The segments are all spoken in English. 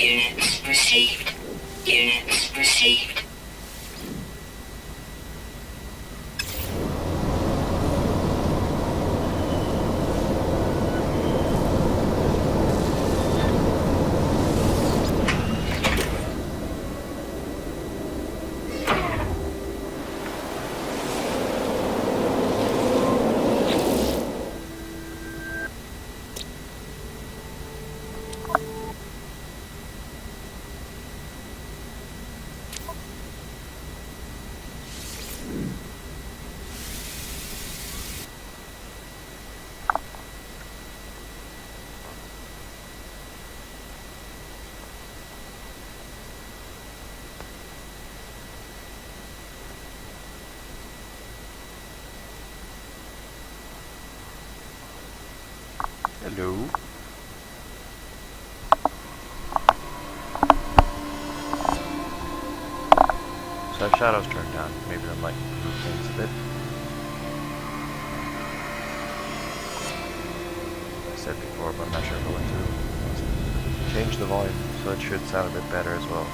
Units received. Units received. Hello. So shadows turned down. Maybe that might improve things a bit. I said before, but I'm not sure if I want to change the volume, so it should sound a bit better as well.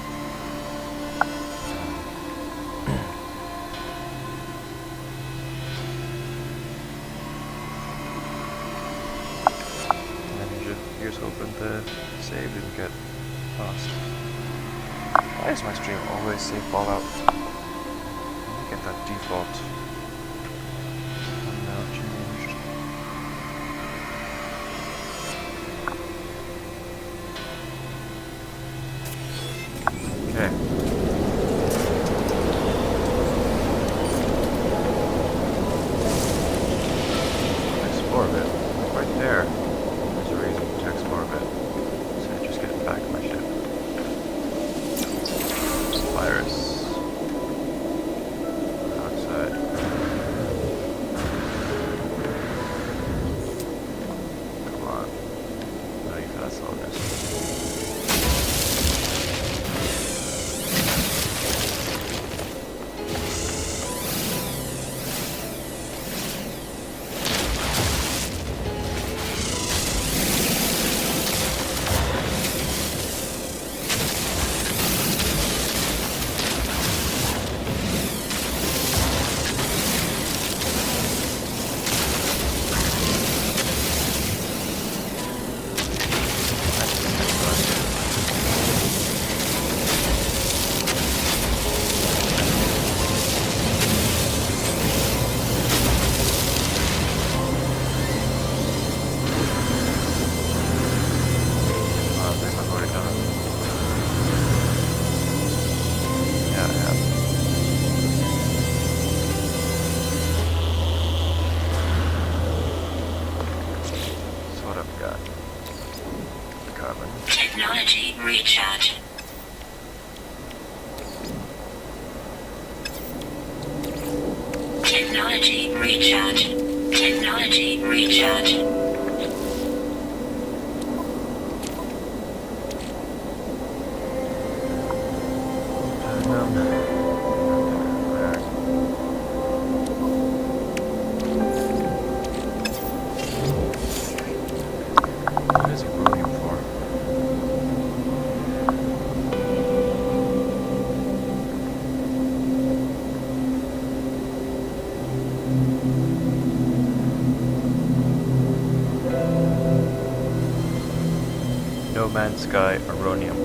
Here's hoping the save didn't get lost. Why does my stream always say Fallout? Let me get that default now changed. Okay. Explore a bit. Right there. Explore a bit. So just get back my ship. Virus. Outside. Come on. No, you fast soldiers. Technology recharge. Technology recharge. Technology recharge. What is he rolling for? No Man's Sky Aronium.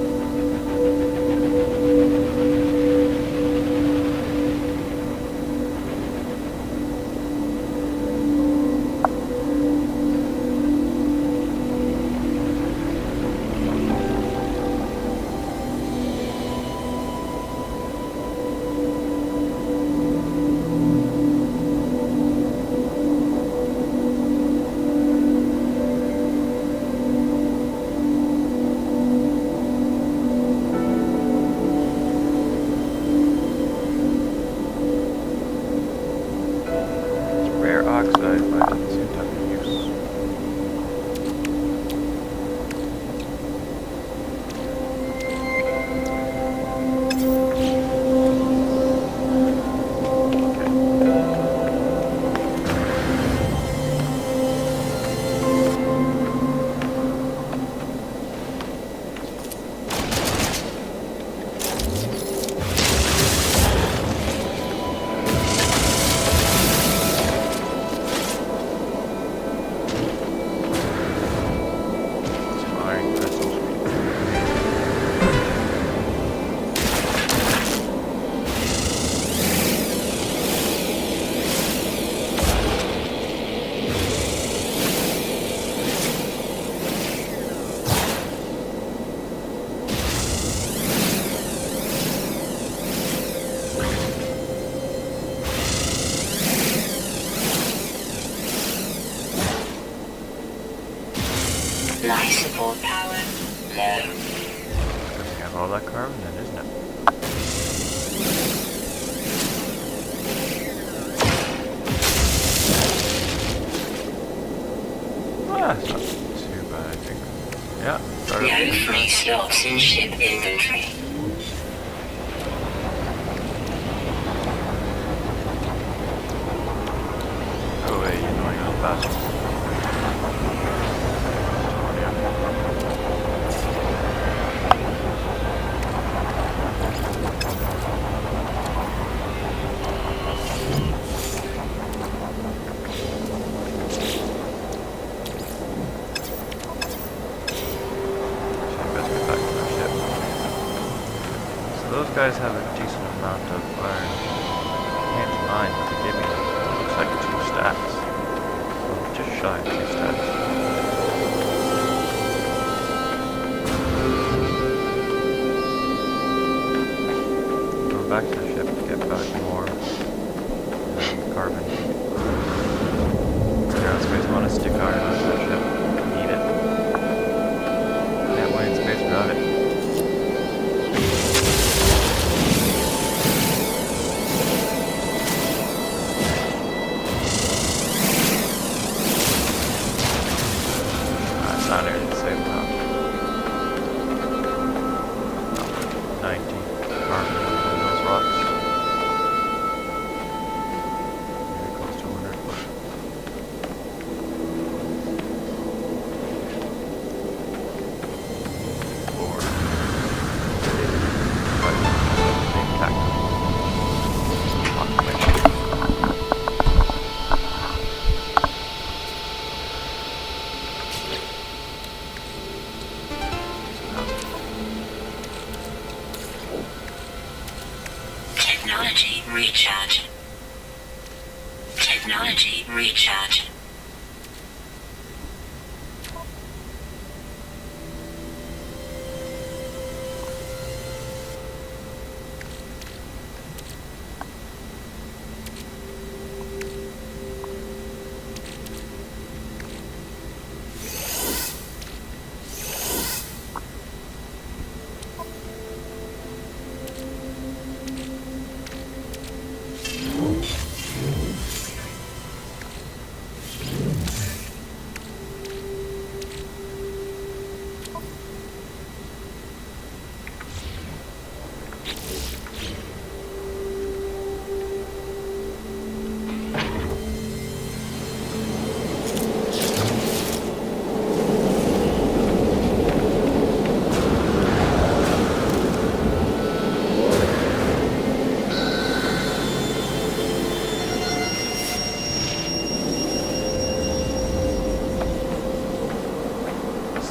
Life support power low. Does he have all that carbon then, isn't it? Ah, it's not too bad, I think. Yeah, start up. No free slots in ship inventory. Go away, you annoying little bastard. Those guys have a decent amount of iron. Can't mind what they gave me. Looks like 2 stacks. Well, just shy of 2 stacks. Go back to the ship to get back more carbon. Aerospace want to stick iron onto the ship. Need it. Can't wait in space without it. Not nearly the same amount. 90 carbon in those rocks. Maybe close to 100. Or Technology recharge. Technology recharge.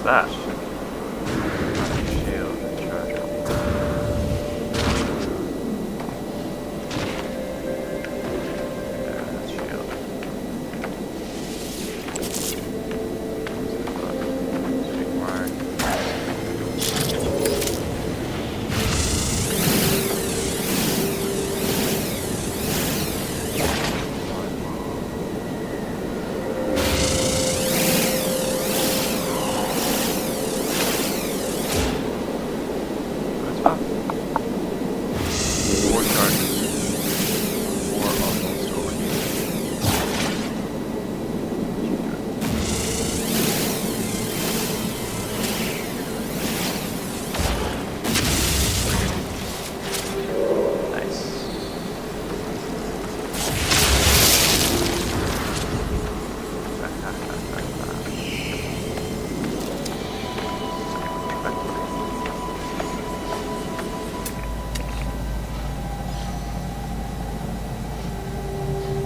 that? Shield charger. Yeah, that's shield. Stick mark.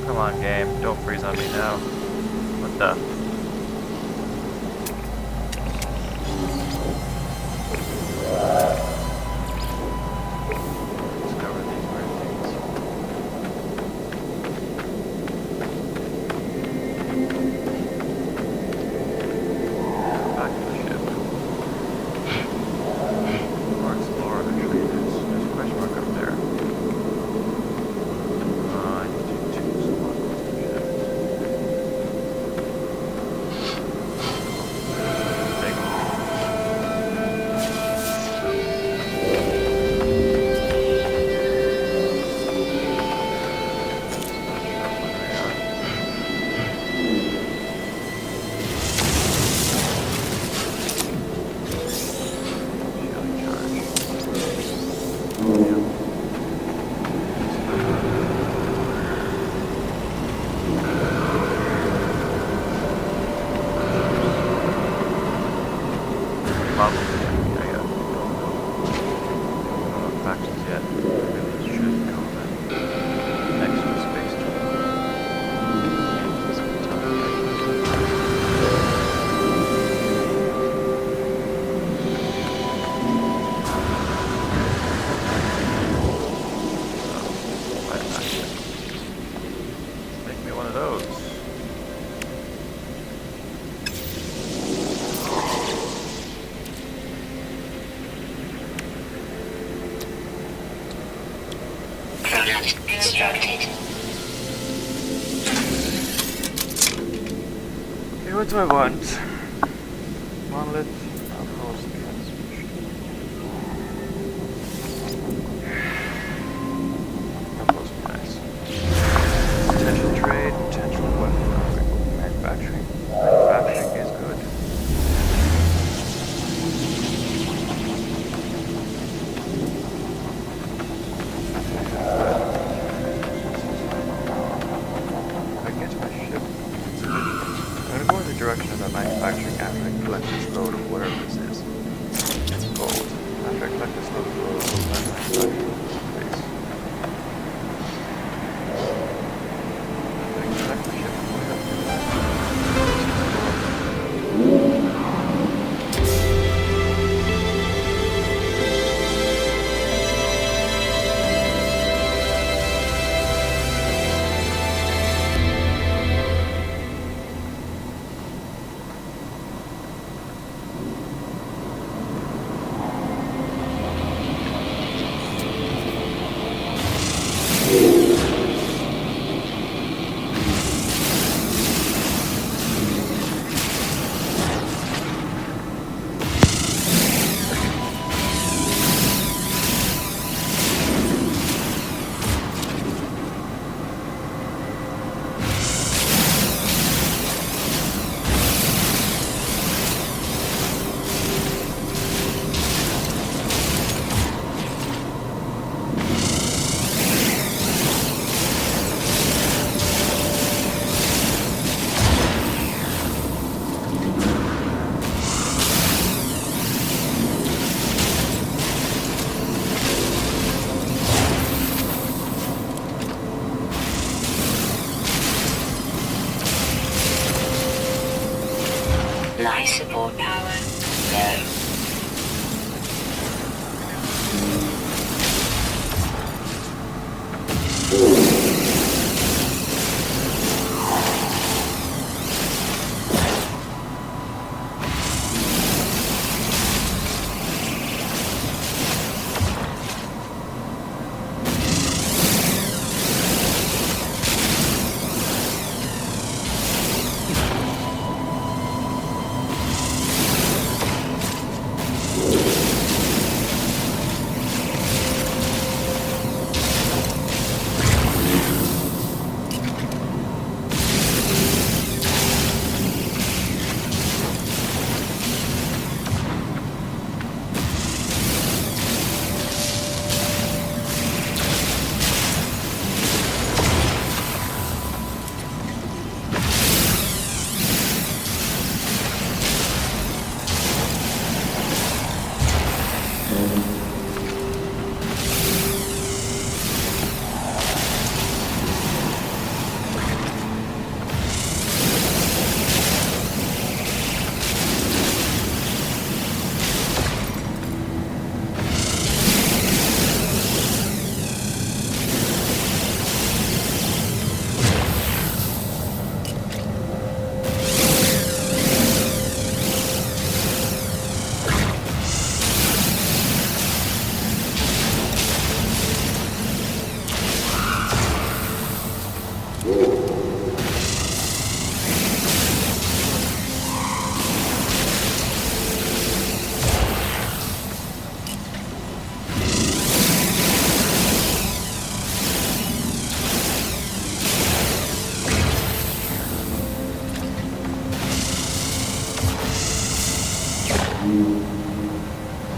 Come on, game. Don't freeze on me now. What the? Discover these weird things. Back to the ship. Or explore, actually. There's a question mark up there. I need to choose one. Probably, yeah. Factions yet. Really should come then. Next to space travel. Make me one of those. Product constructed. Okay, what do I want? Monolith, outpost, transmission. Outpost, nice. Potential trade, potential weapon manufacturing. Manufacturing is good. If I get to my ship, I'm gonna go in the direction of that manufacturing after I collect this load of whatever this is. Gold. After I collect this load of gold, I'll find manufacturing base. After I collect my ship, what else do I have? Life support power low.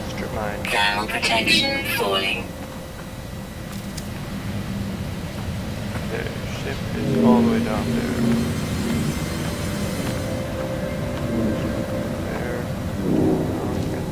Strip mine. Thermal protection falling. Their ship is all the way down there. There. Get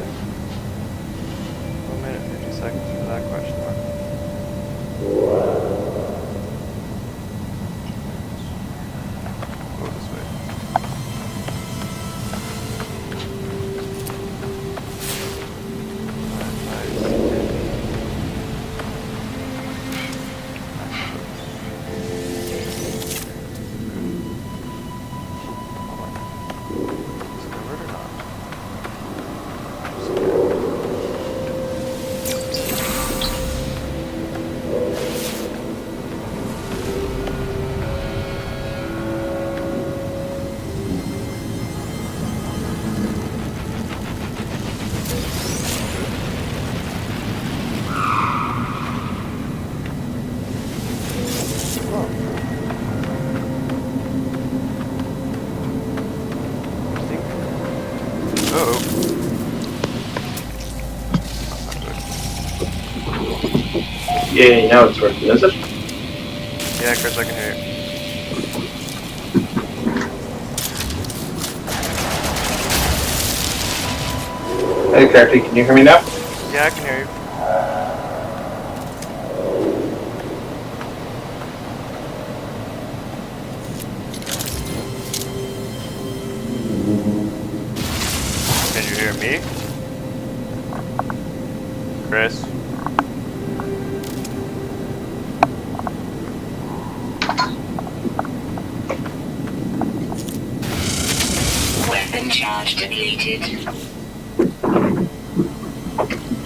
Yeah, now it's working, is it? Yeah, Chris, I can hear you. Hey, Carty, can you hear me now? Yeah, I can hear you. Can you hear me? Chris? Weapon charge depleted.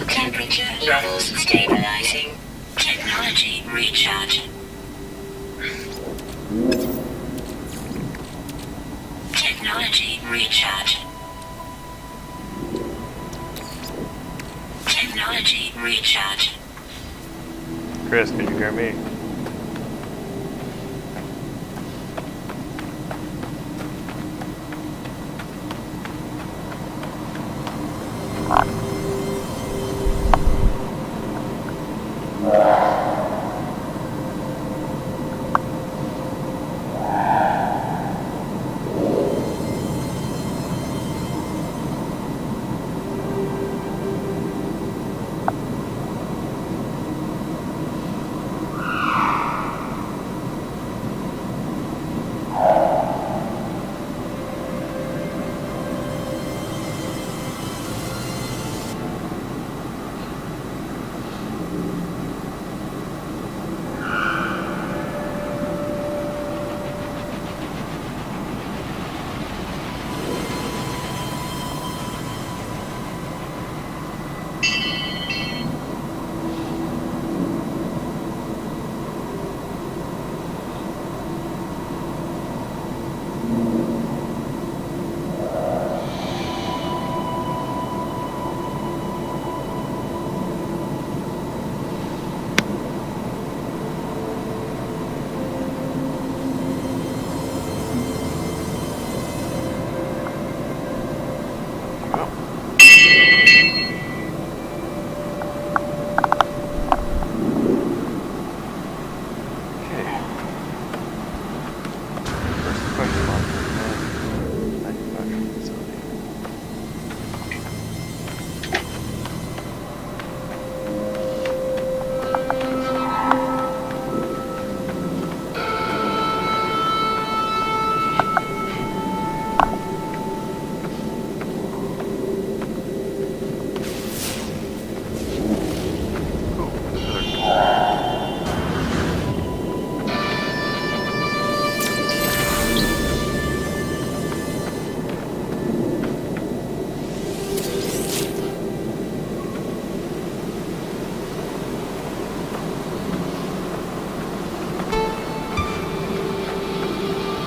Temperature levels stabilizing. Technology recharge. Technology recharge. Technology recharge. Chris, can you hear me?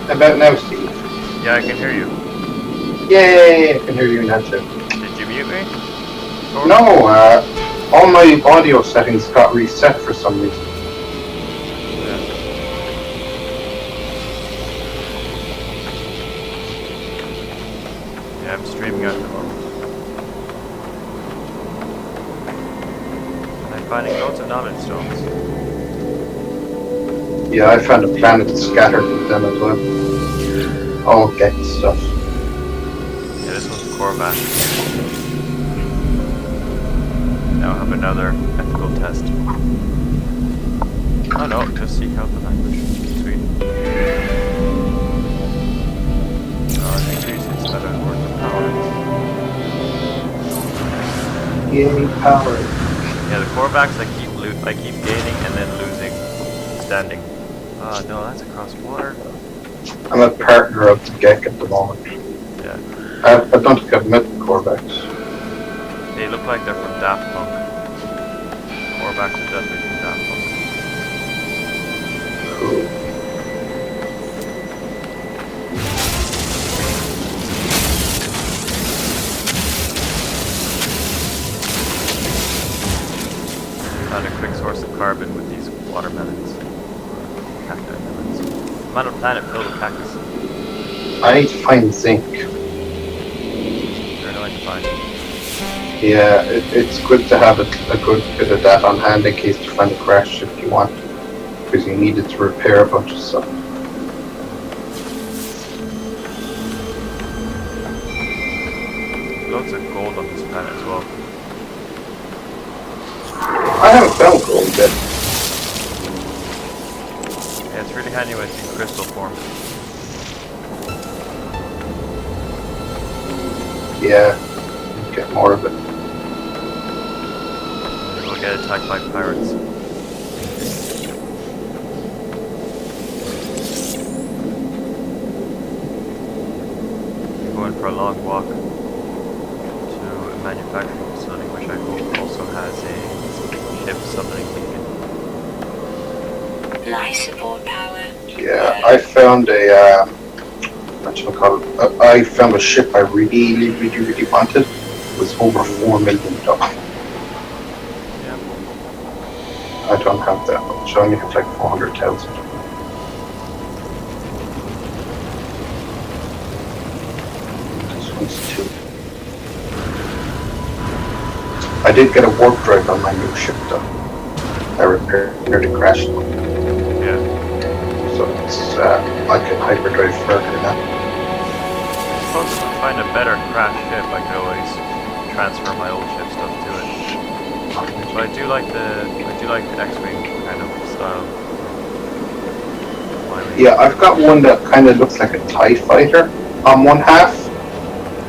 About now, Steve. Yeah, I can hear you. Yay, I can hear you now too. Did you mute me? No, all my audio settings got reset for some reason. Yeah, I'm streaming at the moment. I'm finding loads of knowledge stones. Yeah, I found a planet scattered with them as well. All get stuff. Yeah, this one's Corvax. Now I have another ethical test. Oh no, just seek out the language. Sweet. Oh, I think these is better than worth the power. Yay, power. Yeah, the Corvax I keep gaining and then losing. Standing. Oh no, that's across water. I'm a partner of the Gek at the moment. Yeah. I don't think I've met the Corvax. They look like they're from Daft Punk. Corvax are definitely from Daft Punk. Found a quick source of carbon with these watermelons. Cacti melons. I'm on a planet filled with cactus. I need to find zinc. They're annoying to find. Yeah, it's good to have a good bit of that on hand in case you find a crash if you want, because you need it to repair a bunch of stuff. Loads of gold on this planet as well. I haven't found gold yet. Yeah, it's really handy when it's in crystal form. Yeah, get more of it. We'll get attacked by pirates. I'm going for a long walk to a manufacturing facility, which I hope also has a ship summoning beacon. Life support power. Yeah, I found a I found a ship I really wanted. It was over $4 million. Yeah. I don't have that much. I only have like 400,000. This one's 2. I did get a warp drive on my new ship though. I repaired the crash one. Yeah. So it's I can hyperdrive further now. I suppose if I find a better crash ship, I could always transfer my old ship stuff to it. But I do like the X-wing kind of style. Yeah, I've got one that kind of looks like a TIE fighter on one half.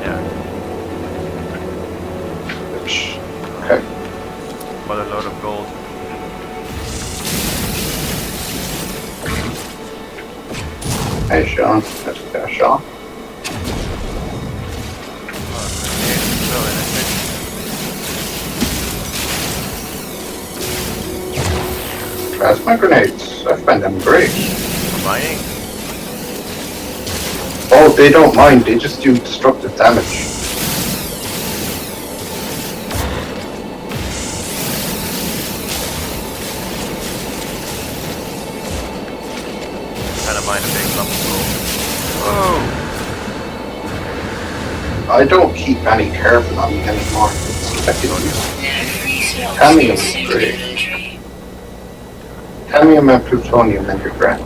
Yeah. Which, okay. What a load of gold. Hey Sean, that's Sean. Plasma grenades. I find them great. Mining? Oh, they don't mind. They just do destructive damage. Kind of mine a big lump of gold. Whoa! I don't keep any carbon on me anymore. It's like, No free slots Cadmium in is safe great. inventory. cadmium and plutonium and your grand.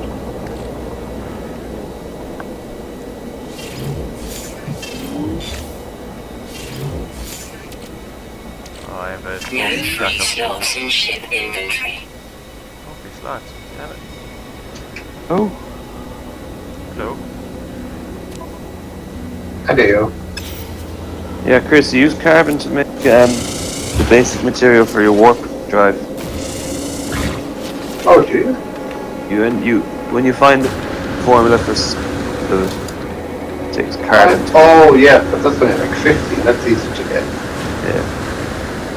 Oh, I have a No stack free of gold. slots in ship inventory. Oh, free slots. Damn it. Oh, Hello. I do. yeah, Chris, you use carbon to make the basic material for your warp drive. Oh, do you? When you find the formula for fluid, it takes carbon. Oh, yeah, but that's only like 50. That's easy to get. Yeah,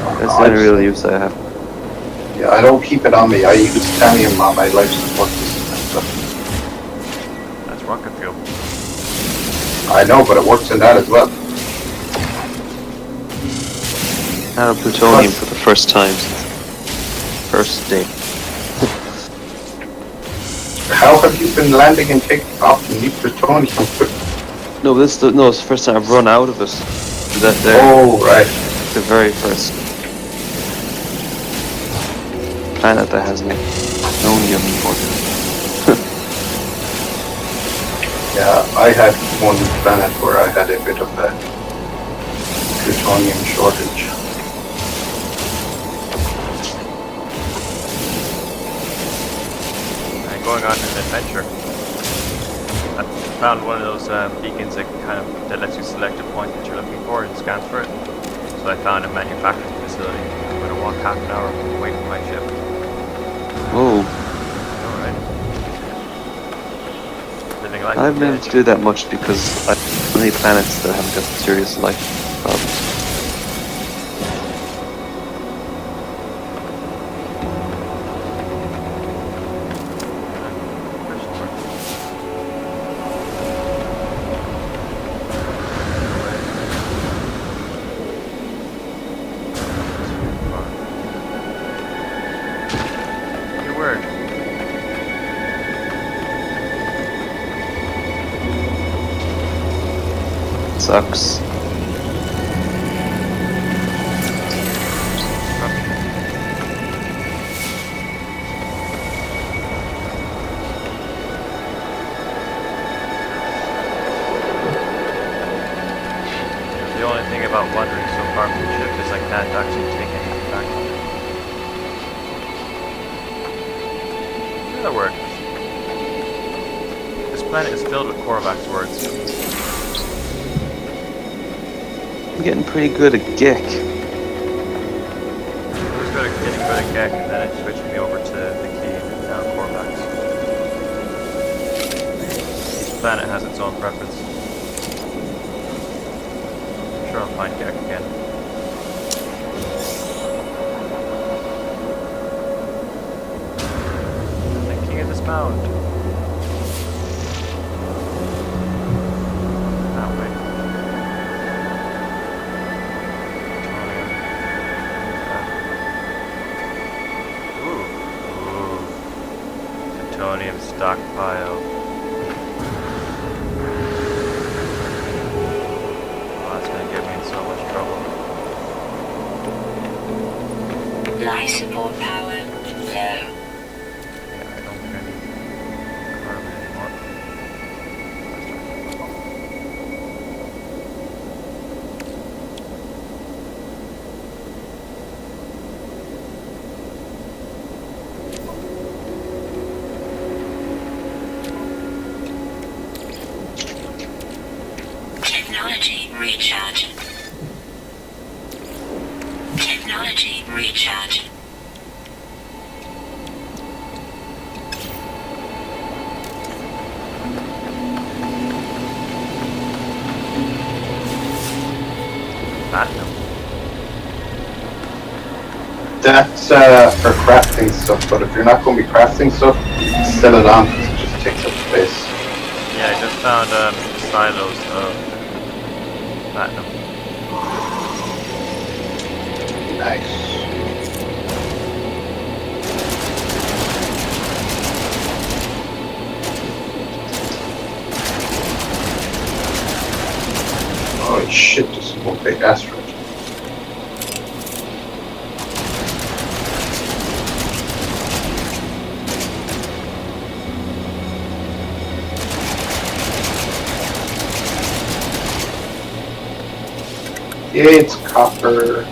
Oh, that's no, the I only just- real use I have. Yeah, I don't keep it on me. I use cadmium on my life support system and stuff. That's rocket fuel. I know, but it works in that as well. Nano plutonium for the first time since first day. How have you been landing and taking off and need plutonium? No, it's the first time I've run out of it. They're Oh, right. the very first planet that has no plutonium for it. Yeah, I had one planet where I had a bit of a plutonium shortage. I'm going on an adventure. I found one of those beacons that that lets you select a point that you're looking for and scans for it. So I found a manufacturing facility. I'm going to walk half an hour away from my ship. Whoa, Alright. Living life. I haven't been able to do that much because I have many planets that haven't got serious life problems. Your word. Sucks. craftsmanship is I can't actually take anything back from it. In other words, this planet is filled with Korvac's words. I'm getting pretty good at Gek. I was getting good at Gek, and then it switched me over to the key and now Korvac's. Each planet has its own preference. I'm sure I'll find Gek again. The key is found. That way. Plutonium stockpile. Oh, that's gonna get me in so much trouble. Life support power low. Yeah, I don't think I need carbon anymore. Technology recharge. Technology recharge. Platinum. That's for crafting stuff, but if you're not going to be crafting stuff, sell it on, 'cause it just takes up space. Yeah, I just found silos of platinum. Nice. Holy shit, this is one big asteroid. Yeah, it's copper.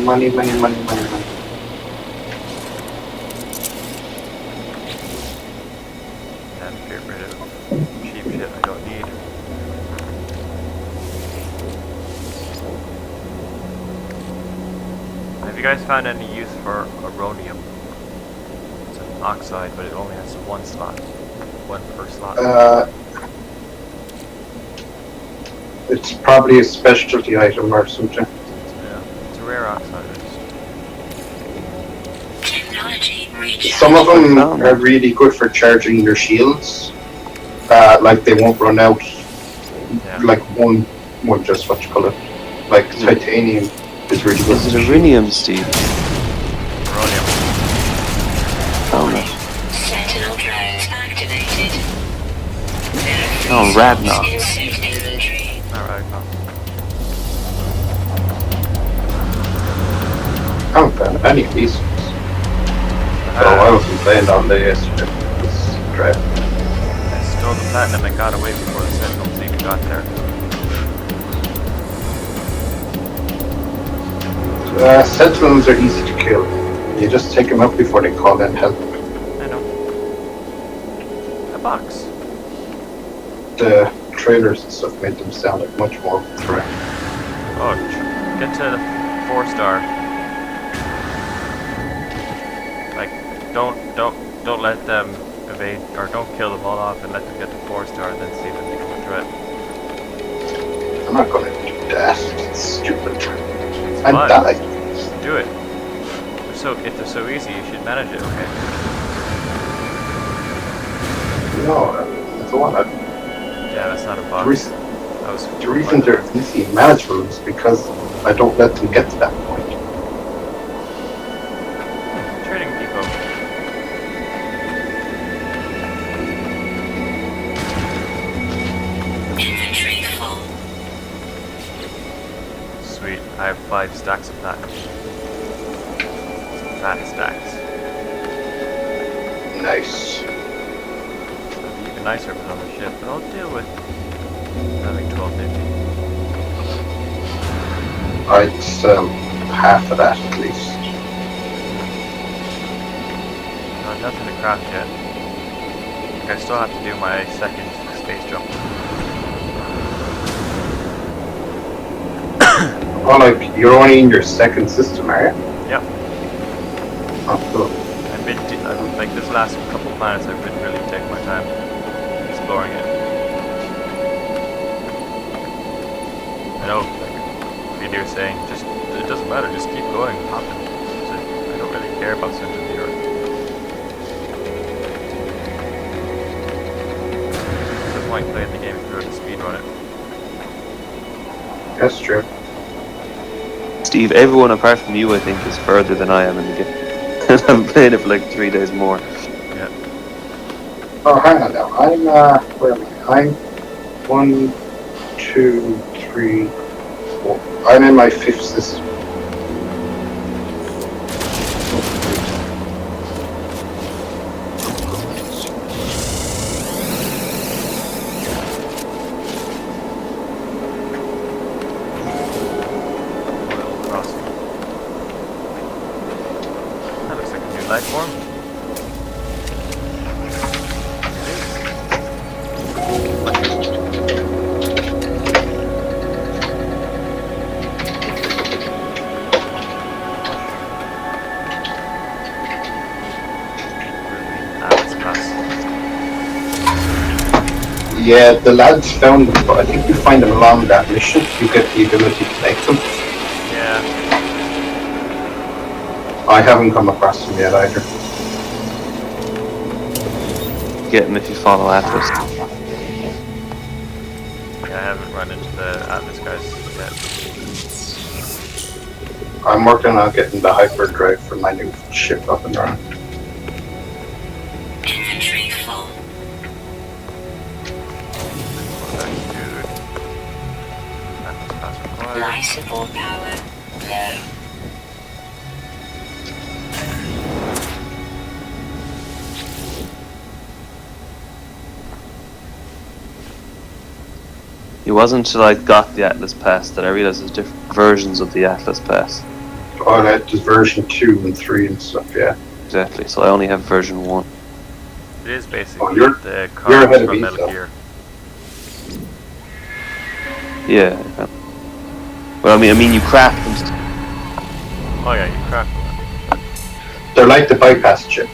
Money, money, money, money, money. And get rid of cheap shit I don't need. Have you guys found any use for aronium? It's an oxide, but it only has one slot. One per slot. It's probably a specialty item or something. Yeah, it's a rare oxide. Technology recharge. Some of them are really good for charging your shields. Like they won't run out. Yeah. Like one just what you call it. Like titanium is really good. Is it Irinium, Steve? Aronium. Oh no. Sentinel drones activated. Oh, Radnoff. Insert inventory. Alright, no. I haven't found any of these. So I wasn't playing all day yesterday. This draft. I stole the platinum and got away before the Sentinel team got there. Sentinels are easy to kill. You just take them out before they call in help. I know. A box. The trailers and stuff made them sound like much more threat. Oh, get to the 4-star. Like, don't let them evade, or don't kill them all off and let them get to 4-star and then see them become a threat. I'm not gonna do that. It's stupid. It's I fun. died. Do it. If they're so easy, you should manage it, okay? No, that's the one. Yeah, that's not a The box. reason, That was the reason they're easy manageable is because I don't let them get to that point. Trading depot. Inventory full. Sweet. I have 5 stacks of that. Fat stacks. Nice. It'd be even nicer if it was on the ship, but I'll deal with having 1250. It's half of that at least. No, nothing to craft yet. Like, I still have to do my second space jump. Oh, like, you're only in your second system, are you? Yep. Oh, cool. I've been, like, this last couple of planets, I've been really taking my time exploring it. I know, like, video saying, just, it doesn't matter, just keep going, hopping. So I don't really care about center of the Earth. There's no point playing the game if you're going to speedrun it. That's true. Steve, everyone apart from you, I think, is further than I am in the game. And I'm playing it for like 3 days more. Yeah. Oh, hang on now. I'm, where am I? I'm 1, 2, 3, 4. I'm in my 5th system. Little crossing. That looks like a new life form. Yeah, the lads found them, but I think you find them along that mission. You get the ability to make them. Yeah. I haven't come across them yet either. Get them if you follow Atlas. Yeah, I haven't run into the Atlas guys yet. I'm working on getting the hyperdrive for my new ship up and running. Inventory full. Life support power low. It wasn't until I got the Atlas Pass that I realized there's different versions of the Atlas Pass. Oh, that's version 2 and 3 and stuff, yeah. Exactly, so I only have version 1. It is basically Oh, you're the ahead cars of from me, Metal so. Gear. Yeah. Well, I mean, you craft them. Oh yeah, you craft them. They're like the bypass chip.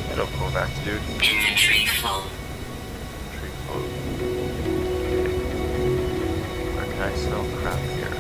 Hello, Kovacs, dude. Inventory full. Tree full. Where can I sell crap here?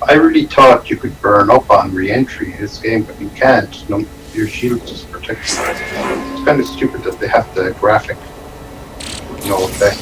I really thought you could burn up on re-entry in this game, but you can't. No, your shield just protects you. It's kind of stupid that they have the graphic with no effect.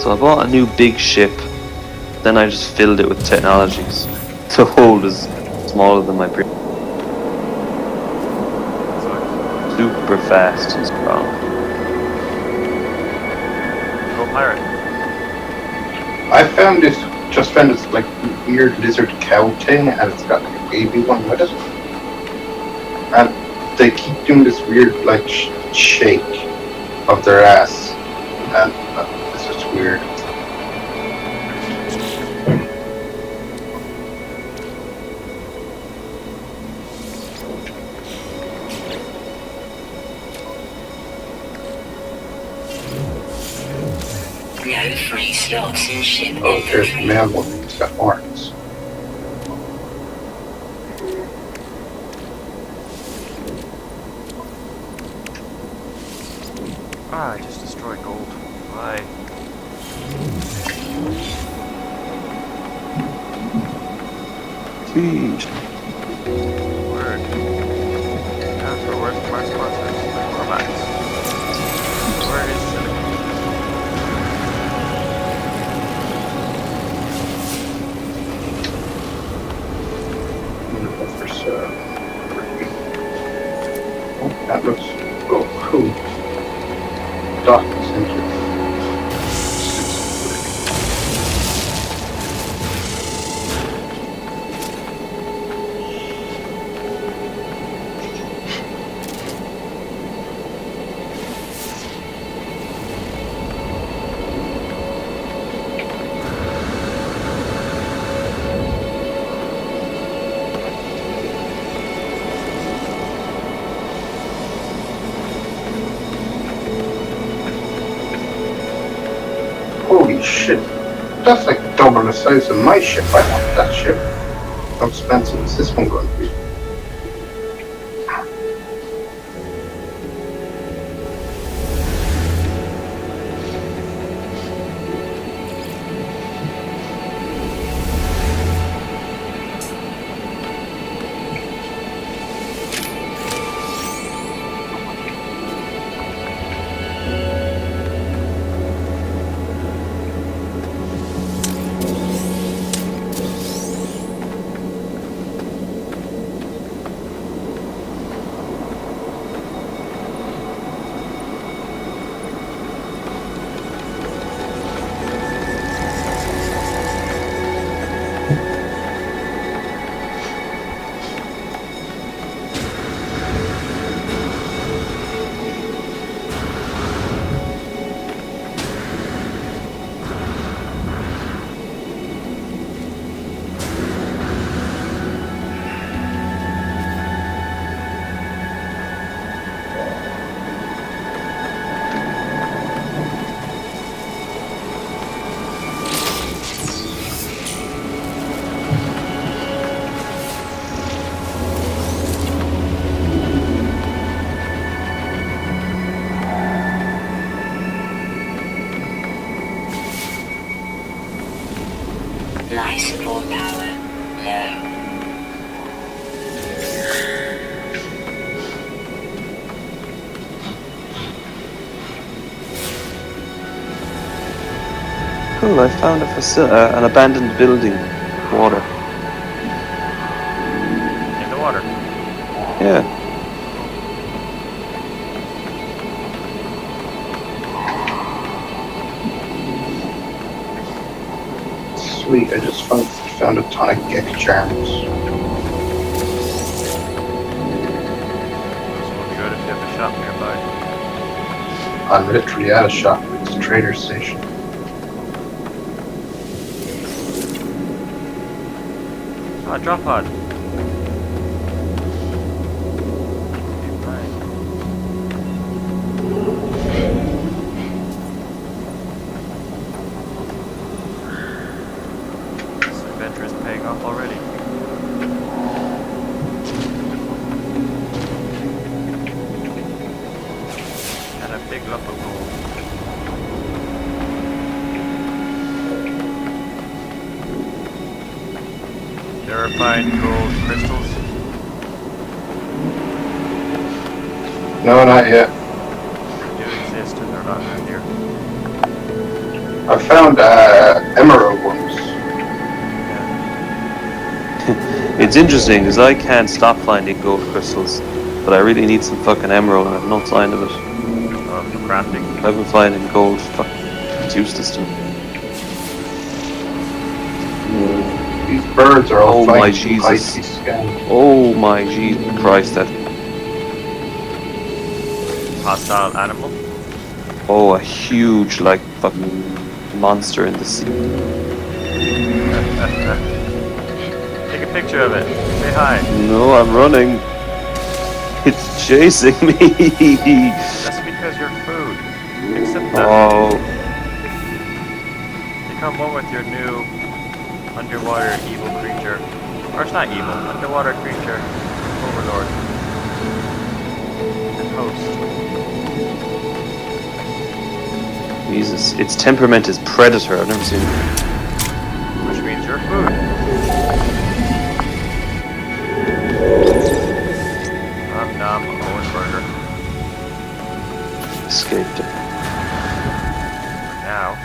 So I bought a new big ship, then I just filled it with technologies. The hold is smaller than my previous. Super fast and strong. Go pirate. I found this, just found this like weird lizard cow thing, and it's got like a baby one with it. And they keep doing this weird, like, shake of their ass. And it's just weird. No free slots in ship Oh, there's the inventory. male one. He's got horns. Ah, I just destroyed gold. Why? Jeez. Word. Where's my sponsors? Cormax. Where is Silicon? Oh, that looks cool. Dock center. Holy shit. That's like double the size of my ship. I want that ship. How expensive is this one going to be? Life support power low. Cool, I found an abandoned building. Water. In the water. Yeah. Sweet, I just found a ton of Gek charms. This will be good if you have a shop nearby. I'm literally at a shop. It's a trader station. Ah, drop pod. This adventure is paying off already. And a big lump of gold. There are fine gold crystals. No, not yet. They do exist and they're not around here. I found emerald ones. Yeah. It's interesting because I can't stop finding gold crystals, but I really need some fucking emerald and I have no sign of it. For crafting. I've been finding gold. Fuck, it's useless to me. These birds are all Oh my flying Jesus. icy scan. Oh my Jesus Christ, that Hostile animal? Oh, a huge, like, fucking monster in the sea. Take a picture of it. Say hi. No, I'm running. It's chasing me. That's because you're food. Accept that. Oh, Become one with your new underwater evil creature. Or it's not evil. Underwater creature. Overlord. And host. Jesus. Its temperament is predator. I've never seen it. Which means you're food. Nom Owen Burger. Escaped it. Now.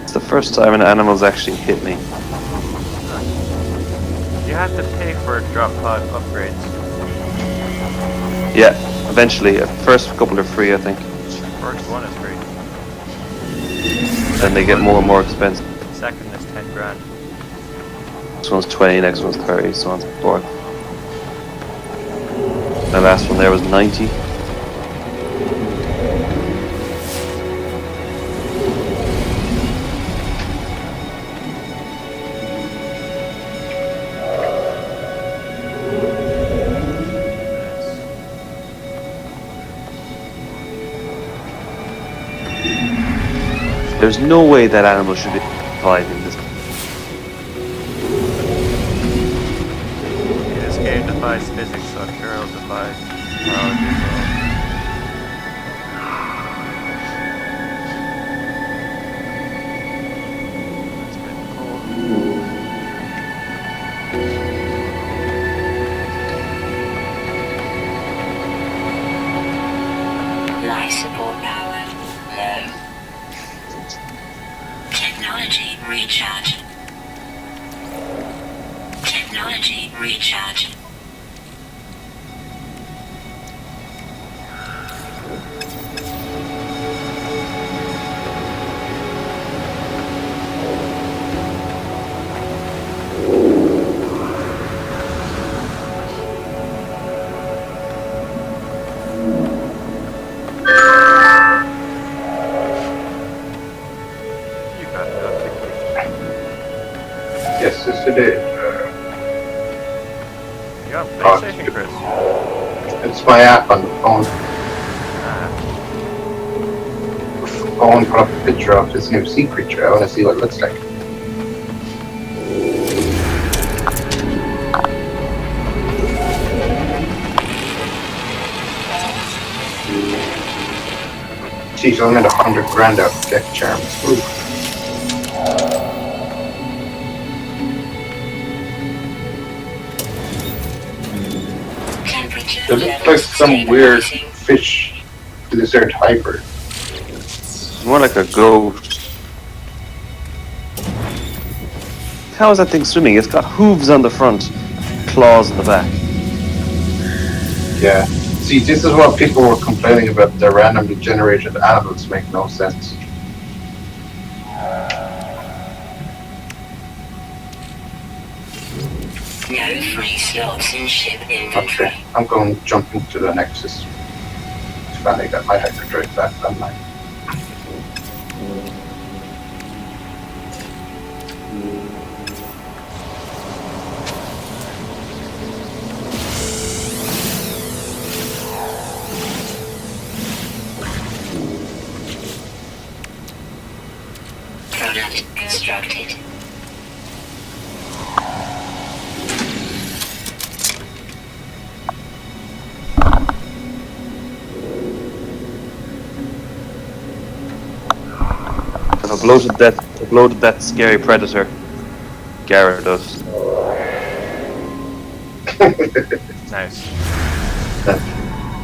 It's the first time an animal's actually hit me. You have to pay for drop pod upgrades. Yeah, eventually. First couple are free, I think. First one is free. Then they get more and more expensive. Second is 10 grand. This one's 20, next one's 30, so on and so forth. The last one there was 90. There's no way that animal should be alive in this. This game defies physics, so I'm sure it'll defy biology as well. It's been cool. Life support power low. Technology recharge. Technology recharge. You got the notification. Yes, yes, it is. You got PlayStation, Chris. It's my app on the phone. Ah, Phone put up a picture of this new sea creature. I want to see what it looks like. Geez, I'm at 100 grand out of deck charms. Ooh. Temperature It looks levels like some weird stabilizing. fish desert hybrid. More like a goat. How is that thing swimming? It's got hooves on the front, claws in the back. Yeah. See, this is what people were complaining about. The randomly generated animals make no sense. No free slots in ship inventory. Okay, I'm going to jump into the Nexus. Finally got my hyperdrive back online. Product constructed. I've uploaded that scary predator. Garrett does. nice.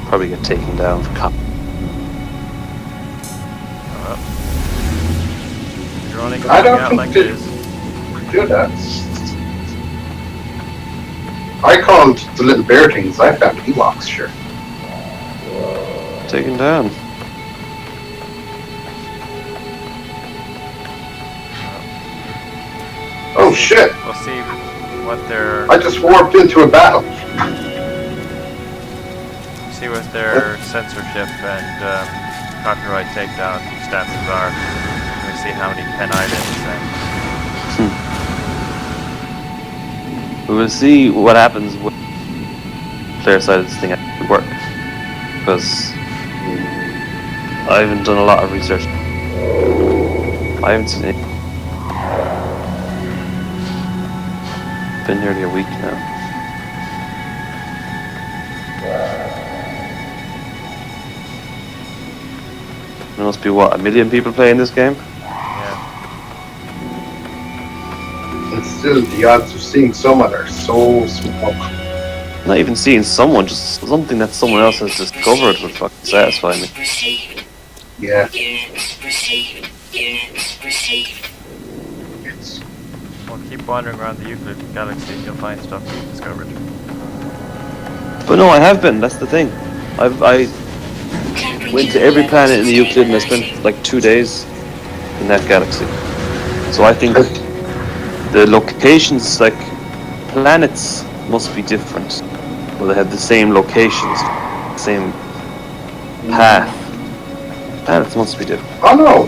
Probably get taken down for cop. You're only I going don't out think like that- this. Do that. I called the little bear things. I found Ewoks, sure. Taken down. Oh shit! We'll see what they're... I just warped into a battle. censorship and copyright takedown stances are. We see how many pen items and We will see what happens when the player side of this thing actually work. Because I haven't done a lot of research. I haven't seen it. Been nearly a week now. There must be what, 1 million people playing this game? yeah. And still, the odds of seeing someone are so small. Not even seeing someone, just something that someone else has discovered would fucking satisfy me. Received. Yeah. Units received. Units received. It's, Well, keep wandering around the Euclid galaxy and you'll find stuff you've discovered. But no, I have been, that's the thing. I went to every planet in the Euclid and I spent like 2 days in that galaxy. So I think the locations, like planets, must be different. Well, they have the same locations, same path. Planets must be different. oh no!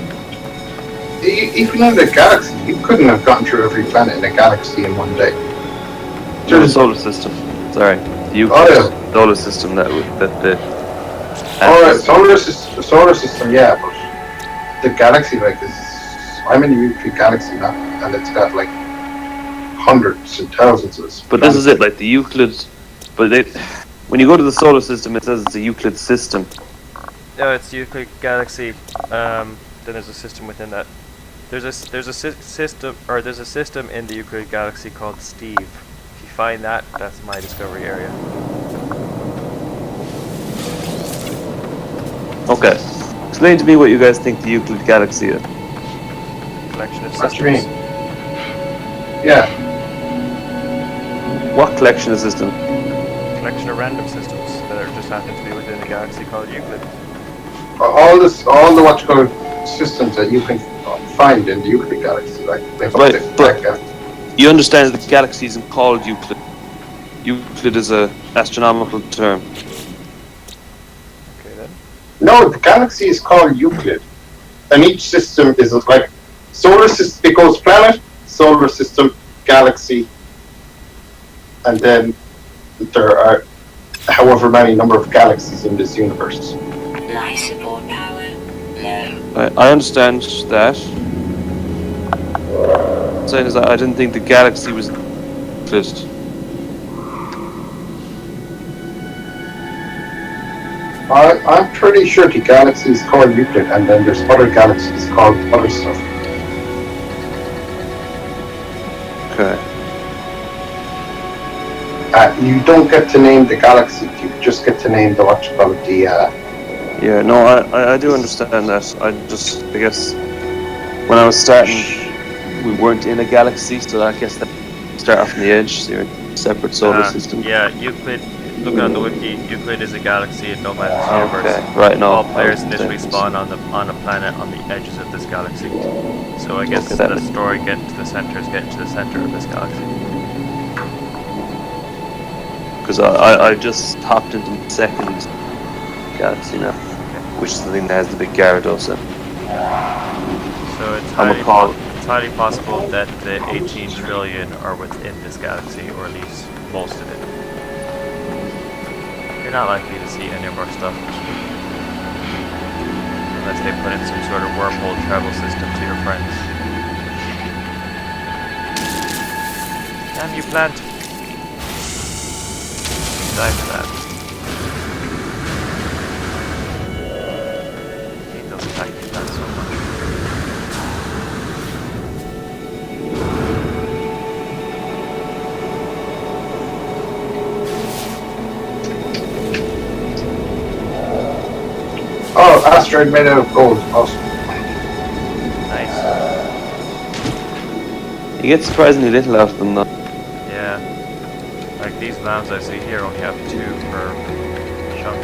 Even in the galaxy, you couldn't have gone through every planet in the galaxy in one day. The solar system. Sorry, the Euclid solar system that the. Alright, solar system, yeah, but the galaxy, like, is. I'm in the Euclid galaxy now, and it's got like hundreds and thousands of. But this is it, like the Euclid. But when you go to the solar system, it says it's a Euclid system. No, it's Euclid galaxy. Then there's a system within that. There's a system in the Euclid galaxy called Steve. If you find that, that's my discovery area. Okay. Explain to me what you guys think the Euclid galaxy is. Collection of What do you mean? systems. Yeah. What collection of systems? Collection of random systems that are just happen to be within the galaxy called Euclid. All the what you call systems that you can find in the Euclid galaxy, like Right, but you understand that the galaxy isn't called Euclid. Euclid is a astronomical term. Okay then. no, the galaxy is called Euclid, and each system is like solar system. It goes planet, solar system, galaxy, and then there are however many number of galaxies in this universe. Life support power low. I understand that. What I'm saying is that I didn't think the galaxy was Euclid. I'm pretty sure the galaxy is called Euclid, and then there's other galaxies called other stuff. Okay. You don't get to name the galaxy; you just get to name the what you call it, the. Yeah, no, I do understand that. I guess when I was starting, we weren't in a galaxy, so I guess that start off from the edge, so you're in a separate solar system. Yeah, Euclid. Looking on the wiki, Euclid is a galaxy in no man's universe. Okay, right, no. All players initially spawn on a planet on the edges of this galaxy. So I guess Okay, the story getting to the center is getting to the center of this galaxy. Because I just hopped into the second galaxy now, which is the thing that has the big Gyarados in. So it's I'm highly, a call. it's highly possible that the 18 trillion are within this galaxy, or at least most of it. You're not likely to see any of our stuff unless they put in some sort of wormhole travel system to your friends. Damn you, plant! Die for that. I hate those attacking plants so much. Oh, asteroid made out of gold. Awesome. Nice. You get surprisingly little out of them though. Yeah. Like these lamps I see here only have 2 per chunk.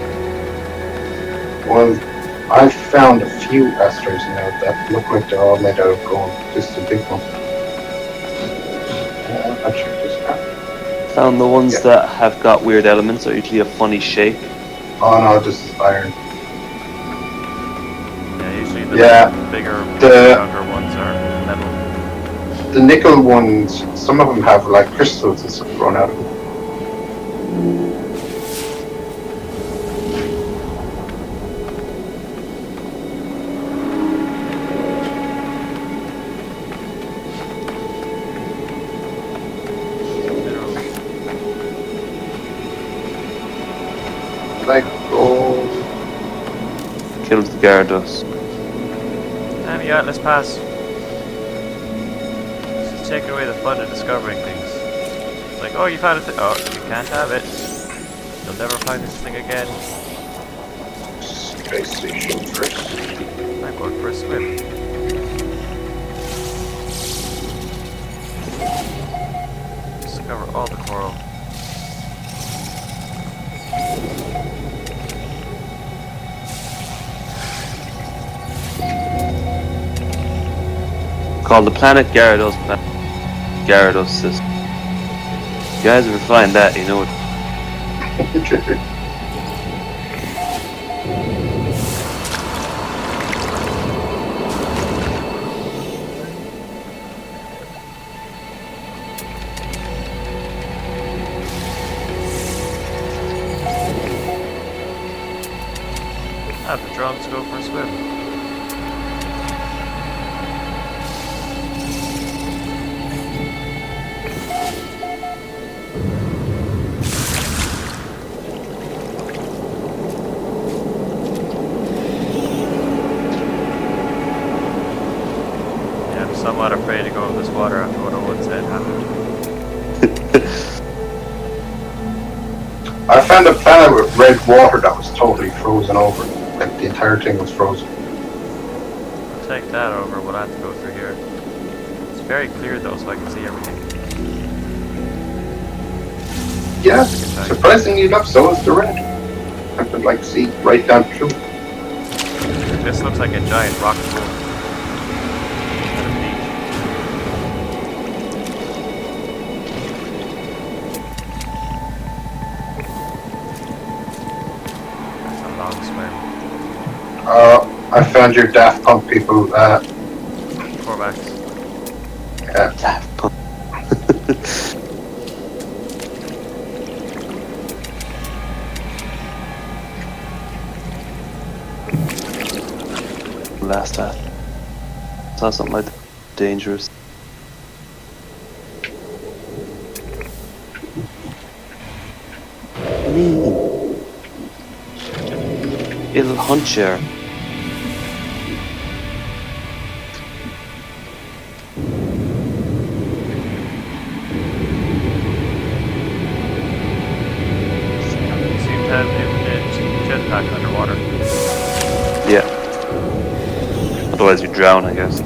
Well, I found a few asteroids now that look like they're all made out of gold. Just a big one. I'll check this out. Found the ones Yeah. that have got weird elements are usually a funny shape. Oh no, this is iron. Yeah, usually the Yeah, bigger, the- younger ones are metal. The nickel ones, some of them have like crystals and stuff growing out of them. Minerals. Like gold. Kills the Gyarados. Yeah, let's pass. Just take away the fun of discovering things. Like, oh, you found a thing. Oh, you can't have it. You'll never find this thing again. Space station first. I'm going for a swim. Discover all the coral. Called the planet Gyarados Gyarados system. You guys ever find that, you know it. Have the drones go for a swim. Yeah, I'm somewhat afraid to go in this water after what Owen said happened. I found a planet with red water that was totally frozen over. Like the entire thing was frozen. I'll take that over, we'll have to go through here. It's very clear though, so I can see everything. Yeah, surprisingly enough, so is the red. I could like see right down through. This looks like a giant rock pool. At a beach. That's a long swim. I found your Daft Punk people. Corvax. Yeah. Last time. Saw something like that. Dangerous. It'll hunt you. Seem to have infinite jetpack underwater. Yeah. Otherwise you drown, I guess.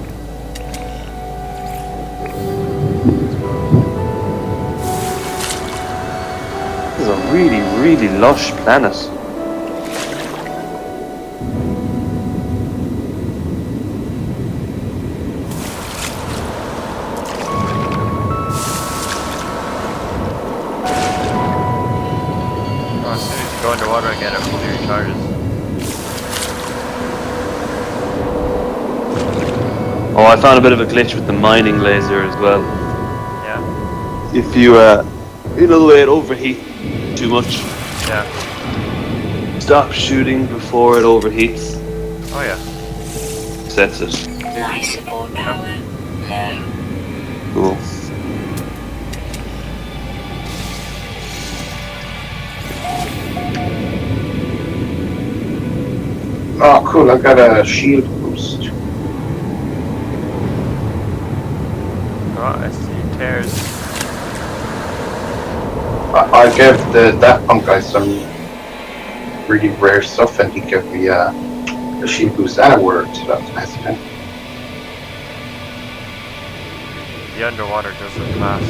This is a really, really lush planet. Oh, as soon as you go underwater again, it fully recharges. Oh, I found a bit of a glitch with the mining laser as well. Yeah, If you, you know the way it overheats too much, yeah. stop shooting before it overheats. Oh yeah. Sets it. Life support power low. Cool. Oh, cool! I got a shield boost. Oh, I see tears. I gave the Daft Punk guy some really rare stuff, and he gave me a shield boost and a word, so that was nice of him. The underwater does look class.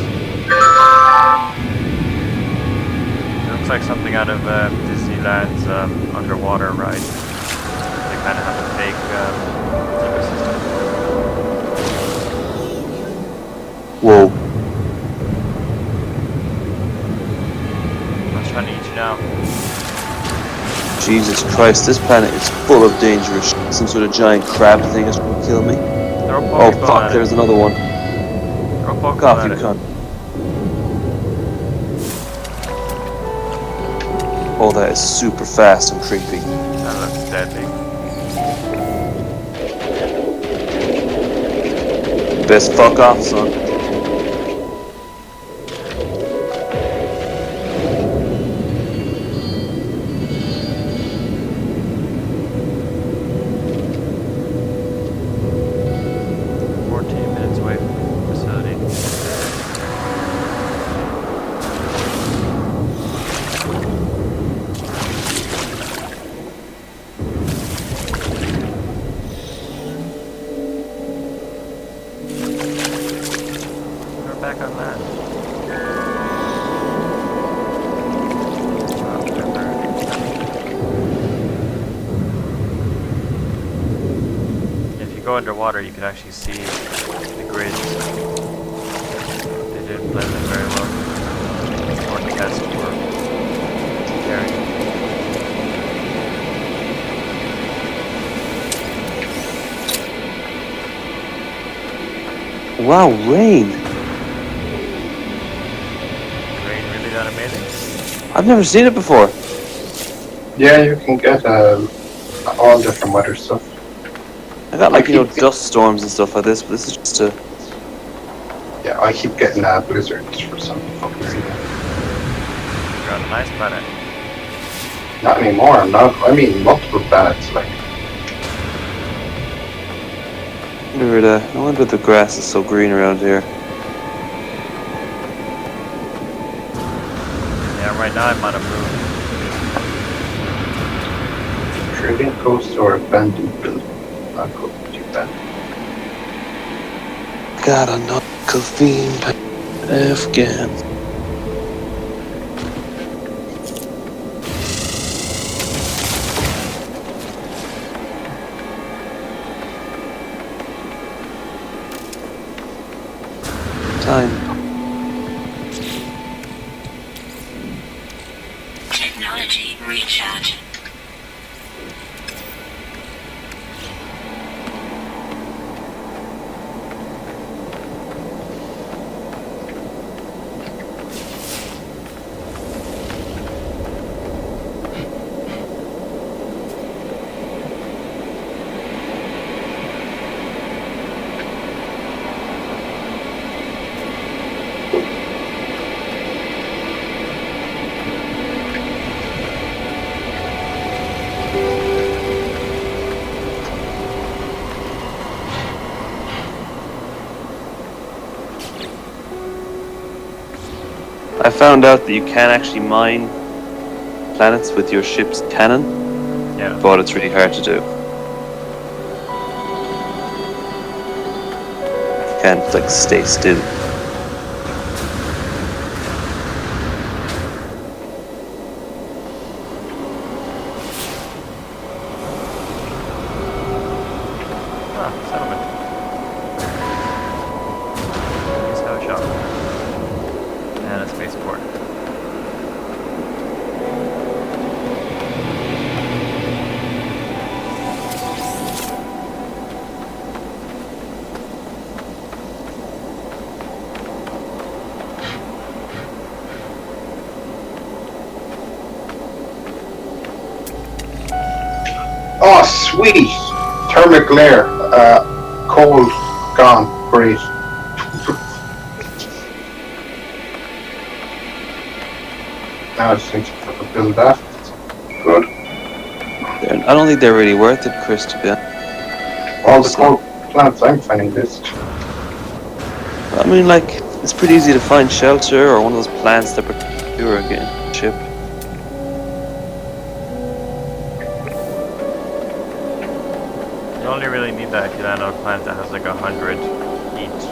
It looks like something out of Disneyland's underwater ride. They kind of have a fake ecosystem. Whoa. I was trying to eat you now. Jesus Christ, this planet is full of dangerous shit. Some sort of giant crab thing is going to kill me. Throw a Oh Pokeball fuck, at there's it. another one. Throw a Fuck Pokeball off, at you it. cunt. Oh, that is super fast and creepy. That looks deadly. Best fuck off, son. Back on land. If you go underwater, you can actually see the grids. They didn't blend them very well. Or test for carrying. Wow, rain. That amazing? I've never seen it before. Yeah, you can get all different weather stuff. I got like, dust storms and stuff like this, but this is just a... Yeah, I keep getting blizzards for some fucking reason. You're on a nice planet. Not anymore, I mean multiple planets, like. I wonder if the grass is so green around here. Right now I'm on a moon. Trading coast or abandoned building. I'll go too bad. Got a knuckle fiend, Afghan. Time. Technology recharge. I found out that you can actually mine planets with your ship's cannon, Yeah. but it's really hard to do. You can't like stay still. Ah, settlement. Please have a shop. And a spaceport. Oh, sweet! Thermic layer. Cold gone. Great. Now I just need to fucking build that. Good. I don't think they're really worth it, Chris, to be honest. All the cold plants I'm finding this. I mean, like, it's pretty easy to find shelter or one of those plants that protect you or again ship. You only really need that if you land on a planet that has like 100 each.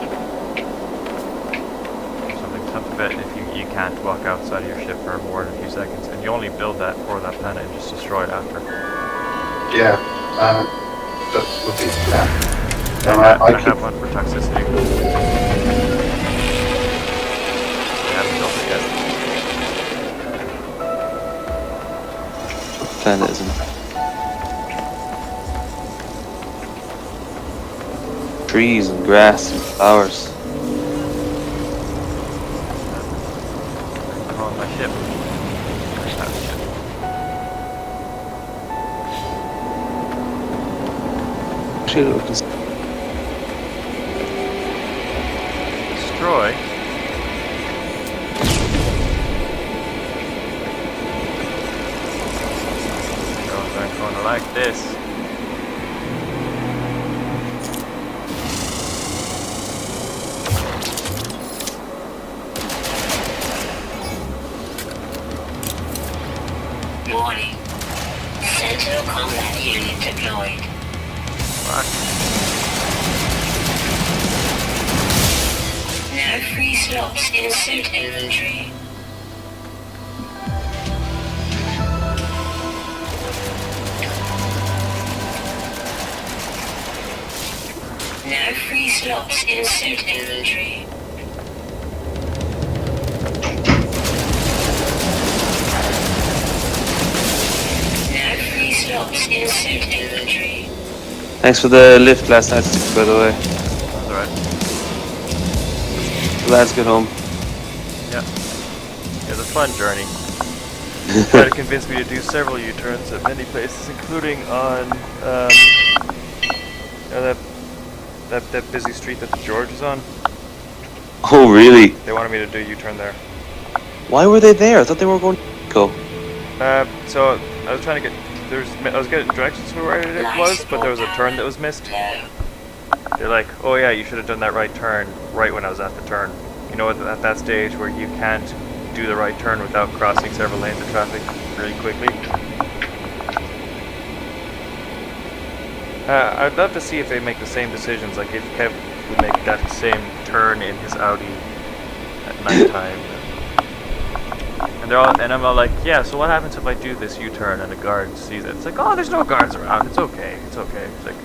Something bit if you can't walk outside of your ship for more than a few seconds. And you only build that for that planet and just destroy it after. Yeah. That would be yeah. I have one for toxicity. I haven't built it yet. planet, isn't it? Trees and grass and flowers. I'm on my ship. I have a ship. Actually, we can Destroy. Drones aren't going to like this. Warning. Sentinel combat unit deployed. Fuck. No free slots in suit inventory. No free slots in suit inventory. No free slots in suit inventory. Thanks for the lift last night, by the way. That's alright. The lads get home. Yeah. It was a fun journey. Tried to convince me to do several U-turns at many places, including on that busy street that the George is on. Oh, really? They wanted me to do a U-turn there. Why were they there? I thought they were going to go. So I was trying to get I was getting directions for where it was, but there was a turn that was missed. They're like, oh yeah, you should have done that right turn right when I was at the turn. You know, at that stage where you can't do the right turn without crossing several lanes of traffic really quickly. I'd love to see if they make the same decisions, like if Kev would make that same turn in his Audi at nighttime. And I'm all like, yeah, so what happens if I do this U-turn and a guard sees it? It's like, oh, there's no guards around, it's okay. It's like,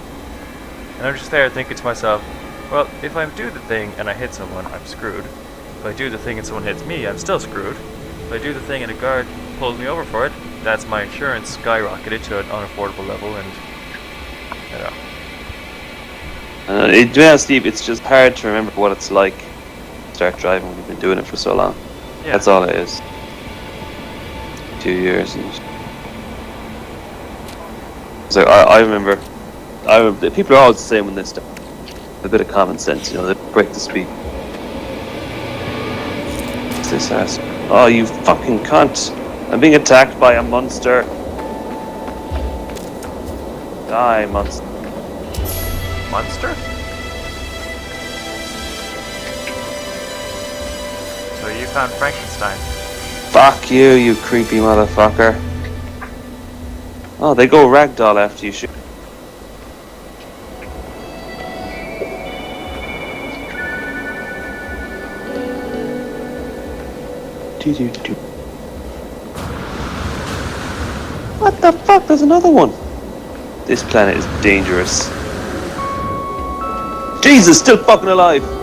and I'm just there thinking to myself, well, if I do the thing and I hit someone, I'm screwed. If I do the thing and someone hits me, I'm still screwed. If I do the thing and a guard pulls me over for it, that's my insurance skyrocketed to an unaffordable level, and you know. To be honest, Steve, it's just hard to remember what it's like to start driving when you've been doing it for so long. Yeah. That's all it is. 2 years. And so I remember people are always the same when they start. A bit of common sense, you know, they break the speed. This ass. Oh, you fucking cunt! I'm being attacked by a monster. Die, monster. Monster? So you found Frankenstein. Fuck you, you creepy motherfucker. Oh, they go ragdoll after you shoot. What the fuck? There's another one. This planet is dangerous. Jesus, still fucking alive. Don't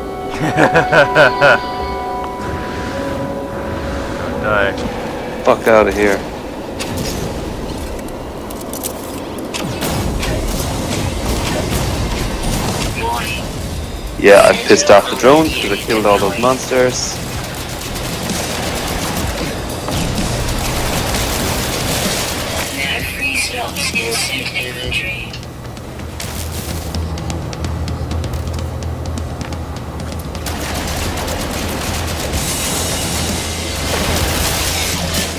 die. Fuck out of here. Warning. Yeah, I pissed off the drones because I killed all those monsters. No free slots in suit inventory.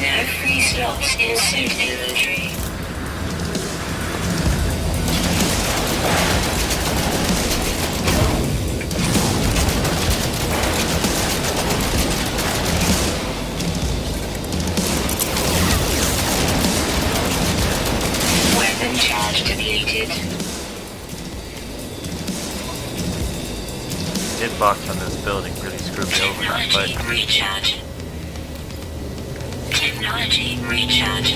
No free slots in suit inventory. Weapon charge depleted. Hitbox on this building really screwed me over that Technology fight. recharge. Technology recharge.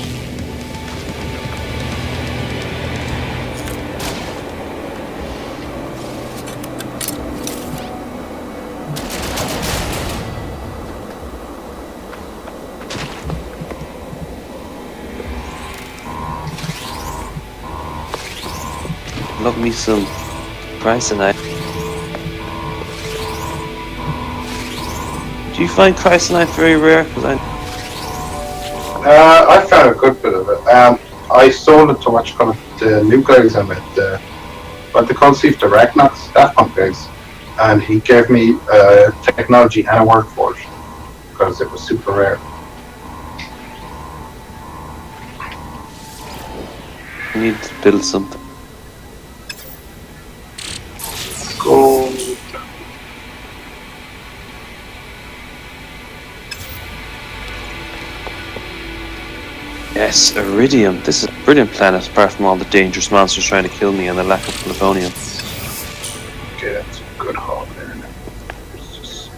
Love me some chrysonite. Do you find chrysonite very rare? Because I found a good bit of it. I sold it to the new guys I met, what they call Steve the Ragnar's, Daft Punk guys. And he gave me technology and a word for it because it was super rare. I need to build something. Gold. Yes, Iridium. This is a brilliant planet, apart from all the dangerous monsters trying to kill me and the lack of plutonium. Okay, that's a good haul there. It's just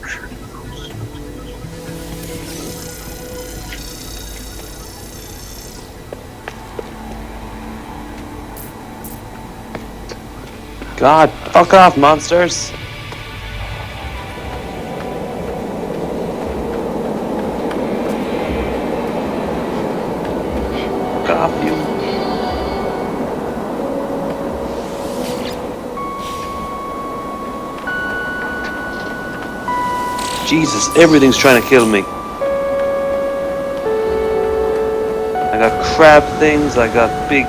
God, fuck off, monsters! Fuck off, you. Jesus, everything's trying to kill me. I got crab things, I got big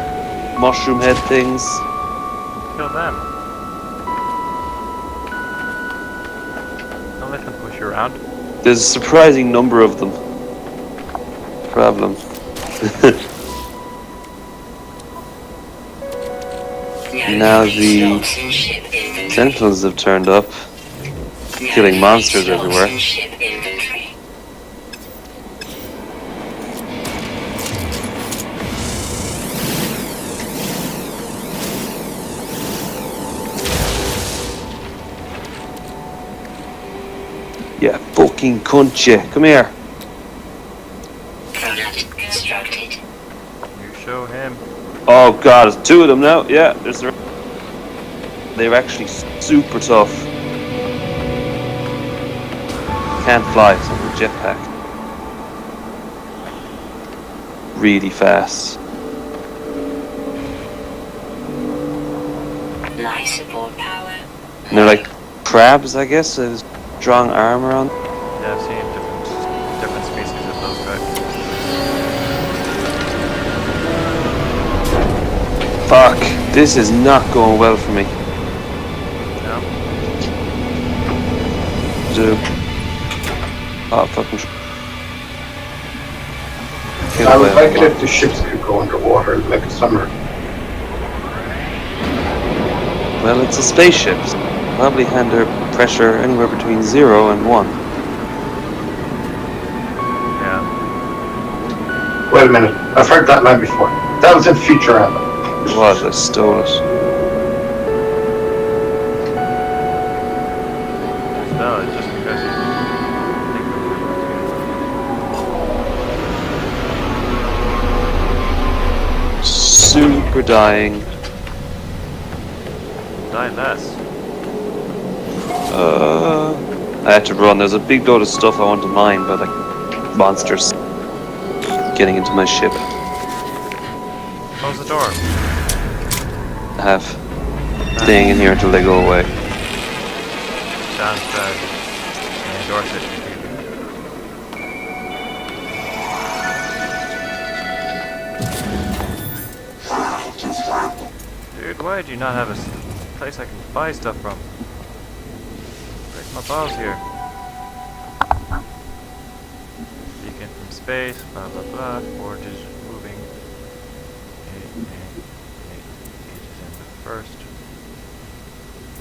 mushroom head things. Kill them. Don't let them push you around. There's a surprising number of them. Problem. Now the sentinels have turned up, killing monsters everywhere. Yeah, fucking cunt you. Come here. Product constructed. You show him. Oh god, there's two of them now. Yeah, there's the... They're actually super tough. Can't fly, so I'm a jetpack. Really fast. Life support power. And they're like crabs, I guess. There's strong armor on. Yeah, I've seen different species of those guys. Fuck, this is not going well for me. No? Oh, fucking... I would like it if the ships could go underwater like a submarine. Well, it's a spaceship. So probably handle pressure anywhere between 0 and 1. Yeah. Wait a minute, I've heard that line before. That was in Futurama. It was, I stole it. No, it's just because you think of Super dying. die less. I had to run. There's a big load of stuff I want to mine, but like monsters getting into my ship. Close the door. I have staying in here until they go away. Sounds bad. I endorse it. Dude, why do you not have a place I can buy stuff from? Break my balls here. Beacon from space, blah blah blah. Forges moving. Eight is in the first.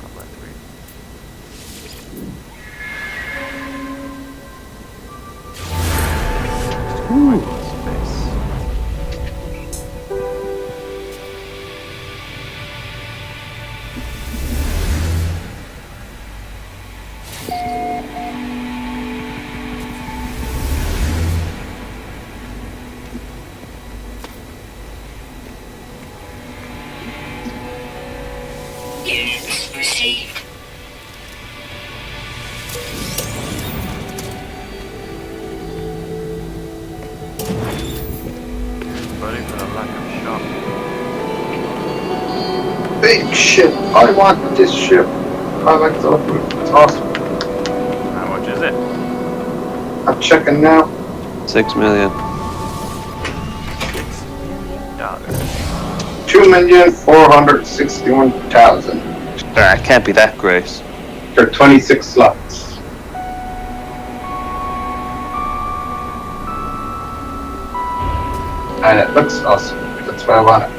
Not by 3. Ooh. Space. Units received. Buddy, for the lack of shop. Big ship. I want this ship. I like the look of it. It's awesome. How much is it? I'm checking now. 6 million. $6 million. 2,461,000. It can't be that great. There are 26 slots. And it looks awesome. That's why I want it.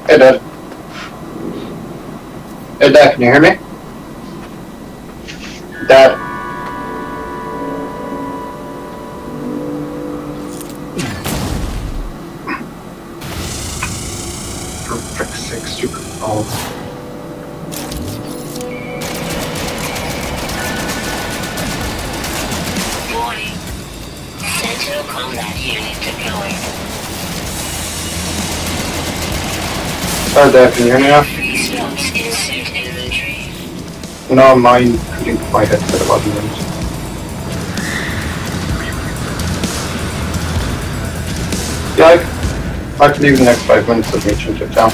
Hey Dad. Hey Dad, can you hear me? Dad. For frick's sake, stupid phone. Warning. Sentinel combat unit deployed. Oh Dad, can you hear me now? Free slots in suit inventory. No, mine, I think my headset wasn't in. Yeah, I can leave the next 5 minutes of reaching to town.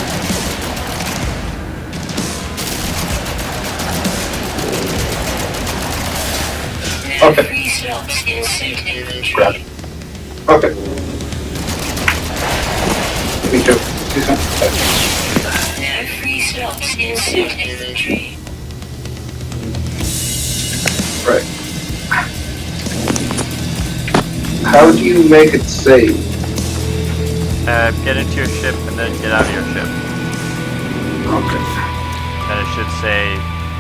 No Okay. free slots in suit inventory. Grab it. Okay. Me too. See you soon. Bye. No free slots in suit inventory. Right. How do you make it save? Get into your ship and then get out of your ship. Okay. And it should say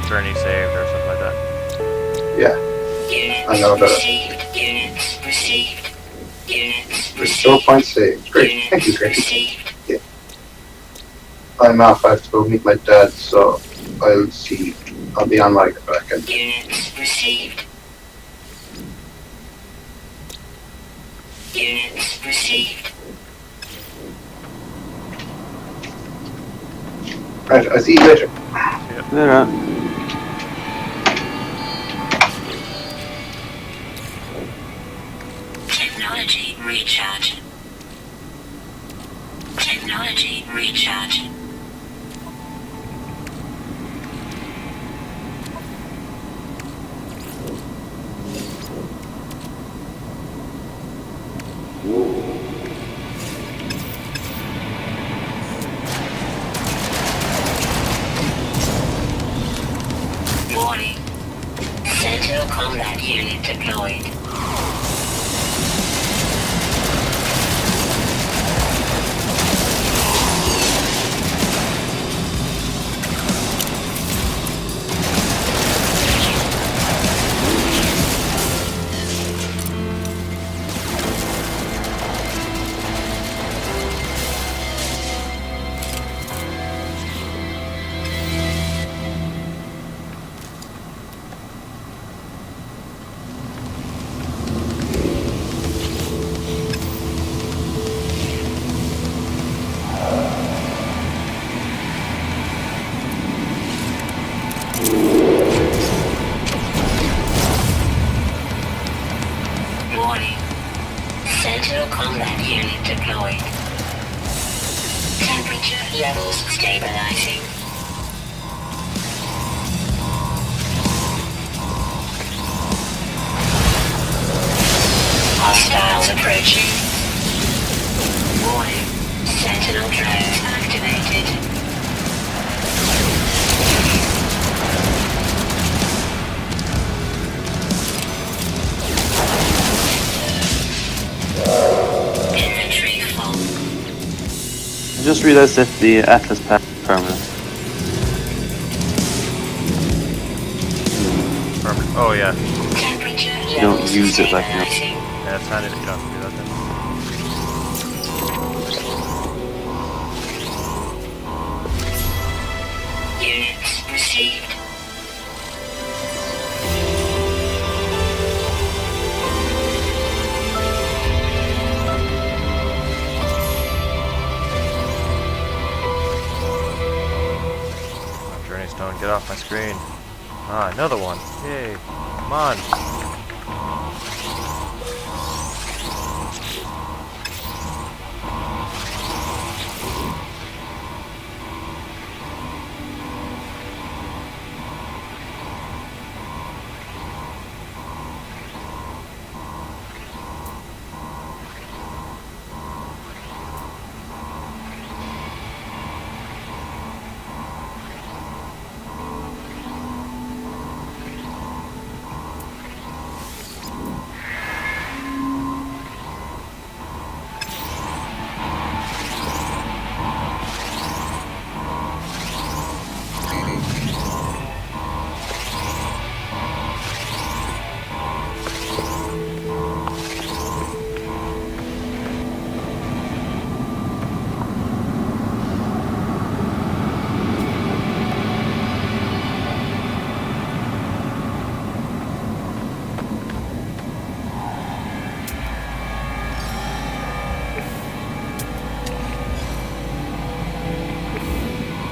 journey saved or something like that. Yeah. Units I know that. received. Units received. Units Restore received. point saved. Great. Thank you, Units Gracie. received. I'm off. I have to go meet my dad, so I'll see. I'll be on my back end. Units received. Units received. Right, I'll see you later. Yeah. Technology recharge. Technology recharge. Warning. Sentinel combat unit deployed. Warning. Sentinel combat unit deployed. Temperature levels stabilizing. Hostiles approaching. Warning. Sentinel drones activated. just realized that the Atlas pack is permanent. Permanent. Oh yeah. Temperature You don't levels use it like stabilizing. Yeah, it's handy that you don't have to do that then. Units received. Oh, Journey Stone, get off my screen. Ah, another one. Yay. Come on.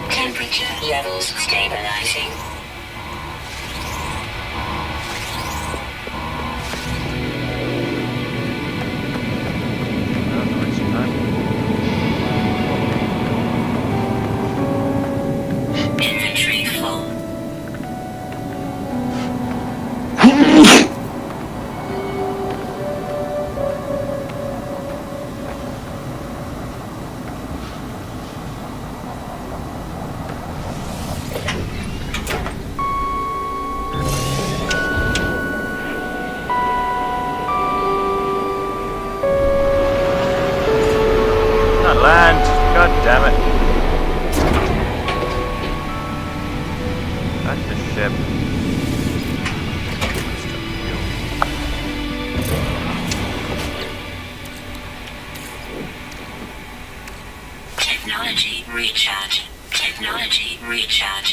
Temperature levels stabilizing. Oh, no, waste of time. Inventory full. Not land. God damn it. Back to the ship. Technology recharge. Technology recharge.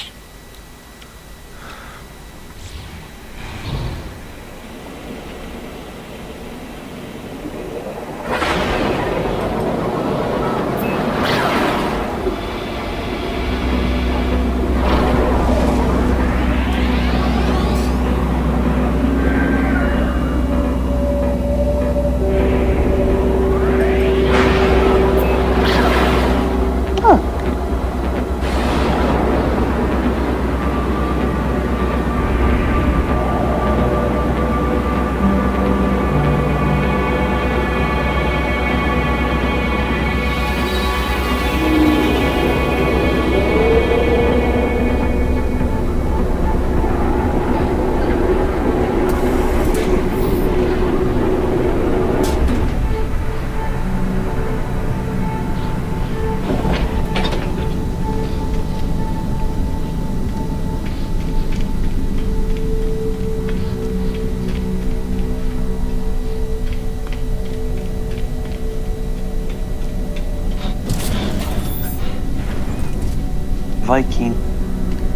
Viking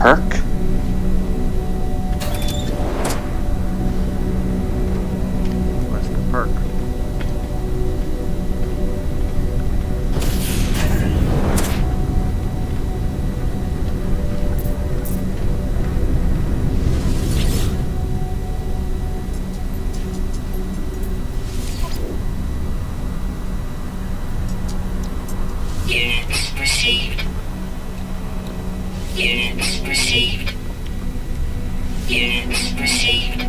perk? What's the perk? Units received. Units received. Units received.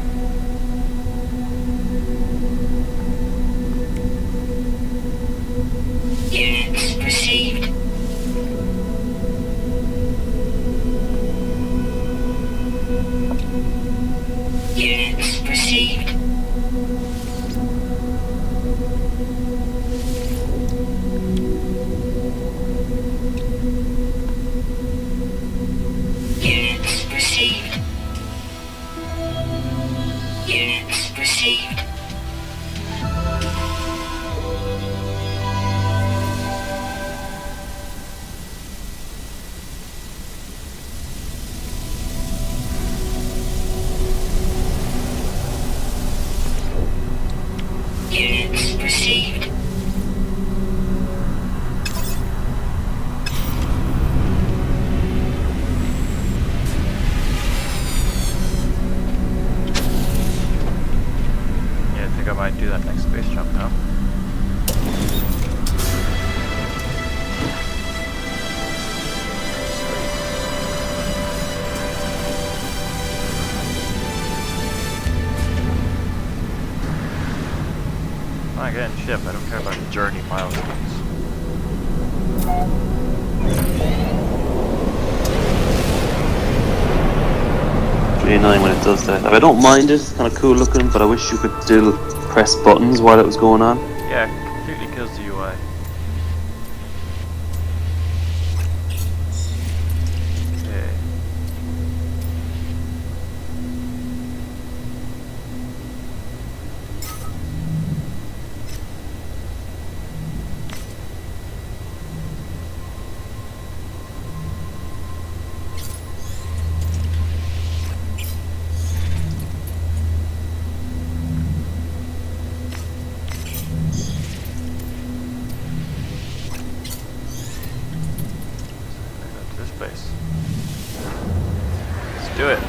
received. Yeah, I think I might do that next space jump now. I get in ship, I don't care about the journey milestones. 29 when it does that. Like, I don't mind it, it's kind of cool looking, but I wish you could still press buttons while it was going on. Yeah, it completely kills the UI. Okay. This place. Let's do it.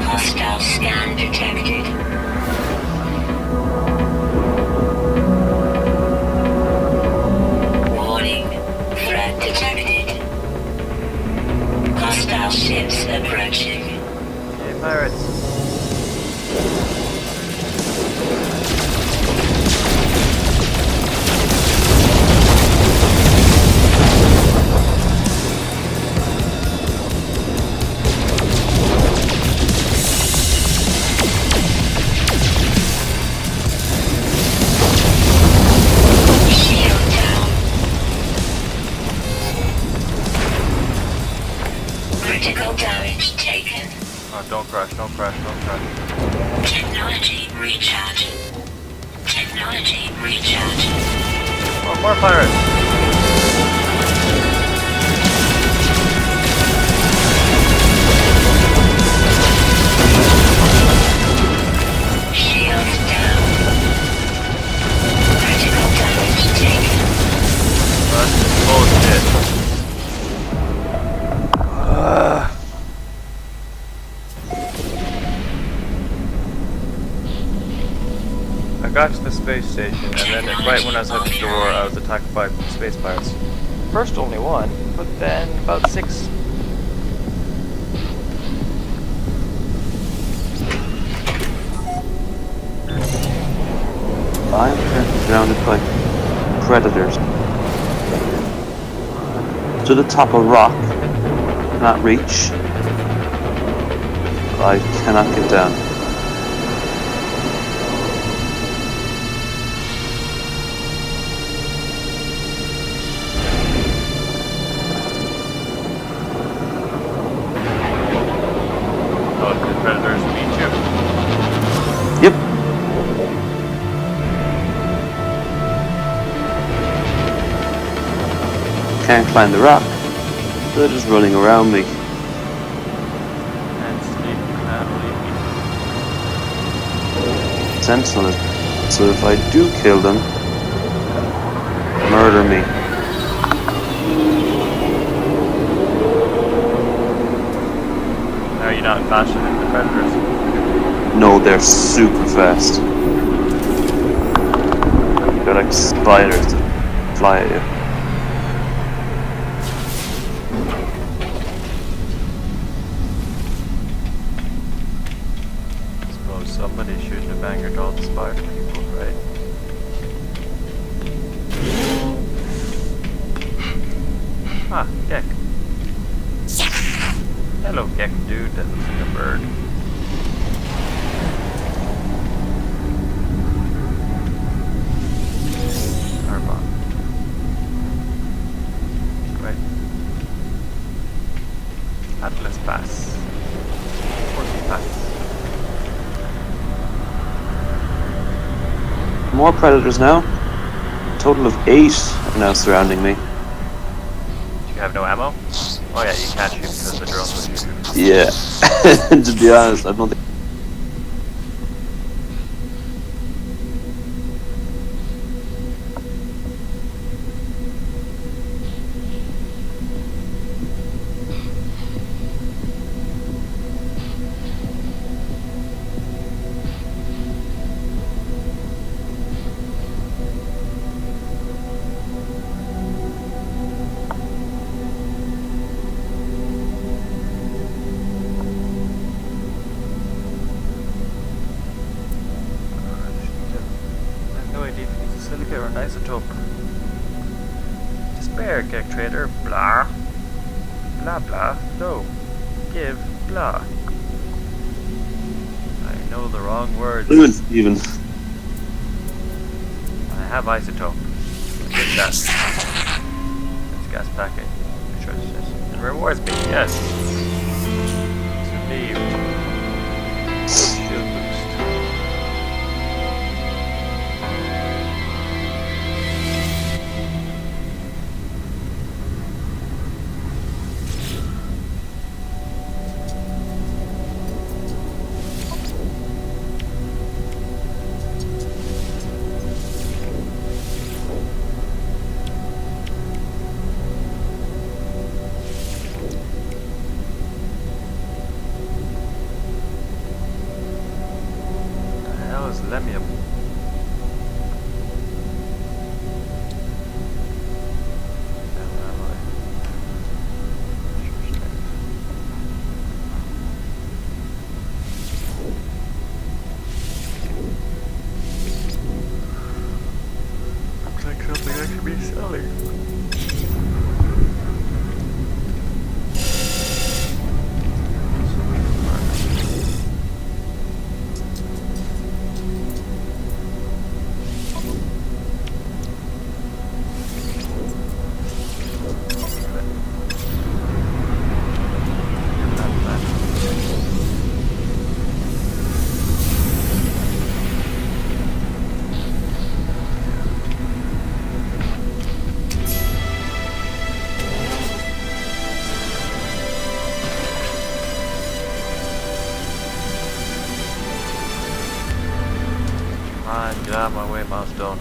Hostile scan detected. Warning. Threat detected. Hostile ships approaching. Hey, pirates. Shield down. Critical damage taken. Oh, don't crash, don't crash, don't crash. Technology recharge. Technology recharge. Oh, more pirates! Shield down. Critical damage taken. That's bullshit. I got to the space station, and then right when I was at the door, I was attacked by space pirates. First only one, but then about 6. by predators. To the top of rock, cannot reach. I cannot get down. Oh, the predators beat you. Yep. Can't climb the rock. They're just running around me. And sleep cannot Sentinel. So if I do kill them, murder me. Are you not faster than the predators? No, they're super fast. They're like spiders that fly at you. I suppose somebody shouldn't have angered all the spider people, right? Ah, Gek. Hello, Gek dude. That looks like a bird. Arbon. Right. Atlas Pass. Horsey Pass. More predators now. A total of 8 are now surrounding me. Do you have no ammo? Oh yeah, you can't shoot because the drones will shoot you. Yeah. To be honest, I don't think. I have no idea if it's a silica or an isotope. Despair, Gek Trader. Blah. Blah blah. No. Give. Blah. I know the wrong words. Even. I have isotope. Get that. It's gas packet. Sure this is. It rewards me, yes. Survived. Shield boost. Lemium. Looks like something I should be selling. Get out of my way, milestone.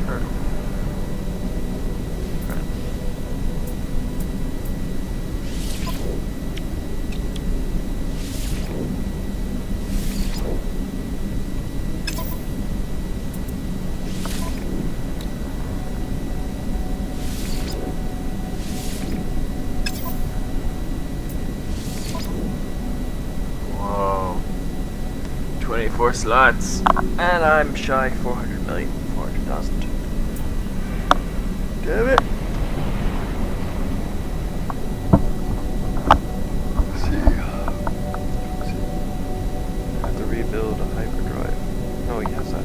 Turtle. 24 slots, and I'm shy 400 million, 400,000. Damn it! Let's see. I have to rebuild a hyperdrive. Oh, he has that.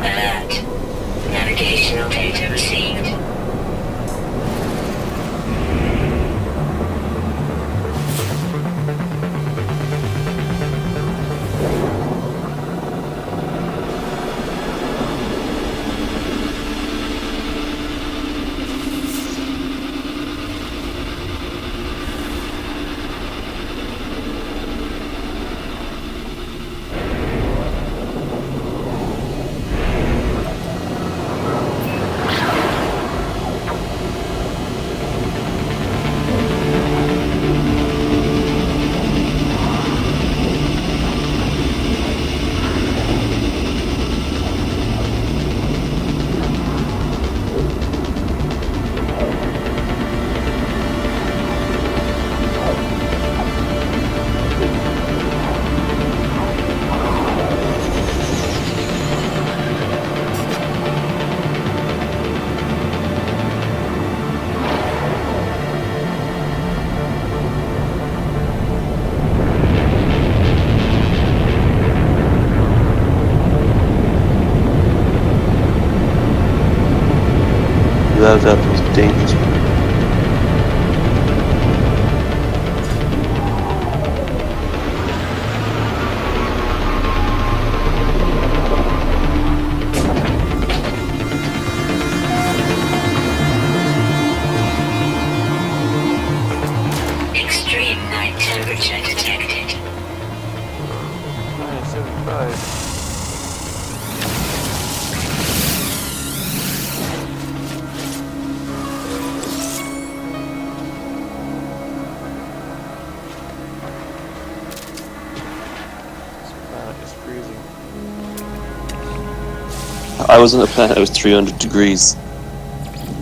Alert. Navigational data received. That was dangerous. Extreme night temperature detected. 975. It's freezing. I was on a planet that was 300 degrees.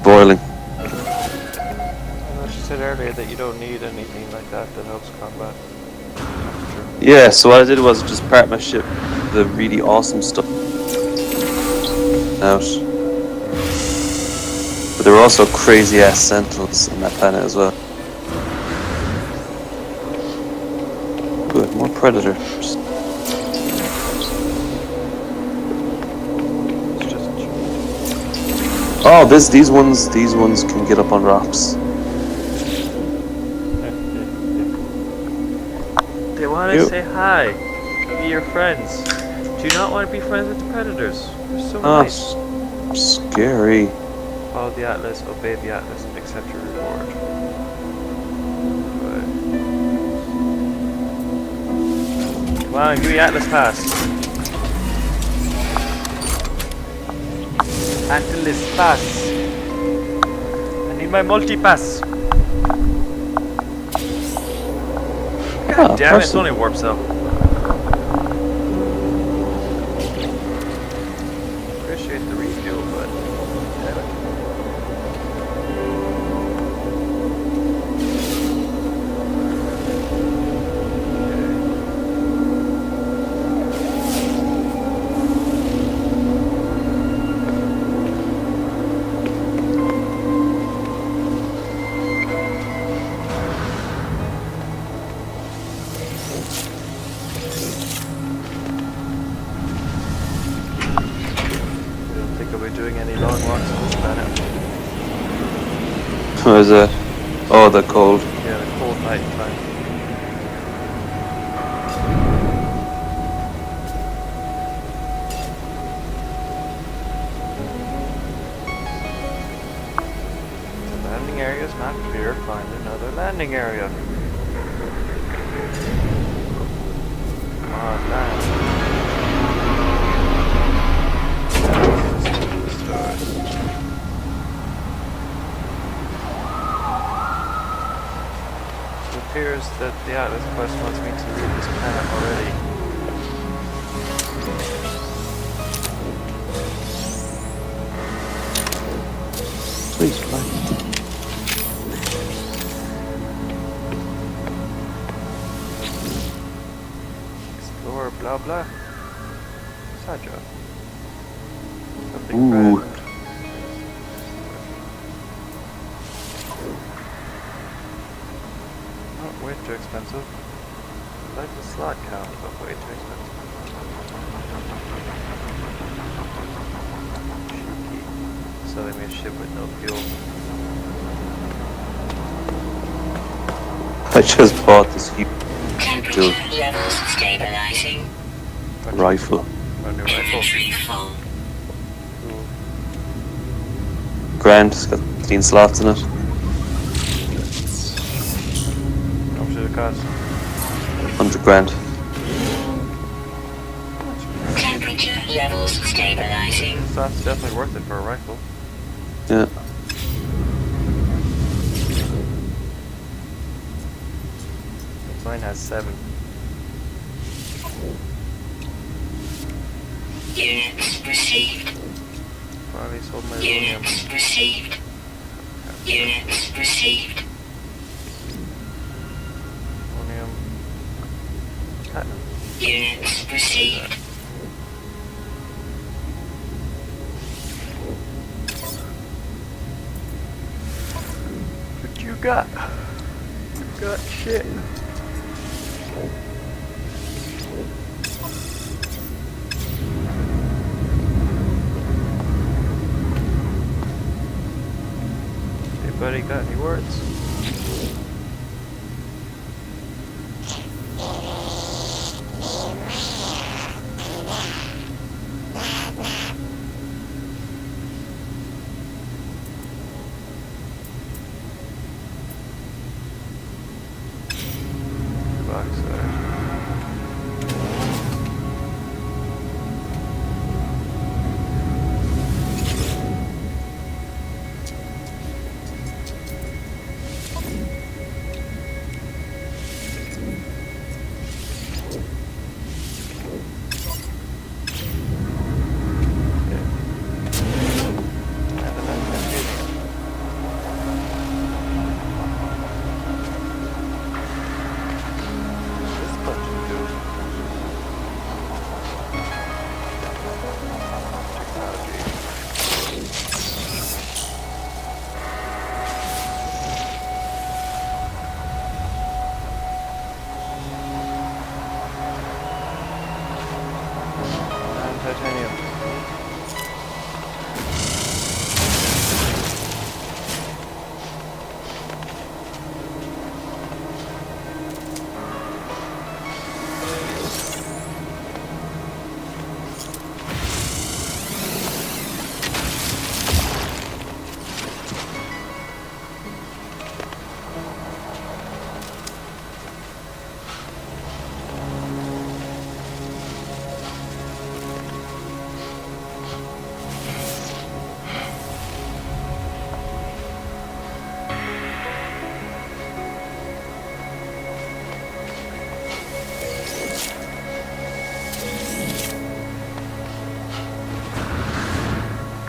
Boiling. I know she said earlier that you don't need anything like that that helps combat. Yeah, so what I did was just part my ship, the really awesome stuff out. But there were also crazy ass sentinels on that planet as well. Good, more predators. It's just Oh, these ones can get up on rocks. They want to Yep. say hi. Be your friends. Do you not want to be friends with the predators? They're so Oh, nice. scary. Follow the Atlas, obey the Atlas, and accept your reward. Right. Come on, give me Atlas pass. Atlas pass. I need my multi-pass. God damn it, it's only warp cell. Appreciate the refuel, but damn it. Doing any long walks on this planet. What is that? Oh, the cold. Yeah, the cold night time. The landing area is not clear. Find another landing area. Come on, land. It appears appears that the Atlas quest wants me to leave this planet already. Please fly. Explore, blah blah. Side job. Something Ooh. grand. Not way too expensive. I like the slot count, but way too expensive. Cheeky. Selling me a ship with no fuel. I just bought this huge Temperature levels stabilizing. rifle. A new rifle. Inventory full. Cool. Grand, it's got 13 slots in it. How much did it cost? 100 grand. Temperature levels stabilizing. That's definitely worth it for a rifle. Yeah. Mine has 7. Units received. Finally sold my aluminum. Units received. Units received. Aluminum. Platinum. Units received. What you got? You got shit. Anybody got any words? Titanium.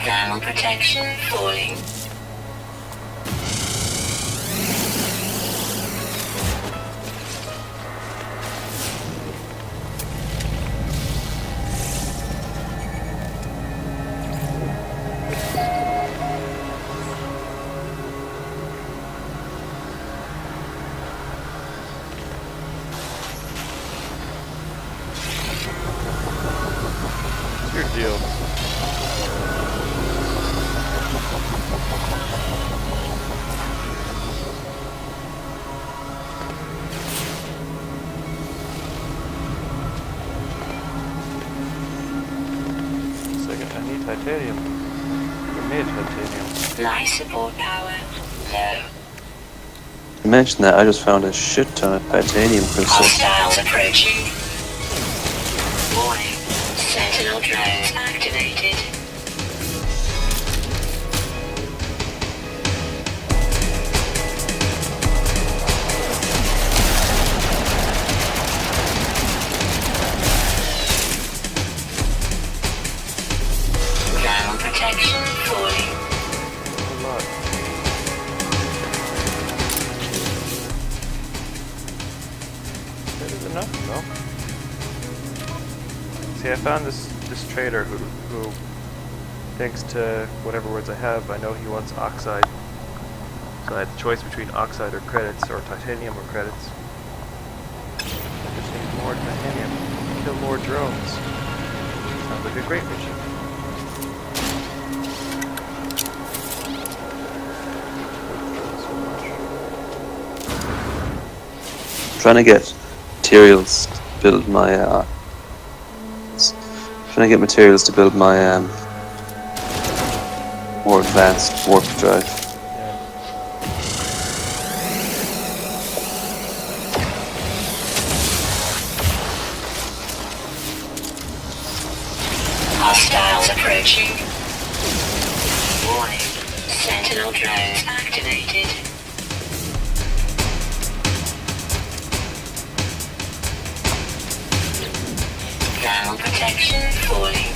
Thermal protection falling. What's your deal? Second, I need titanium. We made titanium. Life support power low. You mentioned that, I just found a shit ton of titanium crystals. Hostiles approaching. Warning. Sentinel drones activated. found this trader who thanks to whatever words I have, I know he wants oxide. So I had the choice between oxide or credits, or titanium or credits. I just need more titanium. Kill more drones. Sounds like a great mission. Trying to get materials to build my more advanced warp drive. Hostiles approaching. Warning. Sentinel drones activated. Thermal protection falling.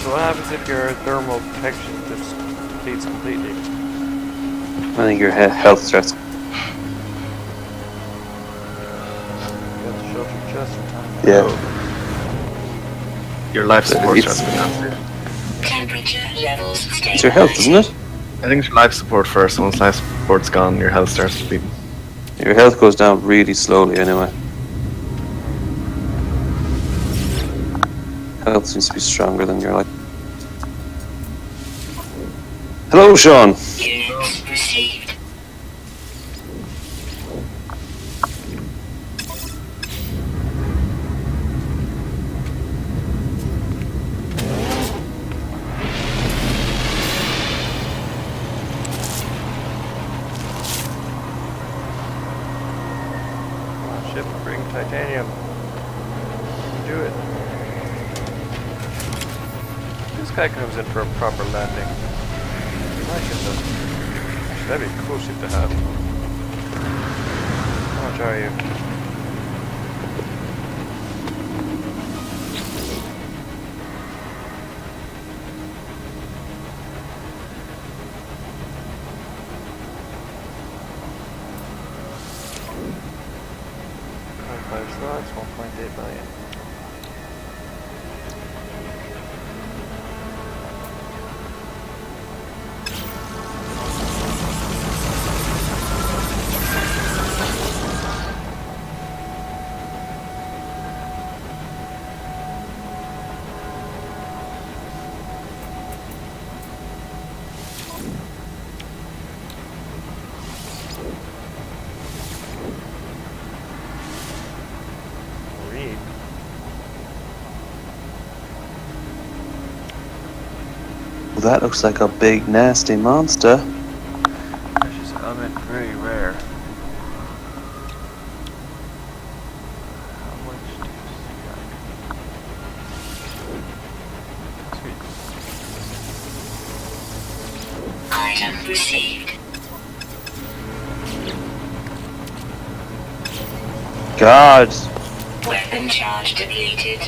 So what happens if your thermal protection just depletes completely? I think your health starts. You have to shelter just in time. Yeah. Your life support It's- has been answered. Temperature levels stabilized. It's your health, isn't it? I think it's your life support first. Once life support's gone, your health starts depleting. Your health goes down really slowly anyway. Health seems to be stronger than your life. Hello, Sean. Units received. Come on, ship, bring titanium. Do it. This guy comes in for a proper landing. I like it though. That'd be a cool ship to have. How much are you? Five slots, 1.8 billion. Read. Well, that looks like a big, nasty monster. Precious element, very rare. How much do you Sweet. Item received. God. Weapon charge depleted.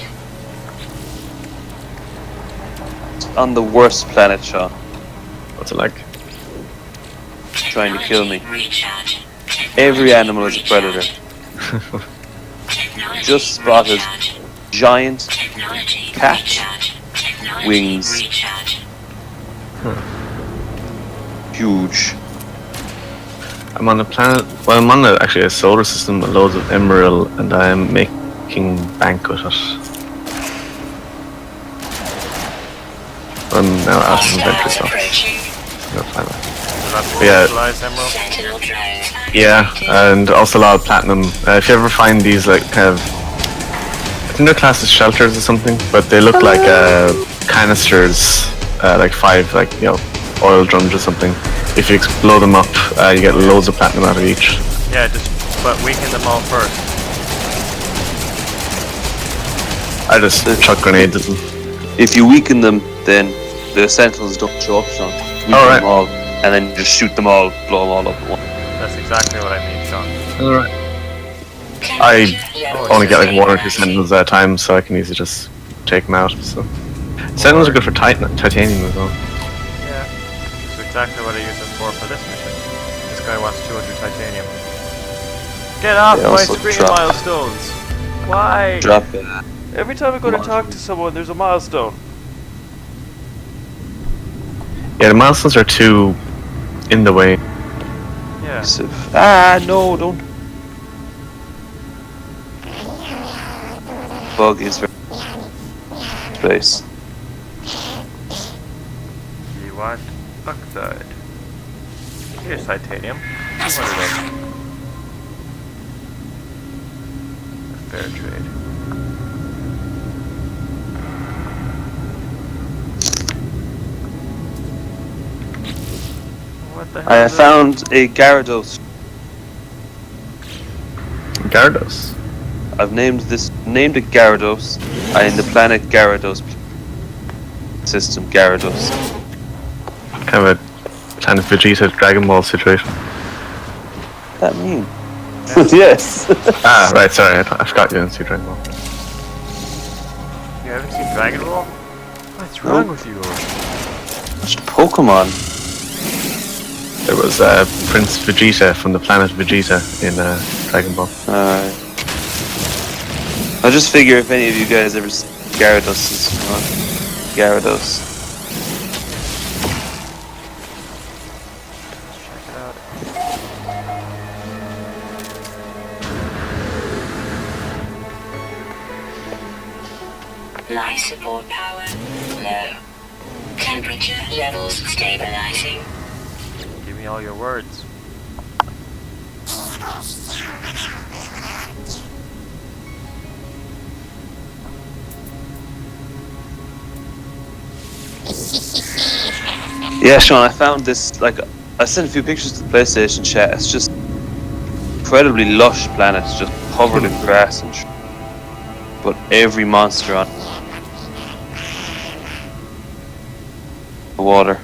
On the worst planet, Sean. What's it like? Trying to kill me. Recharge. Every animal is a predator. Technology Just spotted recharge. giant Technology cat recharge. Technology wings. recharge. Huge. I'm on a planet. Well, I'm on actually a solar system with loads of emerald, and I'm making bank with it. I'm now out of inventory Hostiles stuff. approaching. Go find it. So that's what Yeah. neutralized emerald? Sentinel drones Yeah, activated. and also a lot of platinum. If you ever find these, like, kind of, I think they're classed as shelters or something, but they look like canisters, like 5, like, you know, oil drums or something. If you blow them up, you get loads of platinum out of each. Yeah, but weaken them all first. I just chuck grenades at them. If you weaken them, then the sentinels don't show up, Sean. Weaken Alright. them all, and then you just shoot them all, blow them all up at once. That's exactly what I need, Sean. Alright. Temperature levels Only get like 1 or 2 stabilizing. sentinels at a time, so I can easily just take them out. So sentinels are good for titanium as well. Yeah. That's exactly what I use it for this mission. This guy wants 200 titanium. Get off They my also screen drop- milestones! Why? Drop it. Every time I go to talk to someone, there's a milestone. Yeah, the milestones are too in the way. Yeah. Ah, no, don't. Bug is very space. You want oxide. Here's titanium. 200 of. Fair trade. What the hell? I have is that? found a Gyarados. Gyarados. I've named it Gyarados. In the planet Gyarados system, Gyarados. Kind of a Planet Vegeta Dragon Ball situation. What does that mean? Yes. Ah, right, sorry, I forgot you didn't see Dragon Ball. You haven't seen Dragon Ball? What's wrong with you? Watch Pokemon. There was Prince Vegeta from the planet Vegeta in Dragon Ball. Alright. I just figure if any of you guys ever see Gyarados is Gyarados. Check it out. Life support power low. Temperature levels stabilizing. Give me all your words. Yeah, Sean, I found this, like, I sent a few pictures to the PlayStation chat. It's just incredibly lush planet, it's just covered in grass and but every monster on the water.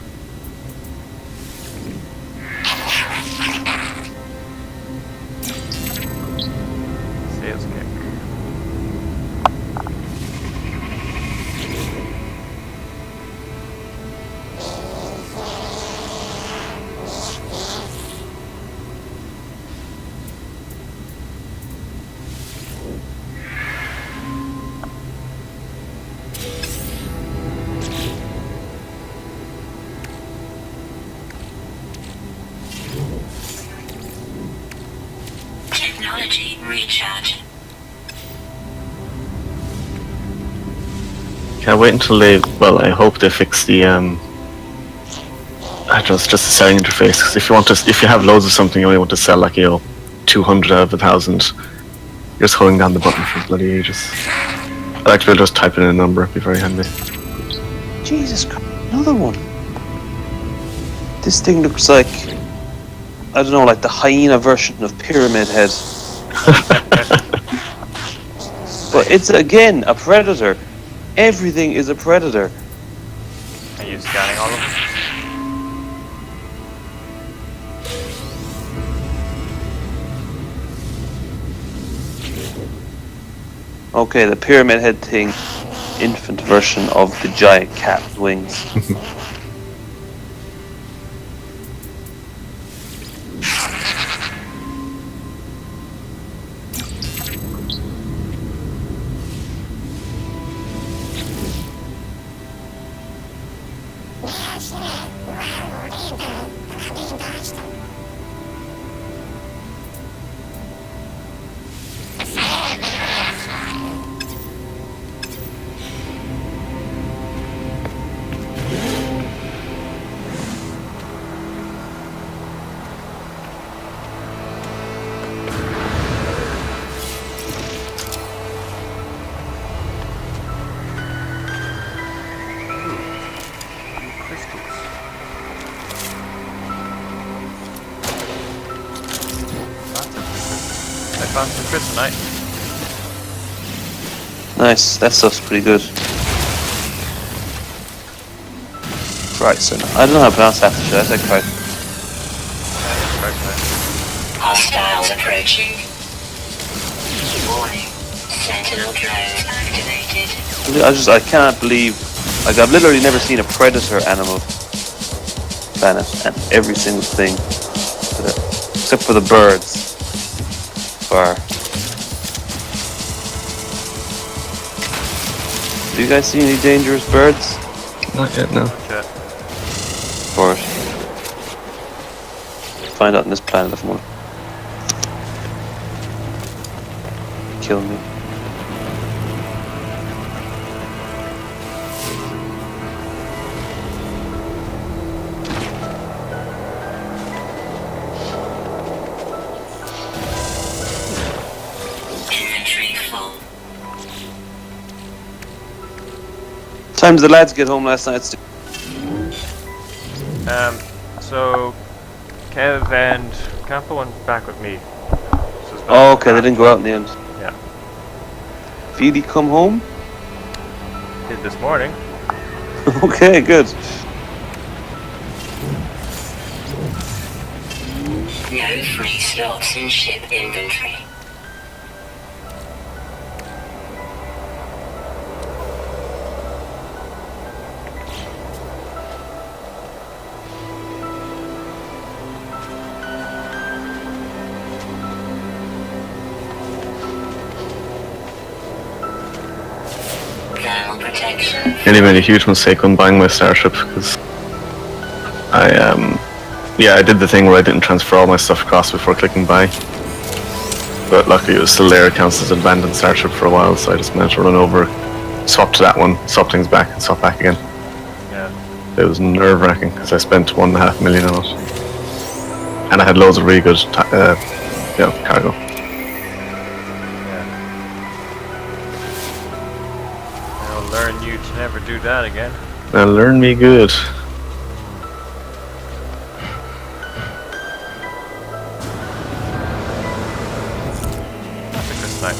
Sales kick. Technology recharge. Can't wait until they. Well, I hope they fix the I don't know, it's just the selling interface. Because if you have loads of something, you only want to sell like 200 out of 1,000. You're just holding down the button for bloody ages. I'd like to be able to just type in a number. It'd be very handy. Jesus Christ, another one. This thing looks like, I don't know, like the hyena version of Pyramid Head. But it's again a predator. Everything is a predator. Are you scanning all of them? Okay, the Pyramid Head thing, infant version of the giant cat with wings. Crystals. I found some crystalite. Nice, that stuff's pretty good. Right, so I don't know how to pronounce that shit. I said Christ. Hostiles approaching. Warning. Sentinel drone activated. I cannot believe, like, I've literally never seen a predator animal planet, and every single thing, except for the birds, bar. Do you guys see any dangerous birds? Not yet, no. Shit. For it. Find out on this planet if more. Kill me. Inventory full. Time did the lads get home last night? So Kev and Campo went back with me. So it's Oh, okay, they didn't go out in the end. Yeah. Feedy come home? Did this morning. Okay, good. No free slots in ship inventory. Thermal protection. Nearly made a huge mistake when buying my starship because I did the thing where I didn't transfer all my stuff across before clicking buy. But luckily it was still there, it counts as an abandoned starship for a while, so I just managed to run over, swap to that one, swap things back, and swap back again. Yeah. It was nerve-wracking because I spent 1.5 million on it. And I had loads of really good cargo. I'll learn you to never do that again. Now learn me good. That's a good sight.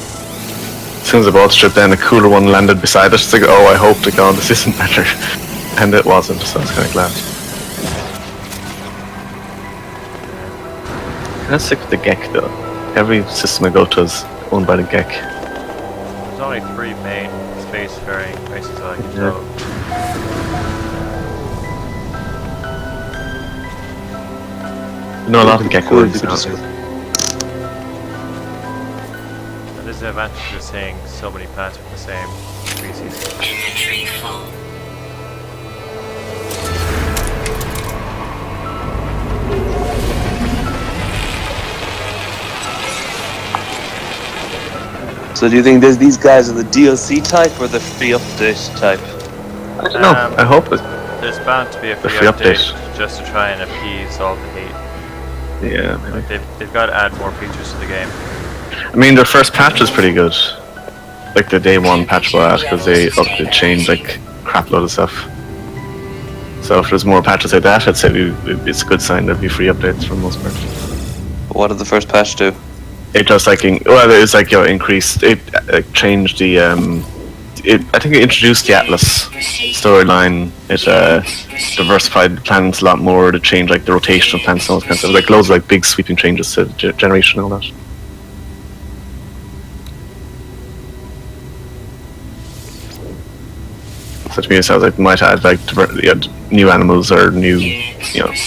As soon as I bought the strip then a cooler one landed beside it, it's like, oh, I hope to God this isn't better. And it wasn't, so I was kind of glad. I'm sick of the Gek though. Every system I go to is owned by the Gek. There's only 3 main spacefaring races I can Yeah. tell. You know, a lot of Gek Cool, ones you could just- nowadays. That is the advantage of seeing so many planets with the same species. Inventory full. So do you think these guys are the DLC type or the free update type? I don't know. I hope it. There's bound to be a free, free update, update. just to try and appease all the hate. Yeah, maybe. Like they've got to add more features to the game. I mean, their first patch was pretty good. Like the day 1 patch was because they changed like crap load of stuff. So if there's more patches like that, I'd say it's a good sign there'll be free updates for the most part. What did the first patch do? It just like it's like increased. It changed the I think it introduced the Atlas storyline. It diversified the planets a lot more. To change like the rotation of planets and all those kinds of like loads of like big sweeping changes to the generation and all that. So to me, it sounds like it might add like new animals or new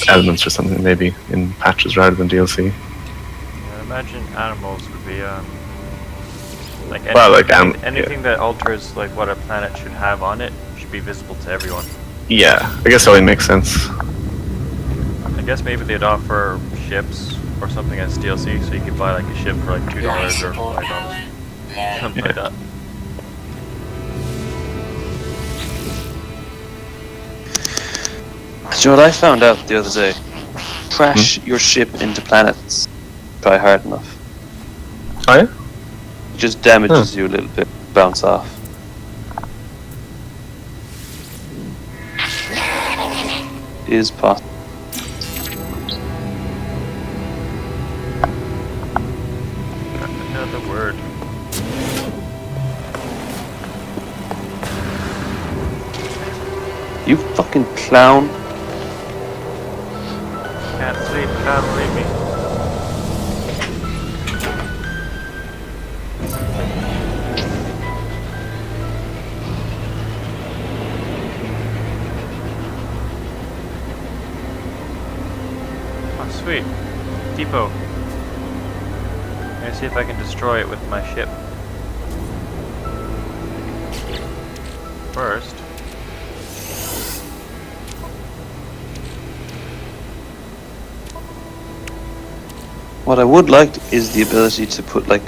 elements or something maybe in patches rather than DLC. I imagine animals would be like anything, Well, like, anything that alters like what a planet should have on it should be visible to everyone. Yeah, I guess that would make sense. I guess maybe they'd offer ships or something as DLC, so you could buy like a ship for like $2 or Life support $5, power. Low. something like that. Do you know what I found out the other day? Crash your ship into planets. Try hard enough. Oh yeah? It just damages you a little bit. Bounce off. Is possible. Another word. You fucking clown. Can't sleep, can't leave me. sweet. Depot. I'm gonna see if I can destroy it with my ship. First. What I would like is the ability to put like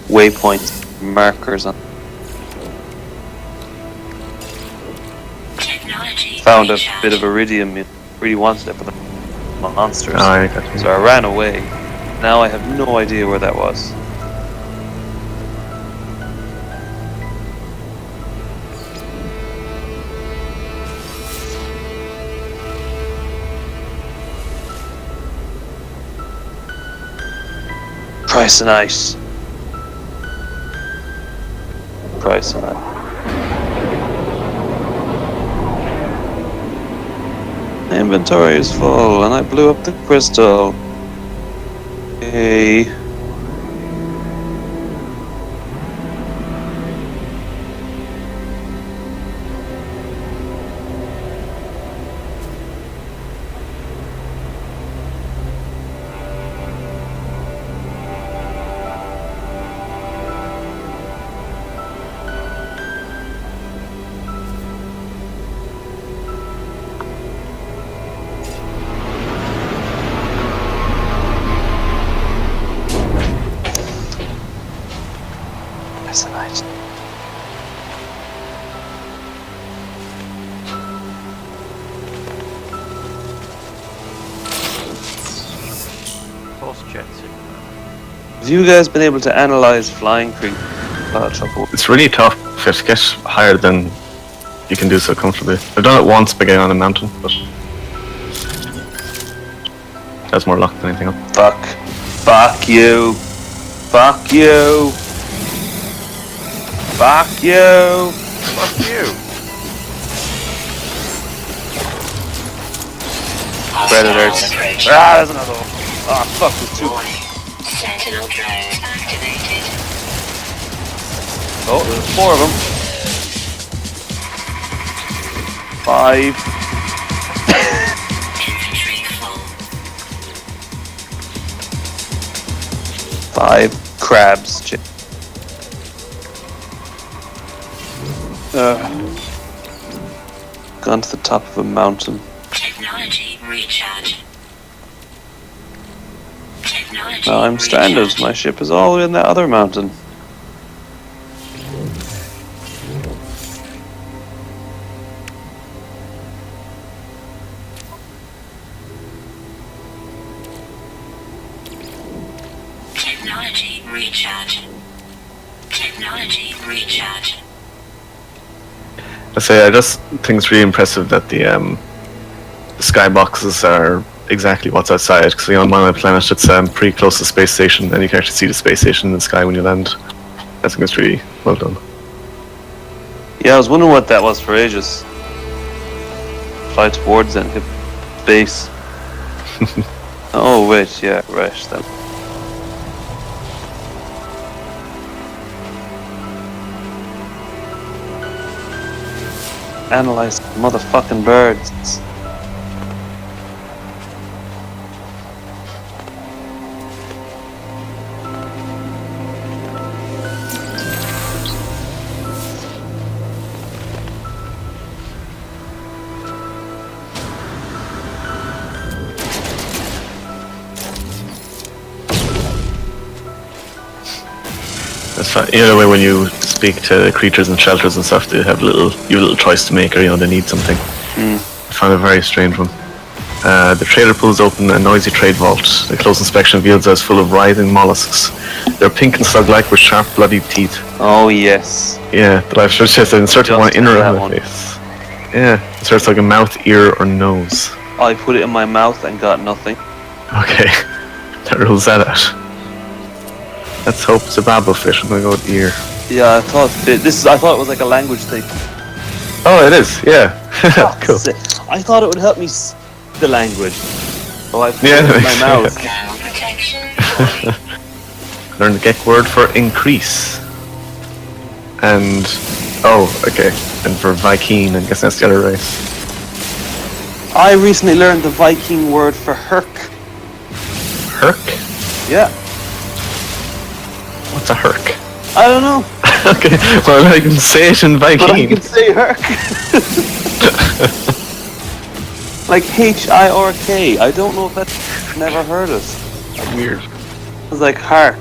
waypoints, markers on. Technology Found a recharge. bit of iridium, really wanted it, but the monsters. Oh, I got you. So I ran away. Now I have no idea where that was. Price and ice. Price and ice. Inventory is full, and I blew up the crystal. Hey. Price and ice. Pulse jet signal. Have you guys been able to analyze flying creep? Trouble. It's really tough to get higher than you can do so comfortably. I've done it once by getting on a mountain, but that's more luck than anything else. Fuck. Fuck you. Fuck you. Fuck you. Fuck you! Predators. Approaching. Ah, there's another one. Ah, fuck, there's two. Warning. Sentinel drone activated. Oh, there's 4 of them. 5. Infantry full. 5 crabs. Gone to the top of a mountain. Technology recharge. Technology Now I'm stranded. recharge. My ship is all in that other mountain. Technology recharge. Technology recharge. I say, I just think it's really impressive that the skyboxes are exactly what's outside. Because on my planet, it's pretty close to the space station, and you can actually see the space station in the sky when you land. I think it's really well done. Yeah, I was wondering what that was for ages. Fly towards it and hit base. Oh wait, yeah, right. That. Analyze motherfucking birds. That's fine. Either way, when you speak to creatures and shelters and stuff, they have you have a little choice to make, or they need something. I found a very strange one. The trader pulls open a noisy trade vault. The close inspection reveals that it's full of writhing mollusks. They're pink and slug-like with sharp, bloodied teeth. Oh yes. Yeah, the life source says inserted one Just in or that out of one. the face. Yeah, inserts like a mouth, ear, or nose. I put it in my mouth and got nothing. Okay, that rules that out. Let's hope it's a babblefish. I'm gonna go with ear. Yeah, I thought I thought it was like a language thing. Oh, it is. Yeah, cool. I thought it would help me the language. Oh, I put Yeah, it that in my makes mouth. sense. Ground protection fully. Learn the Gek word for increase. And okay. And for Viking, I guess that's the other race. I recently learned the Viking word for herc. Herc? Yeah. What's a herc? I don't know, Okay, well I can say it in but I Viking. can say Herc. Like Hirk. I don't know if that's never heard it. Weird. It's like Hark.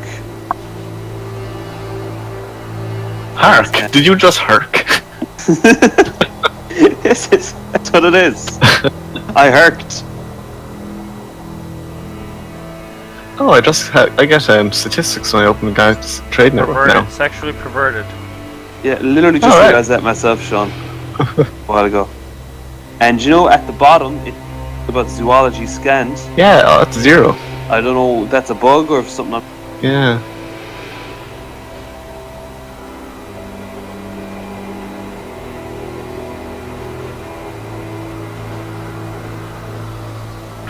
Hark? Did you just herc? Yes, that's what it is. I herked. Oh, I get statistics when I open the guy's trade network Perverted, now. sexually perverted. Yeah, literally just Alright. realized that myself, Sean, a while ago. And you know, at the bottom, it's about zoology scanned. Yeah, oh, that's 0. I don't know if that's a bug or if something. Yeah.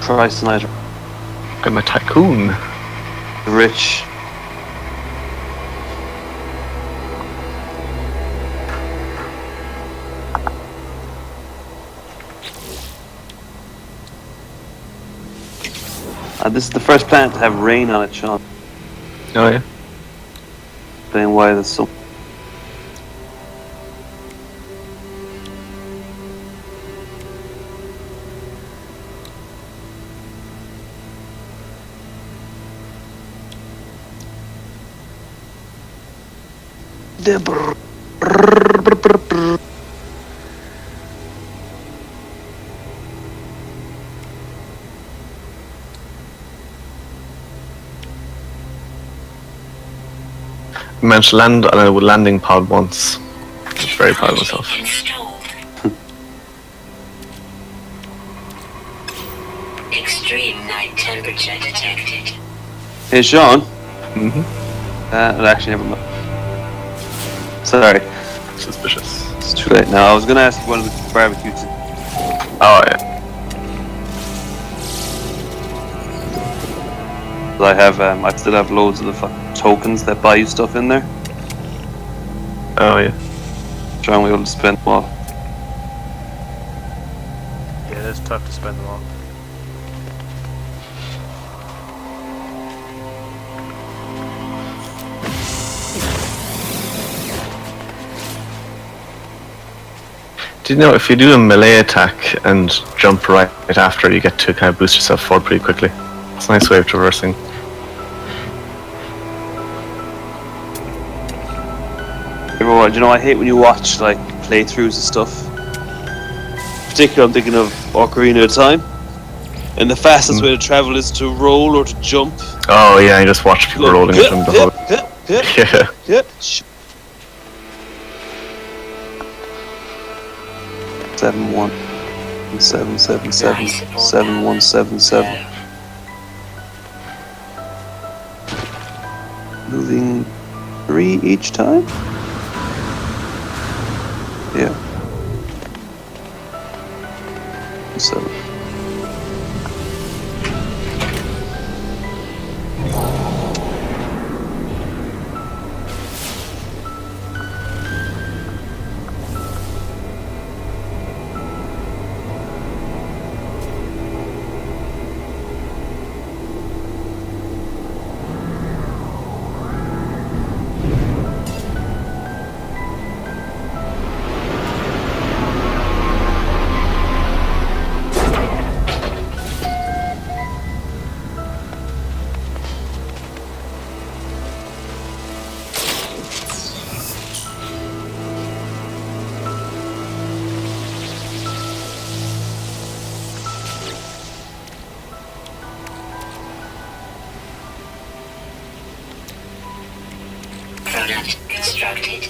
Christ tonight, I'm a tycoon. rich. This is the first planet to have rain on it, Sean. Oh yeah. Explain why there's so. I managed to land on a landing pod once. I was very proud of myself. Installed. Extreme night temperature detected. Hey, Sean. Mm-hmm. Actually, never mind. Sorry, Suspicious. it's too late now. I was gonna ask you one of the barbecues. Oh yeah. I have, I still have loads of the fucking tokens that buy you stuff in there. Oh yeah. Trying to be able to spend them all. Yeah, it's tough to spend them all. Do you know if you do a melee attack and jump right after, you get to kind of boost yourself forward pretty quickly? It's a nice way of traversing. Everyone, you know, I hate when you watch like playthroughs and stuff. Particularly, I'm thinking of Ocarina of Time, and the fastest way to travel is to roll or to jump. Oh yeah, I just watch people rolling it from the whole. Yeah. 717777. Moving 3 each time? Yeah. 7. Product constructed.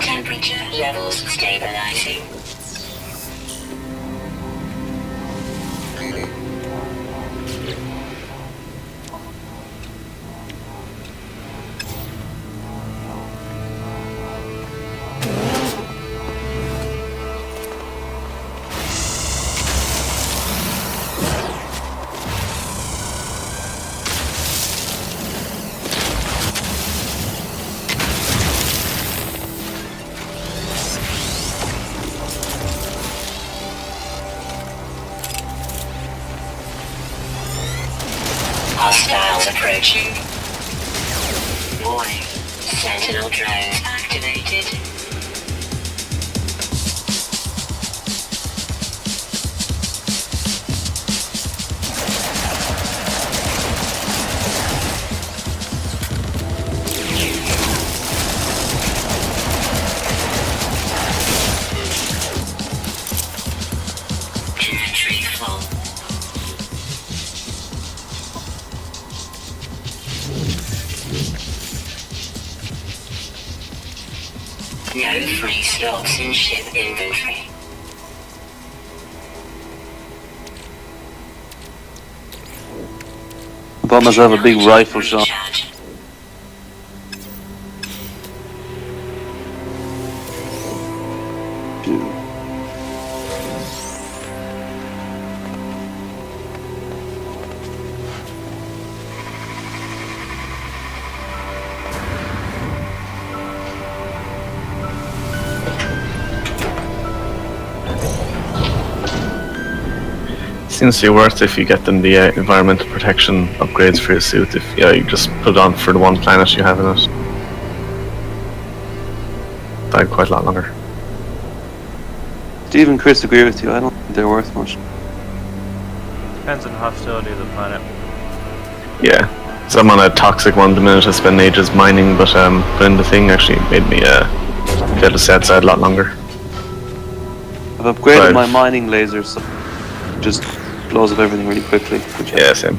Temperature levels stabilizing. Hostiles approaching. Warning. Sentinel drone activated. Inventory full. No free slots in ship inventory. I bought myself a big rifle, Sean. Recharge. Seems to be worth if you get them the environmental protection upgrades for your suit. If you just put it on for the one planet you have in it. Died quite a lot longer. Steve and Chris agree with you. I don't think they're worth much. Depends on the hostility of the planet. Yeah. So I'm on a toxic one at the minute. I spend ages mining, but putting the thing actually made me be able to stay outside a lot longer. I've upgraded Right. my mining lasers, so it just blows up everything really quickly. Yeah, same.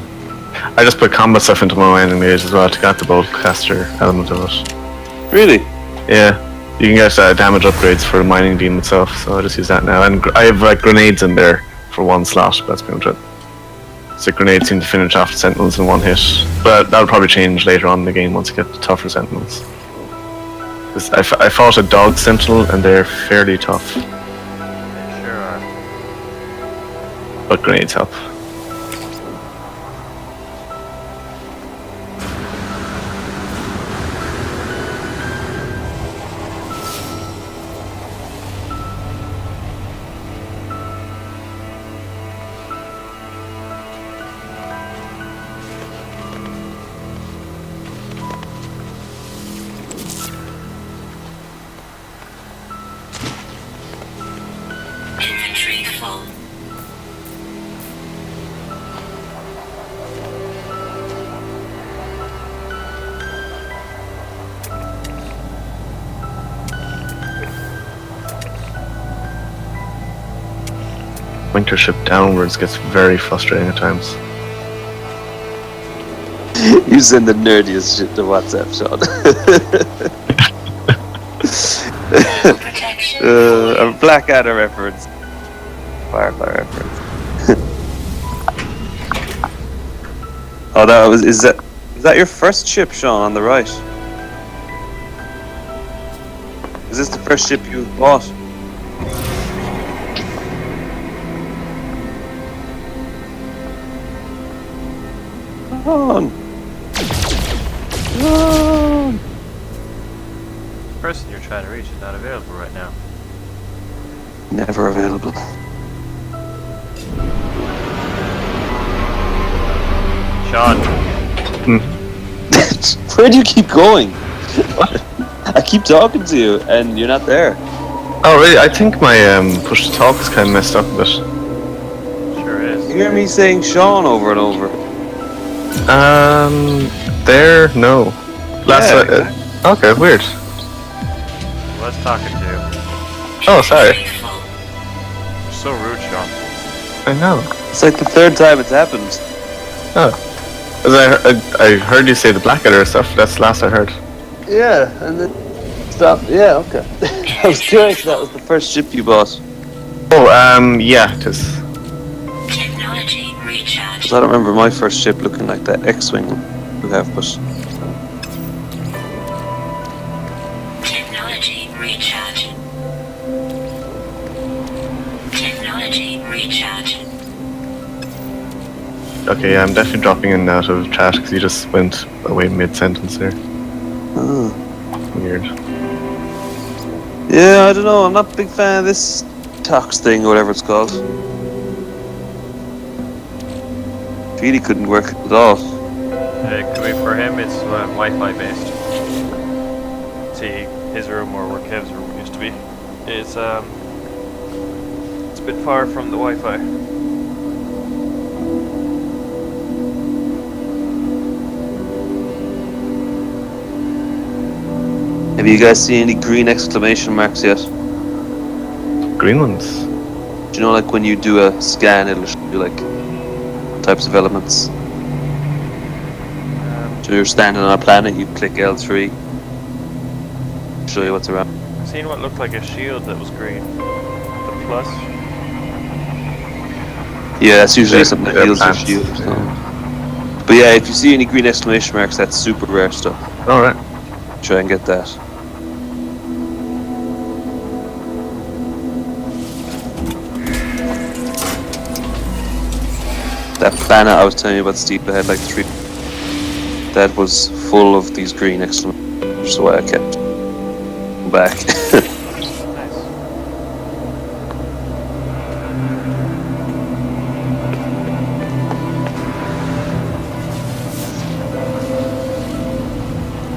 I just put combat stuff into my mining lasers as well to get the boltcaster element of it. Really? Yeah. You can get damage upgrades for the mining beam itself, so I just use that now. And I have grenades in there for one slot, but that's pretty much it. So grenades seem to finish off the sentinels in one hit. But that'll probably change later on in the game once you get the tougher sentinels. 'Cause I fought a dog sentinel and they're fairly tough, They sure are. but grenades help. Inventory full. Winter ship downwards gets very frustrating at times. You send the nerdiest shit to WhatsApp, Sean. Protection. A Blackadder reference. Firefly reference. Oh, that was. Is that your first ship, Sean, on the right? Is this the first ship you bought? Sean. Sean. The person you're trying to reach is not available right now. Never available. Sean, Where do you keep going? I keep talking to you, and you're not there. Oh really? I think my push to talk is kind of messed up a bit. sure is. You hear me saying Sean over and over. There? No. Yeah. Okay, weird. Was talking to you. Oh, sorry. You're so rude, Sean. I know. It's like the third time it's happened. Oh. As I heard you say the Blackadder stuff, that's the last I heard. Yeah, and then stop. Yeah, okay. I was curious if that was the first ship you bought. Oh, yeah, it is. Technology recharge. 'Cause I don't remember my first ship looking like that X-Wing you have, but Technology recharge. Technology recharge. Okay, yeah, I'm definitely dropping in and out of chat because you just went away mid-sentence there. oh. Weird. Yeah, I don't know. I'm not a big fan of this tox thing or whatever it's called. Really couldn't work at all. It could be for him, it's Wi-Fi based. See, his room or where Kev's room used to be, it's a bit far from the Wi-Fi. Have you guys seen any green exclamation marks yet? Green ones. Do you know, like when you do a scan, it'll show you like types of elements. So you're standing on a planet, you click L3, show you what's around. I've seen what looked like a shield that was green. The plus. Yeah, that's usually They're- something that they're heals your plants, shield or yeah. something. But yeah, if you see any green exclamation marks, that's super rare stuff. Alright. Try and get that. That planet I was telling you about, Steve, I had like 3. That was full of these green exclamation marks, so I kept them back. Nice.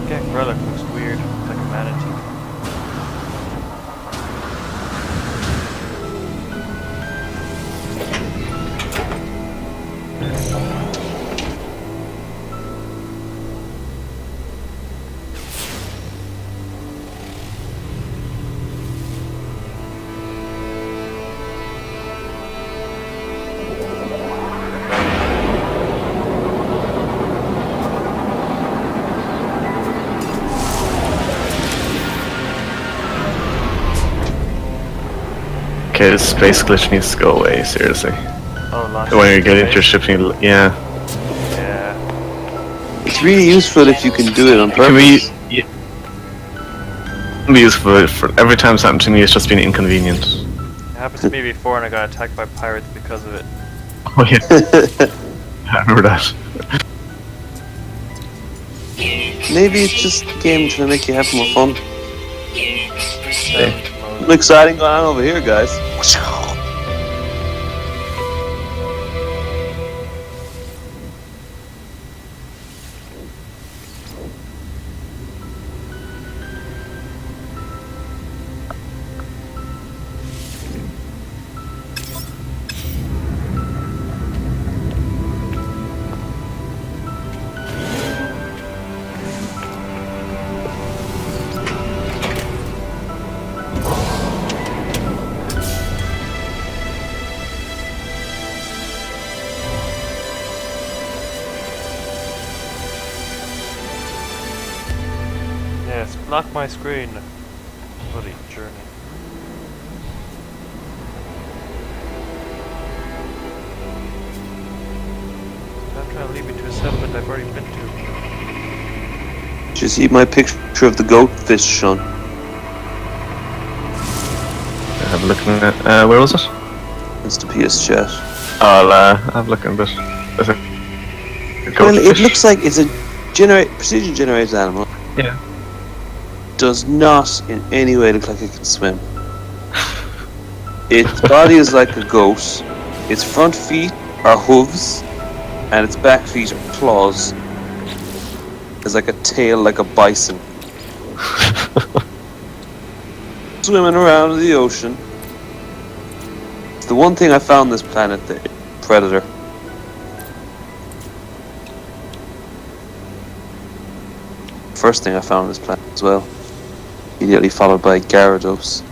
Gek relic looks weird, like a manatee. Okay, this space glitch needs to go away, seriously. Oh, launch. When you get into your ship, yeah. Yeah. It's really useful if you can do it on It can purpose. be, be useful for every time something to me, it's just been inconvenient. It happened to me before and I got attacked by pirates because of it. Oh yeah, I remember that. Maybe it's just a game trying to make you have more fun. Units proceed. Something exciting going on over here, guys. Yes, block my screen. Bloody journey. I'm trying to lead me to a settlement I've already been to. Did you see my picture of the goatfish, Sean? Have a look at it. Where was it? It's the PS chat. I'll have a look at it. Is it? Well, it looks like it's a precision generated animal. Yeah. Does not in any way look like it can swim. Its body is like a goat. Its front feet are hooves, and its back feet are claws. It's like a tail, like a bison. Swimming around in the ocean. It's the one thing I found on this planet, the predator. First thing I found on this planet as well. Immediately followed by Gyarados.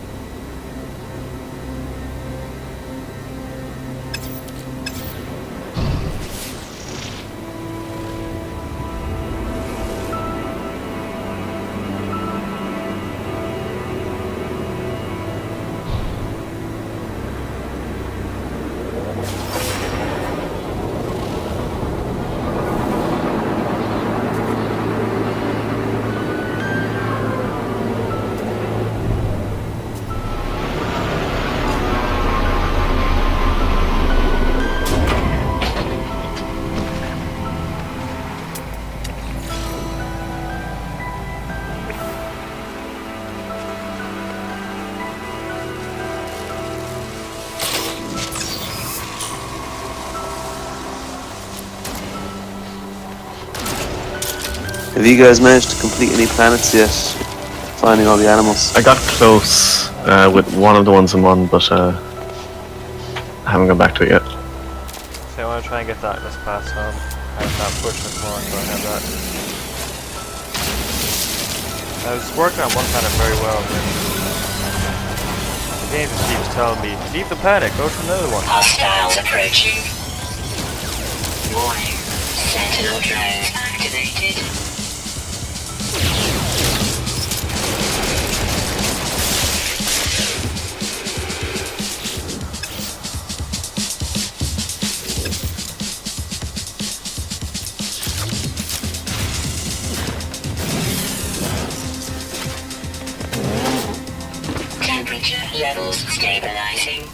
Have you guys managed to complete any planets yet? Finding all the animals. I got close with one of the ones I'm on, but I haven't gone back to it yet. So I want to try and get that this pass home. I can't push this more, so I have that. I was working on one planet very well, but the game just keeps telling me, leave the planet, go to another one. Hostiles approaching. Warning. Sentinel drone activated. Temperature levels stabilizing.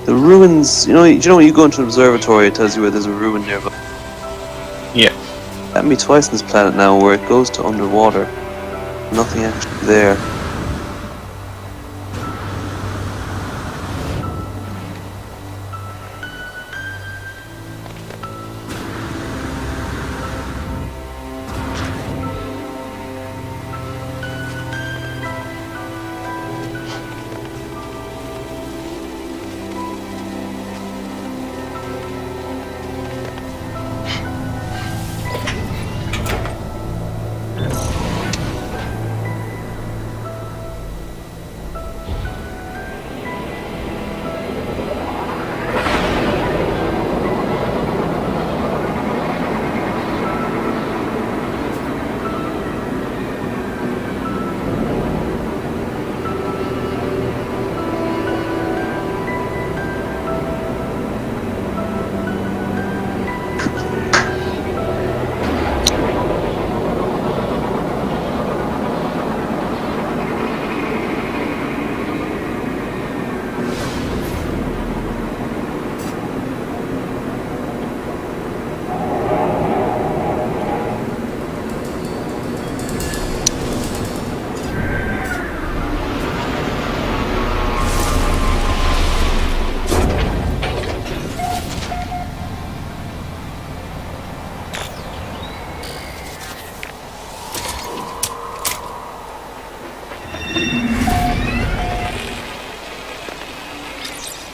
The ruins, do you know when you go into an observatory, it tells you where there's a ruin nearby? Yeah. Happened to me twice on this planet now, where it goes to underwater. Nothing actually there.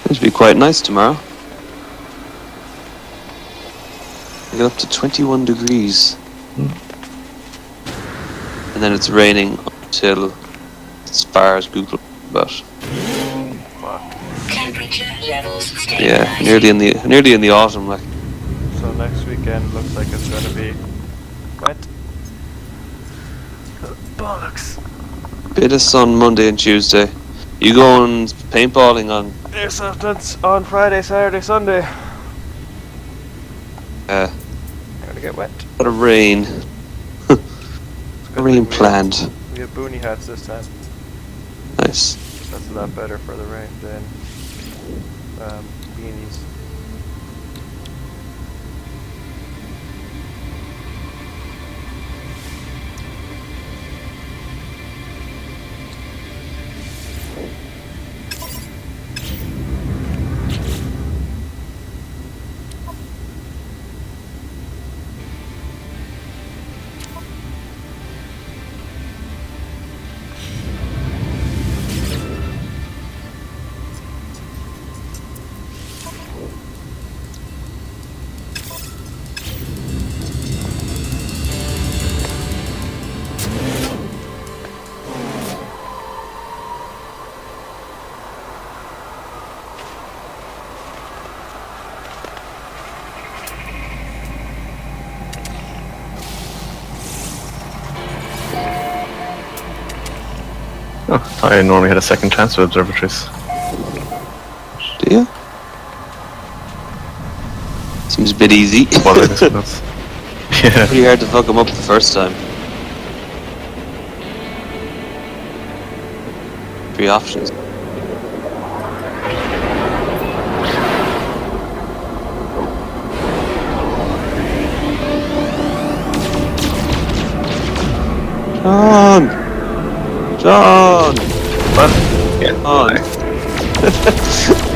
It should be quite nice tomorrow. We get up to 21 degrees. And then it's raining until as far as Google about. Temperature levels stabilizing. Yeah, nearly in the autumn, like. So next weekend looks like it's gonna be wet. Bollocks. Bit of sun Monday and Tuesday. You going paintballing on? Airsoft that's on Friday, Saturday, Sunday. Gonna get wet. Got a rain. It's good Rain thing planned. We have boonie hats this time. Nice. That's a lot better for the rain than beanies. Oh, I normally had a second chance with observatories. Do you? Seems a bit easy. Well, I guess that's... Yeah. Pretty hard to fuck them up the first time. 3 options. John! What? Yeah. John!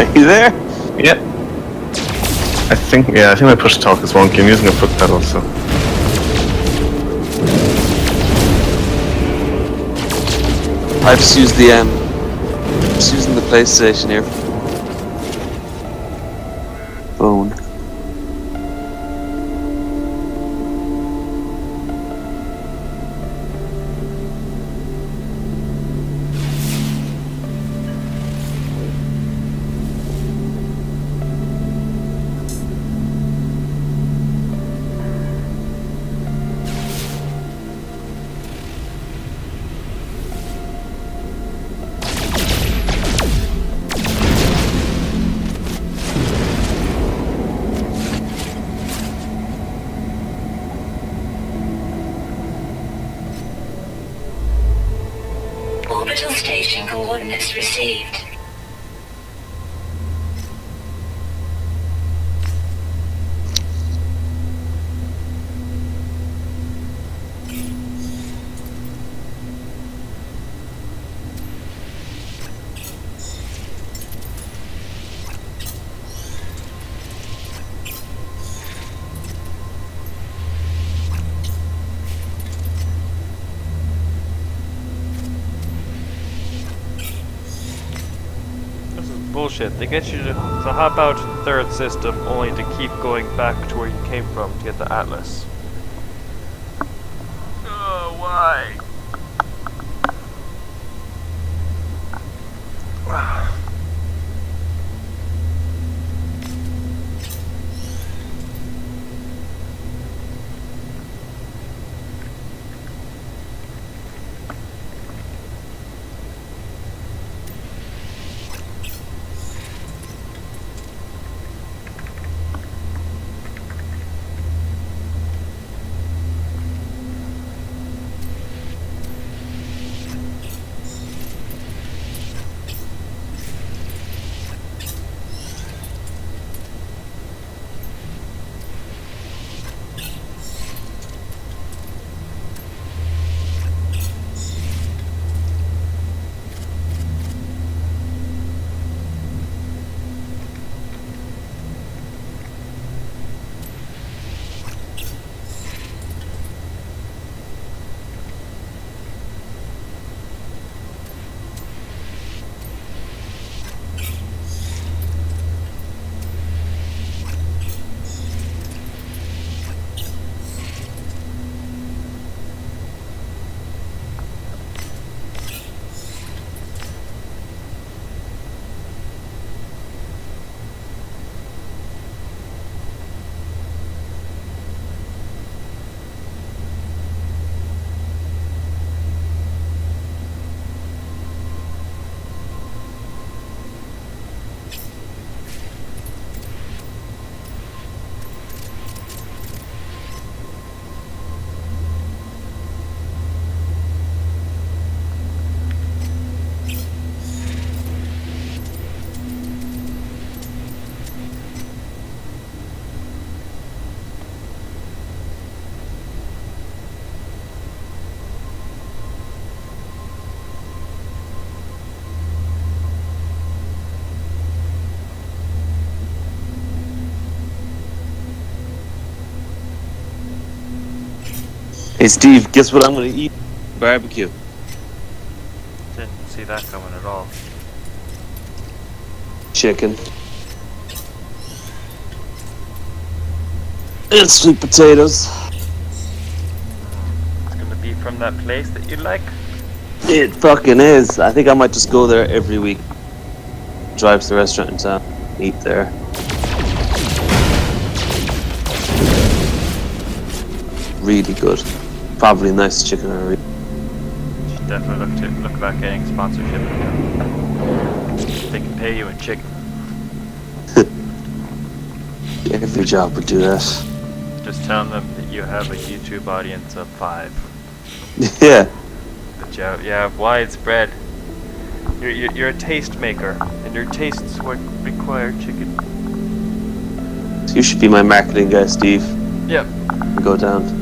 Are you there? Yeah. I think my push to talk is wonky. I'm using a foot pedal, so. I just used the just using the PlayStation here. Phone. Orbital station coordinates received. Bullshit. They get you to hop out to the third system only to keep going back to where you came from to get the Atlas. Oh, why? Hey Steve, guess what I'm gonna eat? Barbecue. Didn't see that coming at all. Chicken. And sweet potatoes. It's gonna be from that place that you like? It fucking is. I think I might just go there every week. Drive to the restaurant in town, eat there. Really good. Probably nice chicken or Should definitely look about getting sponsorship. They can pay you in chicken. every job would do that. Just tell them that you have a YouTube audience of 5. Yeah. That you have widespread. You're a taste maker, and your tastes require chicken. You should be my marketing guy, Steve. Yep. Go down.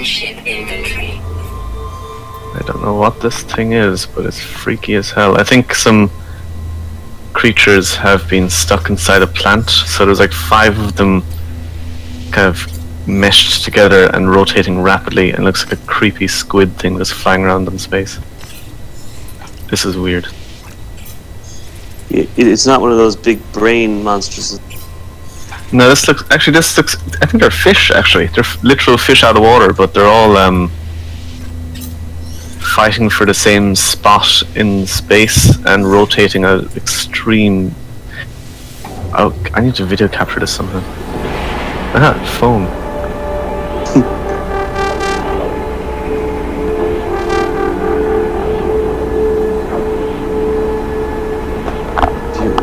in ship inventory. I don't know what this thing is, but it's freaky as hell. I think some creatures have been stuck inside a plant, so there's like 5 of them kind of meshed together and rotating rapidly, and looks like a creepy squid thing that's flying around in space. This is weird. It's not one of those big brain monsters. No, this looks, I think they're fish actually. They're literal fish out of water, but they're all fighting for the same spot in space and rotating at extreme. Oh, I need to video capture this somehow. Phone.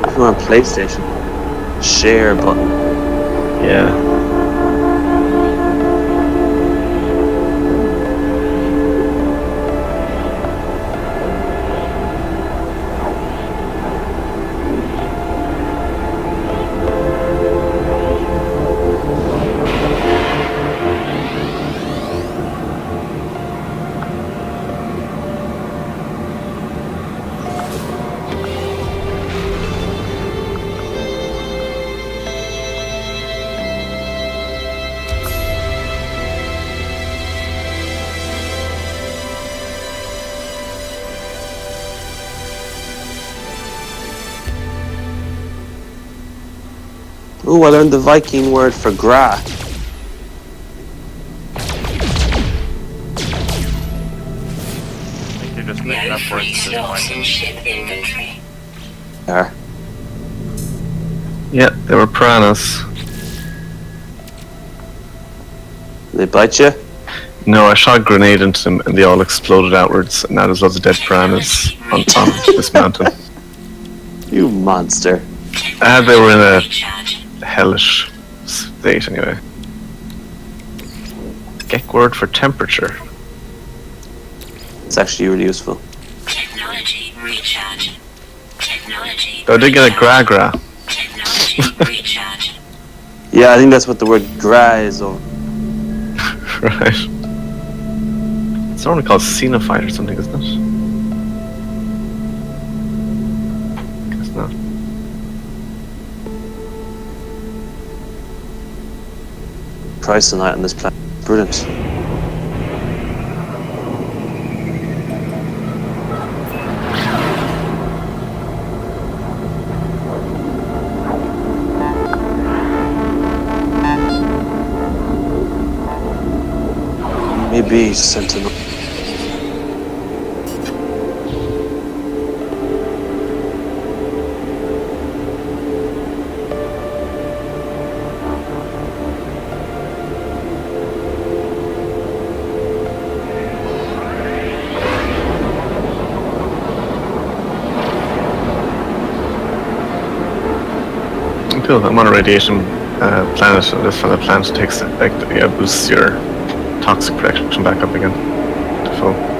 If you're on PlayStation, share button. Yeah. Oh, I learned the Viking word for gra. I think you're just making No up words free at this slots in point. ship inventory. There. Yeah, they were piranhas. They bite you? No, I shot a grenade into them and they all exploded outwards, and now there's lots of dead piranhas on this mountain. You monster. They were in a Recharge. hellish state anyway. Gek word for temperature. It's actually really useful. Technology recharge. Technology. Oh, I did get a gra. Technology recharge. Yeah, I think that's what the word gra is. Or Right. It's normally called xenophyte or something, isn't it? Guess not. price tonight on this planet. Brilliant. Maybe Sentinel. Cool, I'm on a radiation planet, and this from the planet takes boosts your toxic protection back up again to full.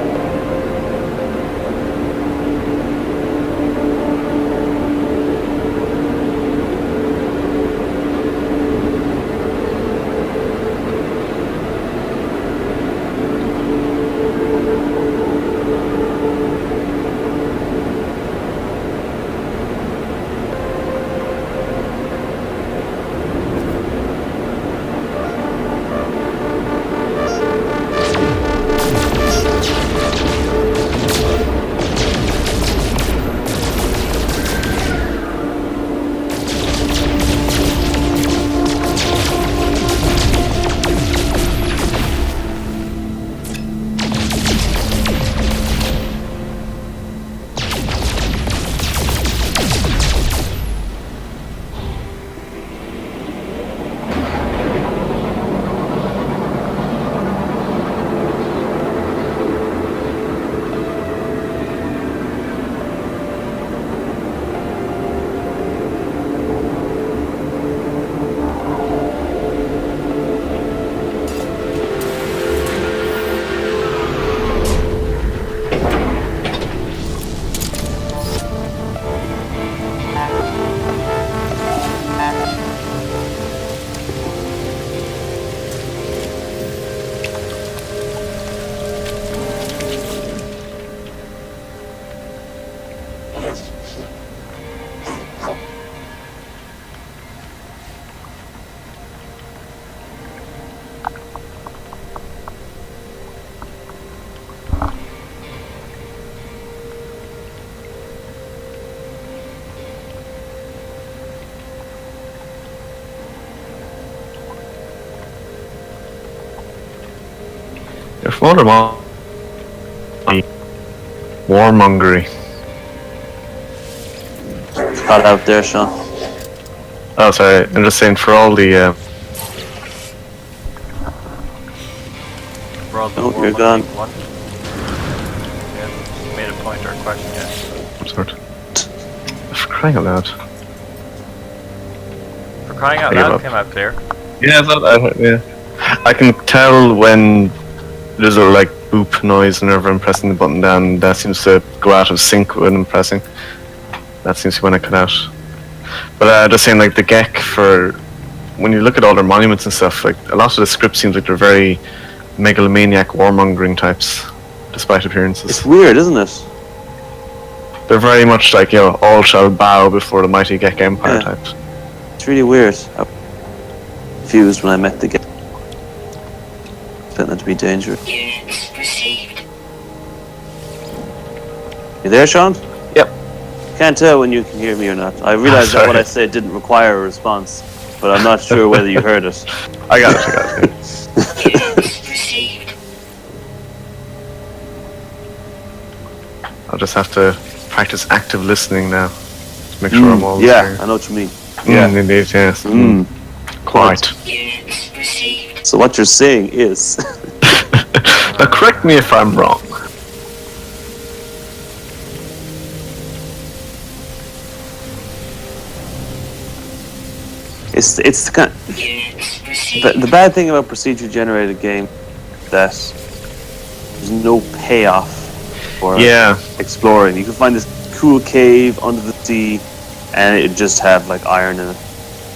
If Motormon warmongery. Hot out there, Sean. Oh, sorry. I'm just saying for all the We're all the Oh, war you're monkey gone. one. Yeah, made a point or a question yet. sort. For crying out loud. For crying out I give loud up. came out clear. Yeah, I can tell when there's a like boop noise whenever I'm pressing the button down. That seems to go out of sync when I'm pressing. That seems to be when I cut out. But just saying, like the GEC for when you look at all their monuments and stuff, like a lot of the script seems like they're very megalomaniac warmongering types, despite appearances. It's weird, isn't it? They're very much like, you know, all shall bow before the mighty GEC Empire Yeah. types. It's really weird. I was confused when I met the guy. Found that to be dangerous. Units received. You there, Sean? Yep. Can't tell when you can hear me or not. I realised that Sorry. what I said didn't require a response, but I'm not sure whether you heard it. I got it. Units received. I'll just have to practice active listening now. To make sure I'm always yeah, here. I know what you mean. Indeed, yes. Mm. Quite. Units received. So what you're saying is, Now correct me if I'm wrong. it's the kind. Units received. The bad thing about procedure generated game that there's no payoff for Yeah. exploring. You can find this cool cave under the sea, and it just have like iron in it.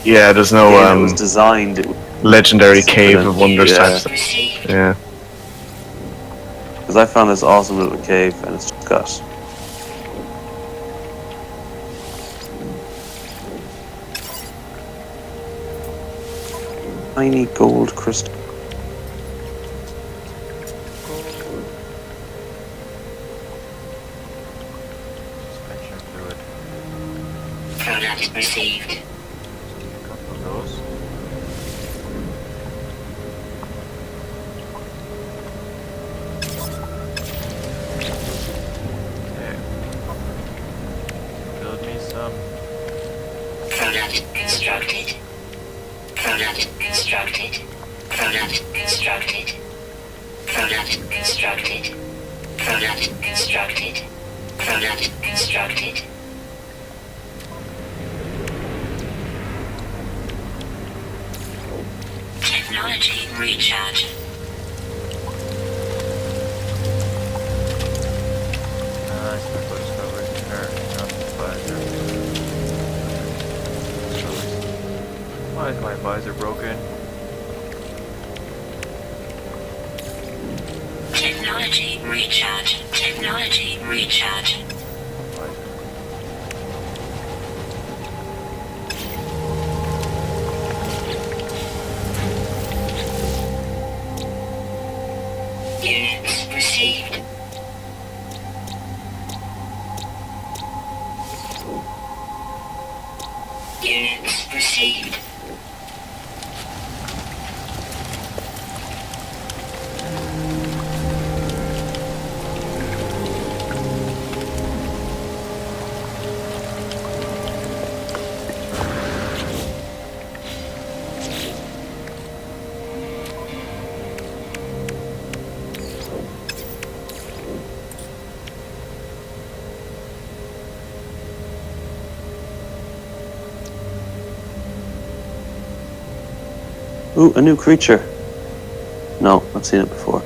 Yeah, there's no Game that was designed. legendary cave of wonders Yeah. type stuff. Received. Yeah. Because I found this awesome little cave, and it's just got. Tiny gold crystal. Suspension fluid. Product received. A couple of those. Okay. Build me some. Product constructed. Product constructed. Product constructed. Product constructed. Product constructed. Product constructed. Technology recharge. Special discovery. Visor. Why is my visor broken? Technology recharge. Technology recharge. Units received. Units received. Ooh, a new creature. No, I've seen it before.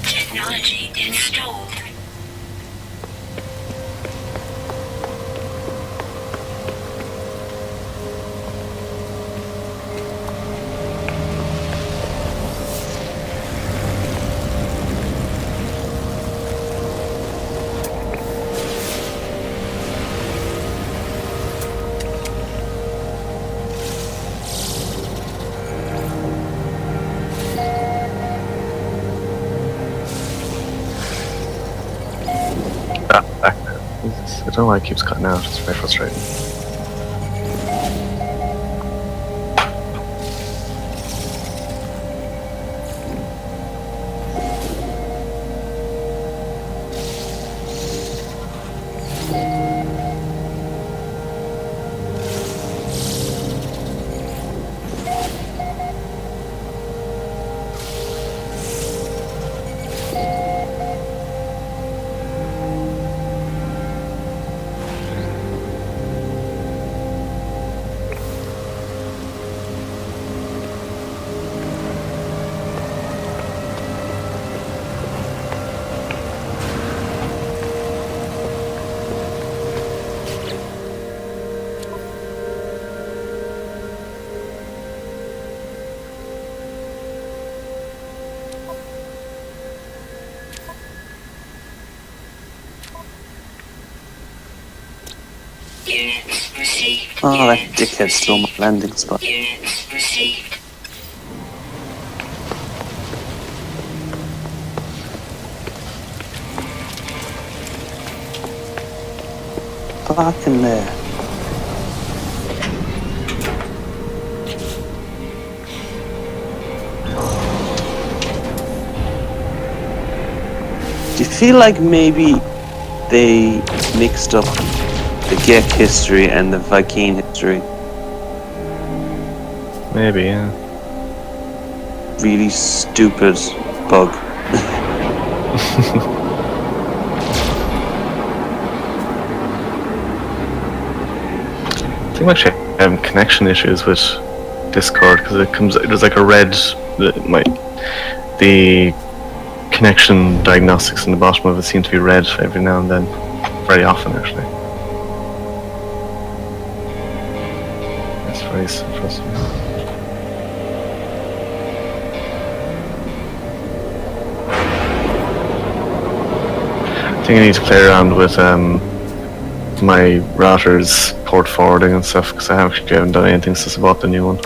Technology installed. Jesus, I don't know why it keeps cutting out. It's very frustrating. Units received. Oh, that Units dickhead stole my received. landing spot. Units received. Fucking there. Do you feel like maybe they mixed up the Gek history and the Viking history? Maybe, yeah. Really stupid bug. I think I'm actually having connection issues with Discord because there's like a red, the connection diagnostics in the bottom of it seem to be red every now and then, very often actually. That's very frustrating. I think I need to play around with my router's port forwarding and stuff because I haven't done anything since I bought the new one.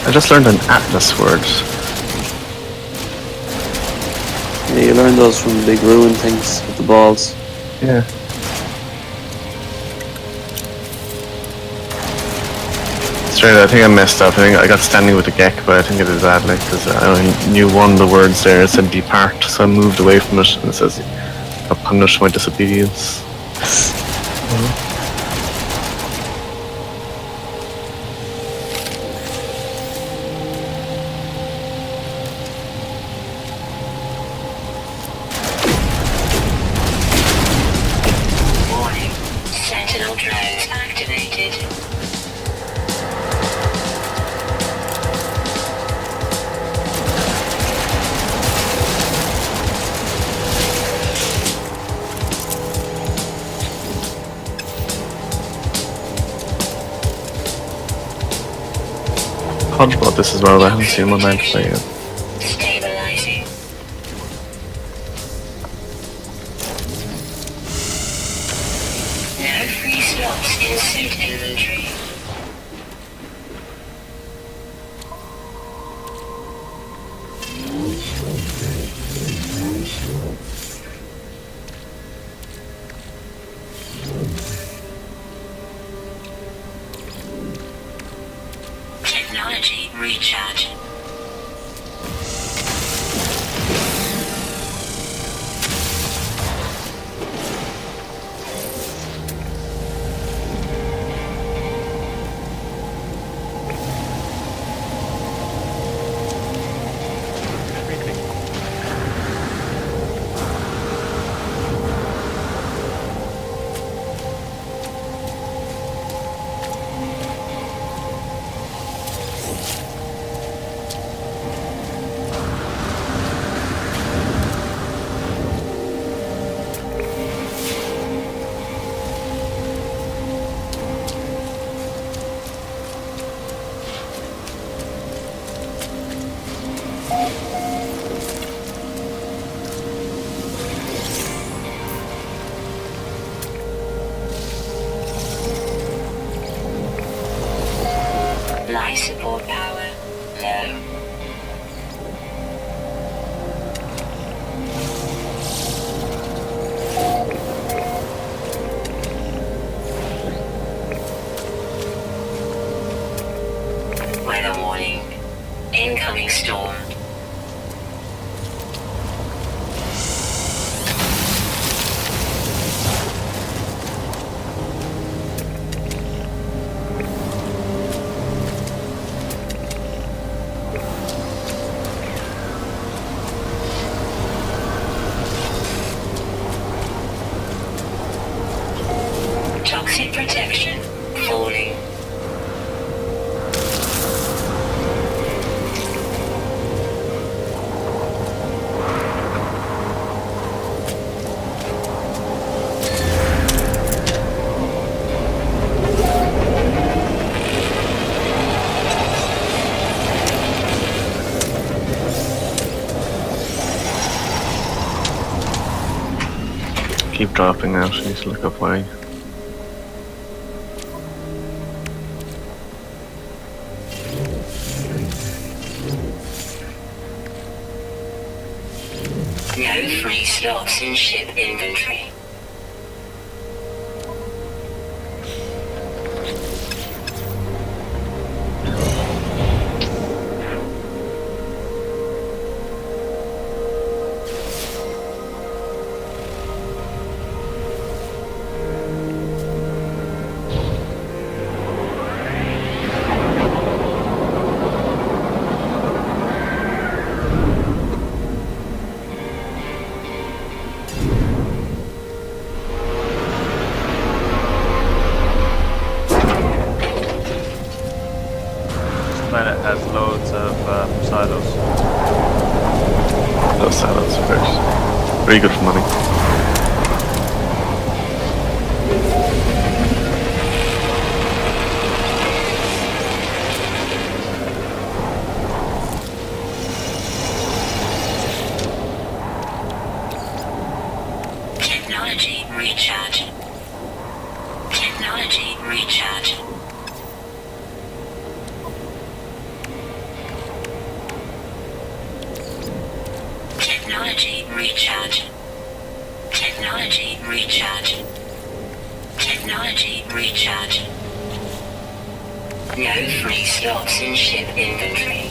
I just learned an Atlas word. Yeah, you learn those from the big ruin things with the balls. Yeah. Straight, I think I messed up. I think I got standing with the Gek, but I think it is that, like, because I only knew one of the words there. It said depart, so I moved away from it, and it says, I'll punish my disobedience. Warning. Sentinel drones activated. Hodge bought this as well, but I haven't seen him online to play yet. Stabilizing. No free slots in suit inventory. Technology recharge. Life support power low. Weather warning. Incoming storm. Toxic protection falling. Keep dropping out. I need to look up why. No free slots in ship inventory. Planet has loads of silos. Those silos first. Very good for money. Technology recharge. Technology recharge. Technology recharge. Technology recharge. Technology recharge. No free slots in ship inventory.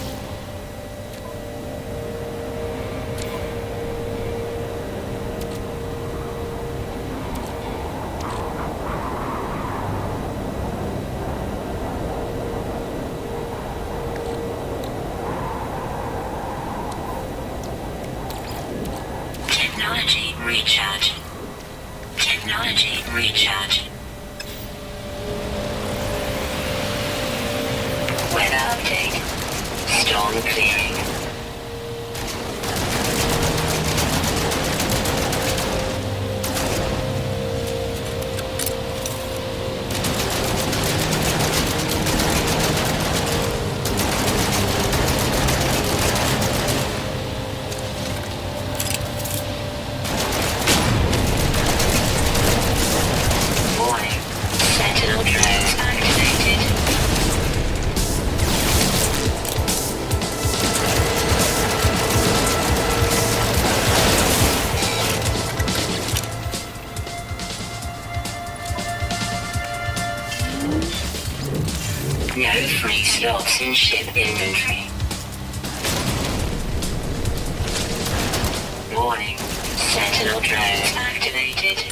Technology recharge. Technology recharge. Weather update. Storm clearing. Warning. Sentinel drones activated. No free slots in ship inventory. Warning. Sentinel drones activated.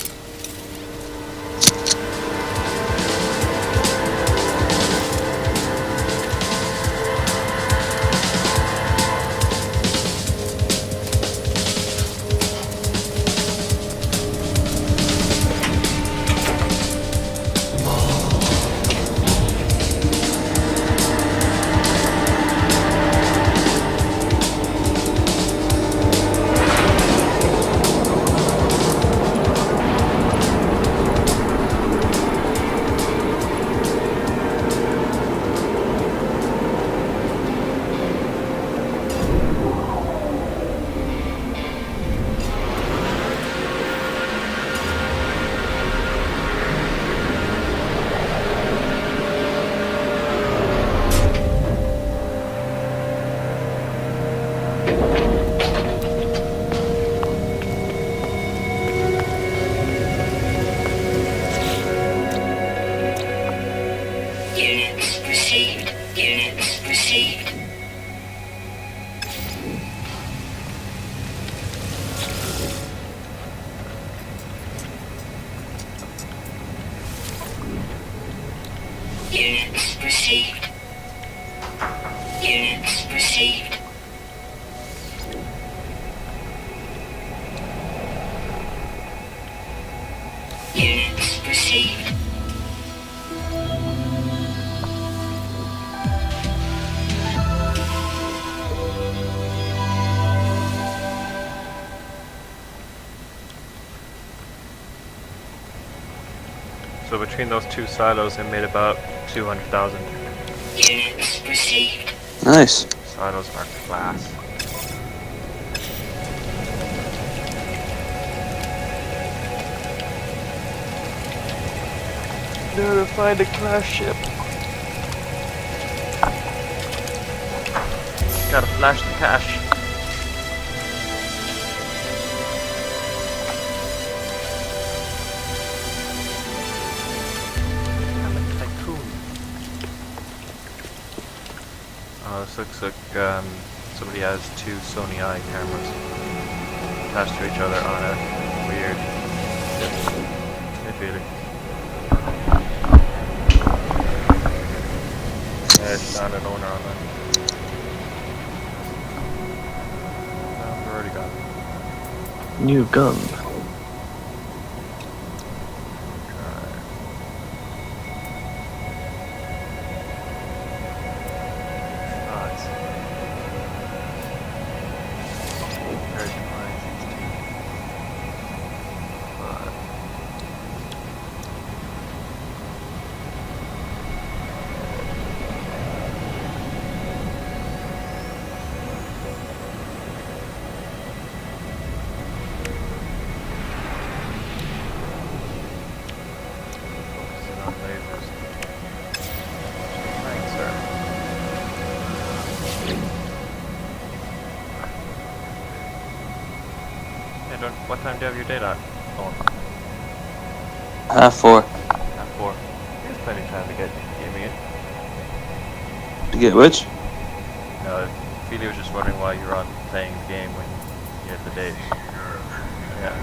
received. Units received. Units received. Units received. Units received. So between those two silos, it made about 200,000. Units received. Nice. Silos are class. Never find a class ship. Gotta flash the cash. I'm a tycoon. Oh, this looks like somebody has two Sony Eye cameras attached to each other on a weird feeling. It's not an owner on that. No, we already got it. New gun. What time do you have your data on? 4:30. At 4. There's plenty of time to get gaming in. To get which? No, Feely was just wondering why you were on playing the game when you had the date. Yeah.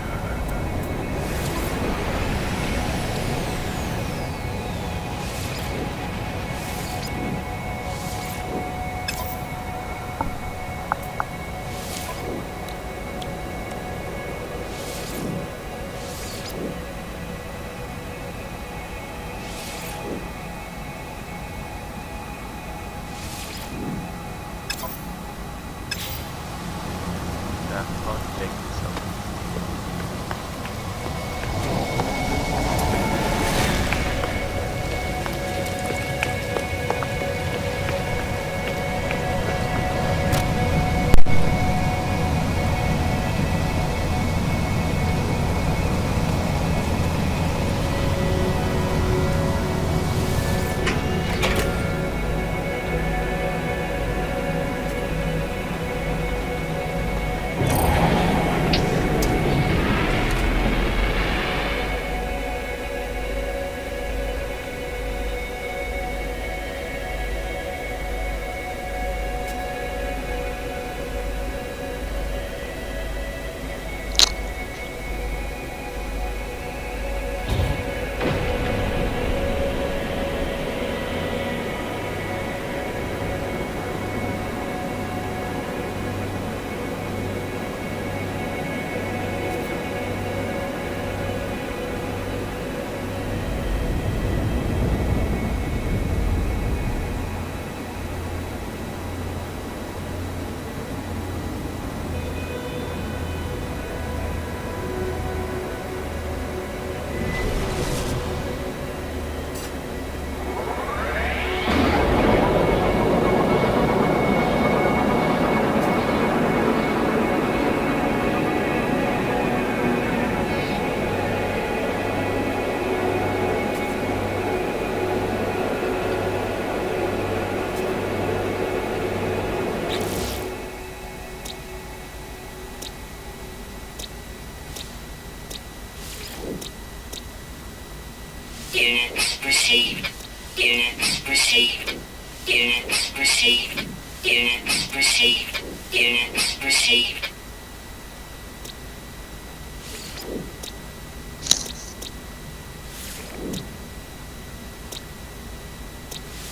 Units received. Units received. Units received.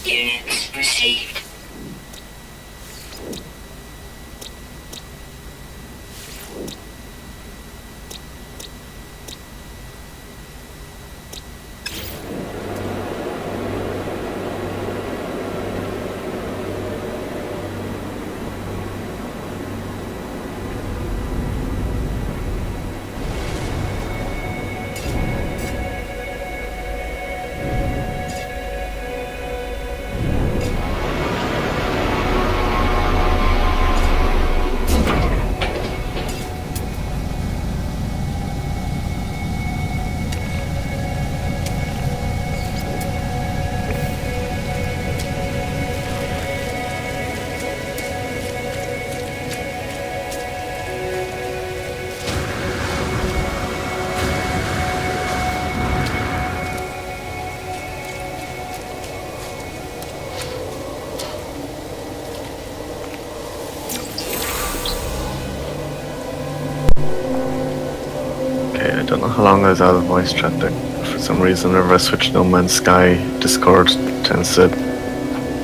Units received. Okay, I don't know how long I was out of voice chat there. For some reason, whenever I switch No Man's Sky, Discord tends to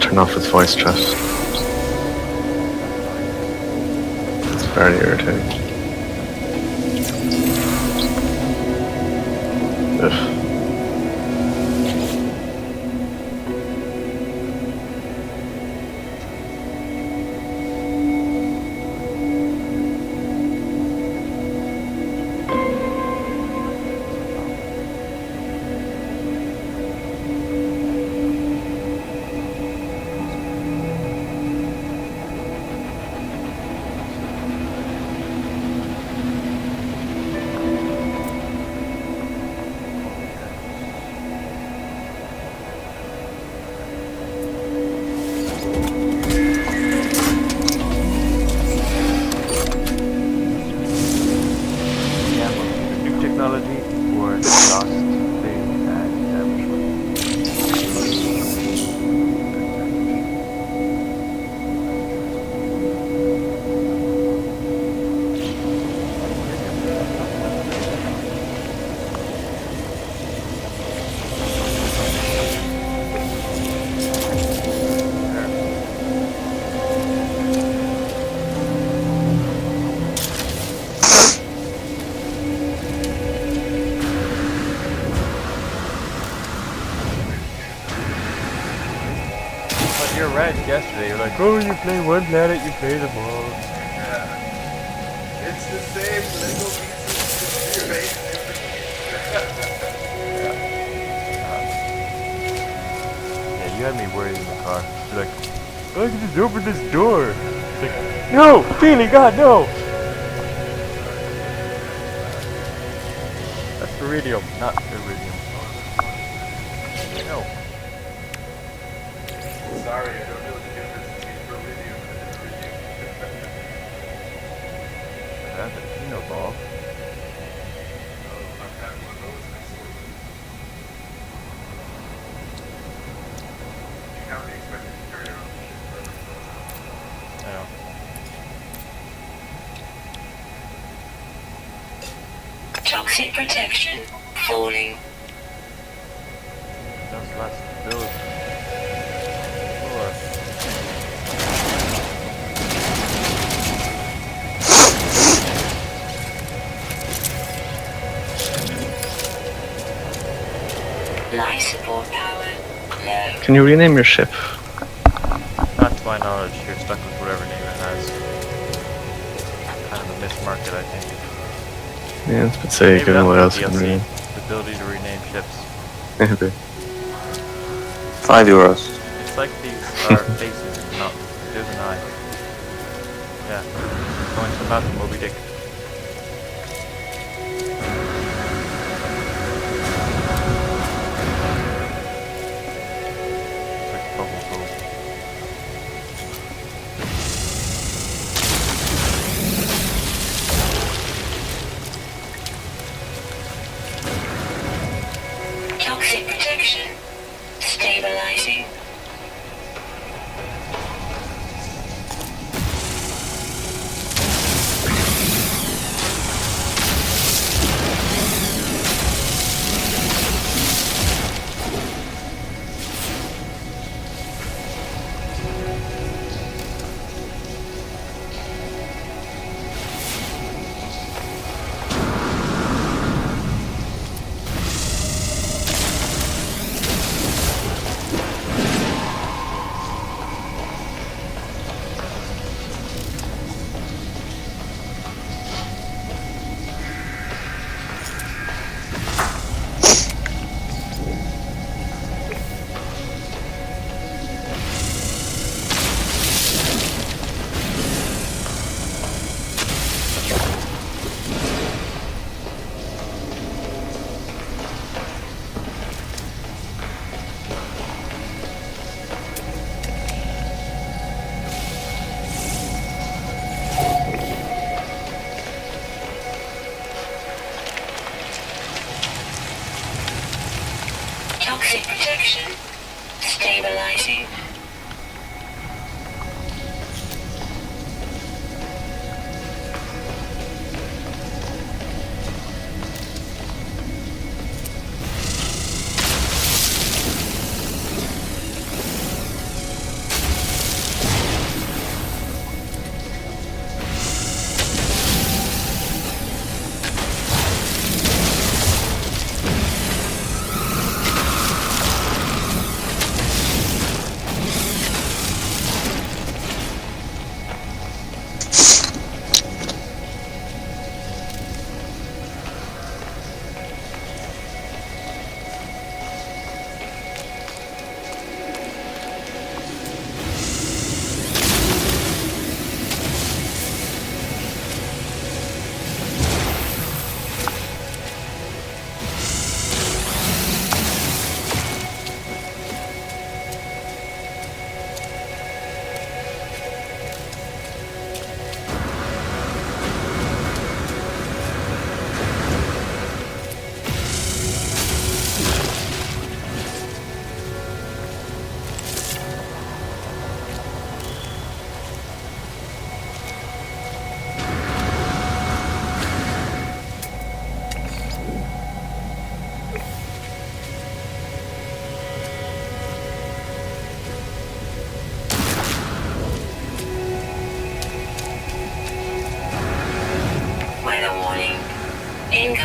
turn off its voice chat. It's very irritating. Ugh. You're right. Yesterday, you're like, oh, you play one planet, you play them all. It's the same Lego pieces. Yeah, you had me worried in the car. You're like, oh, I can just open this door. It's like, no, Feely, God, no. That's iridium, not iridium. No. Sorry, I don't know the difference between beryllium and iridium. That's a Kino ball. I've had one of those next to me. You can't be expected to carry around shit forever. I know. Toxic protection. Falling. That's last build. Life support power. Low. Can you rename your ship? Not to my knowledge, you're stuck with whatever name it has. Kind of a missed market, I think. Yeah, it's a bit say, Maybe given what else that's you can DLC, rename. the ability to rename ships. Maybe. €5. It's like these are faces in the mountain. There's an eye. Yeah. Going to the mountain, Moby Dick. It's like a bubble boat. Toxic protection. Stabilizing.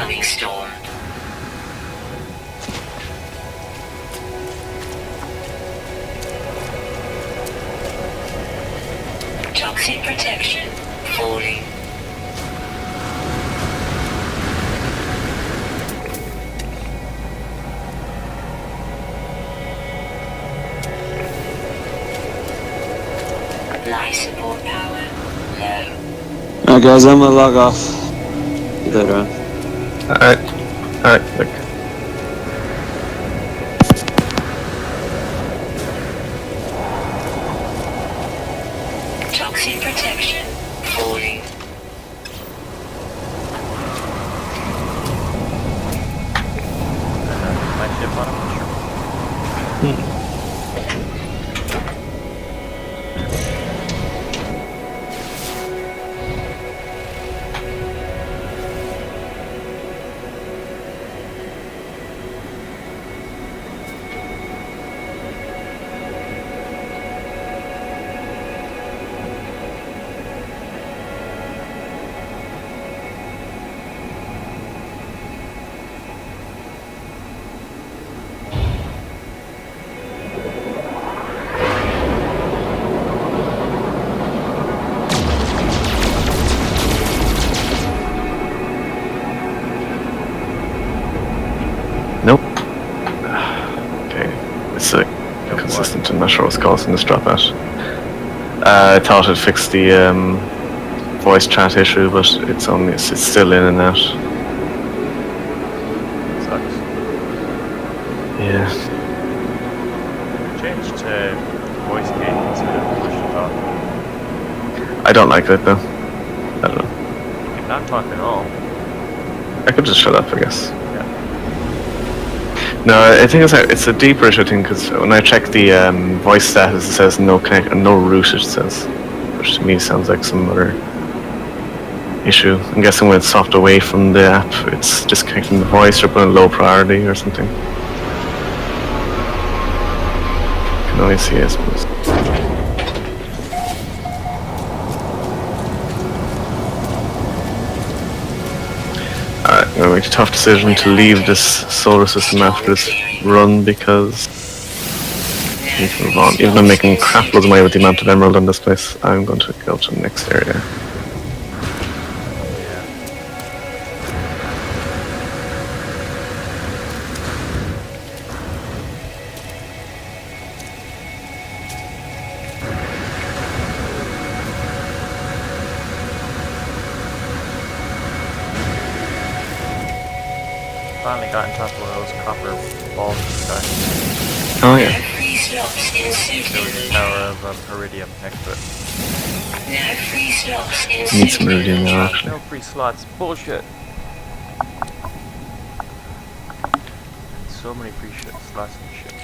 Incoming storm. Toxic protection. Falling. Life support power. Low. Alright guys, I'm gonna log off. See you later on. Alright, look. Toxic protection. Falling. My ship on a mushroom. Nope. Okay, it's consistent. I'm not sure what's causing this drop out. I thought it fixed the voice chat issue, but it's still in and out. Sucks. Yeah. Change to voice gate instead of push to talk. I don't like that though. I don't know. You're not talking at all. I could just shut up, I guess. Yeah. No, I think it's a deeper issue thing, because when I check the voice status, it says no connect, no route. It says, which to me sounds like some other issue. I'm guessing when it's soft away from the app, it's disconnecting the voice or putting a low priority or something. Can only see, I suppose. Alright, I'm gonna make a tough decision to leave this solar system after this run, because I need to move on. Even though I'm making crap loads of money with the amount of emerald in this place, I'm going to go to the next area. Finally got in top of one of those copper balls in the sky. Oh yeah. Free slots in There suit. was a tower of iridium next to it. No free slots in Need some suit. iridium now, actually. No free slots. Bullshit. So many free slots and shit.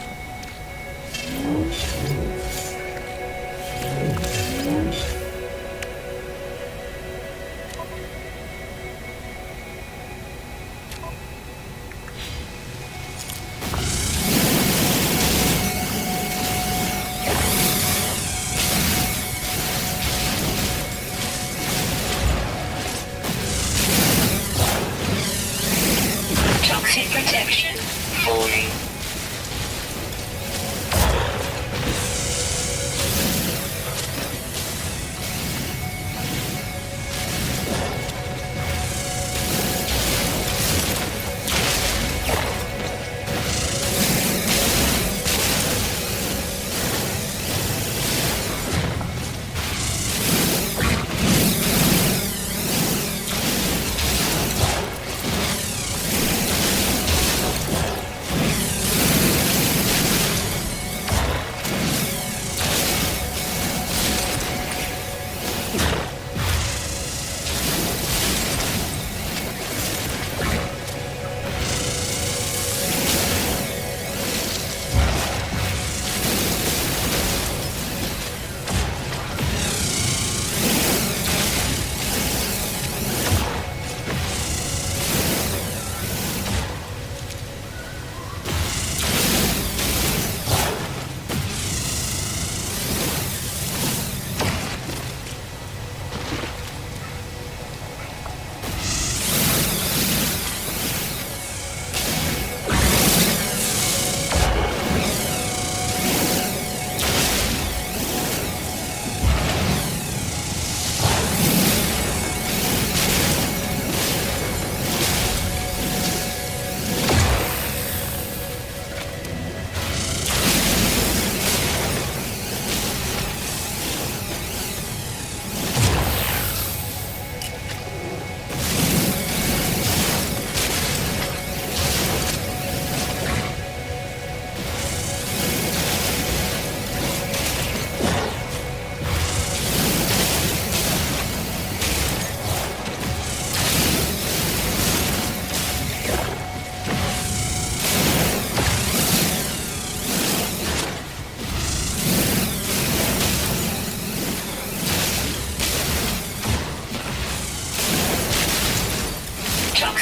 Toxic protection. Falling.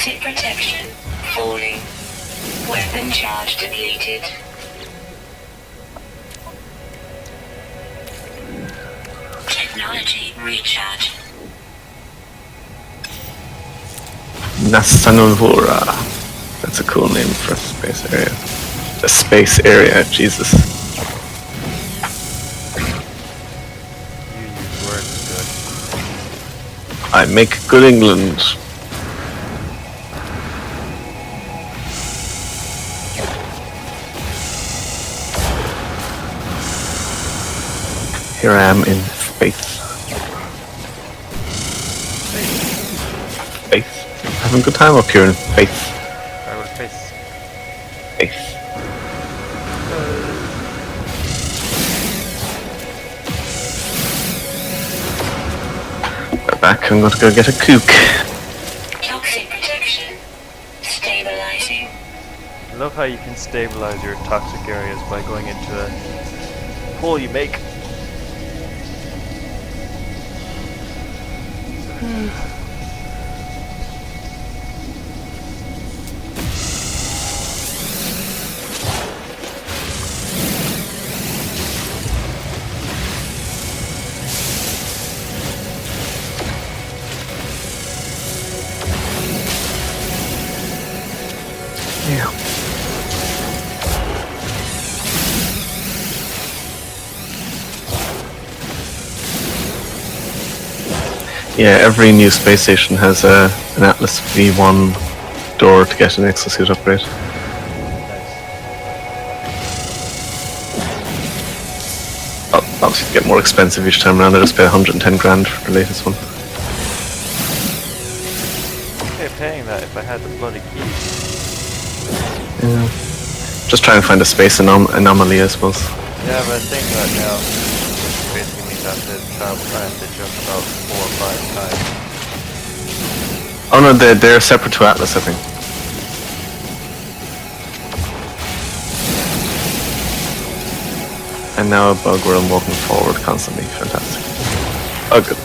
Toxic protection. Falling. Weapon charge depleted. Technology recharge. Nastanulvura. That's a cool name for a space area. A space area, Jesus. You use words good. I make good England. Here I am in space. Space. Having a good time up here in space. I would face. Space. We're back. I'm going to go get a kook. Toxic protection. Stabilizing. I love how you can stabilize your toxic areas by going into a hole you make. Yeah. Yeah, every new space station has an Atlas V1 door to get an exosuit upgrade. Nice. Obviously, get more expensive each time around. I just pay 110 grand for the latest one. Okay, paying that if I had the bloody key. Yeah. Just try and find a space anomaly, I suppose. Yeah, but I think that now basically means I have to travel time to jump about 4 or 5 times. Oh no, they're separate to Atlas, I think. And now a bug where I'm walking forward constantly. Fantastic. Oh, good.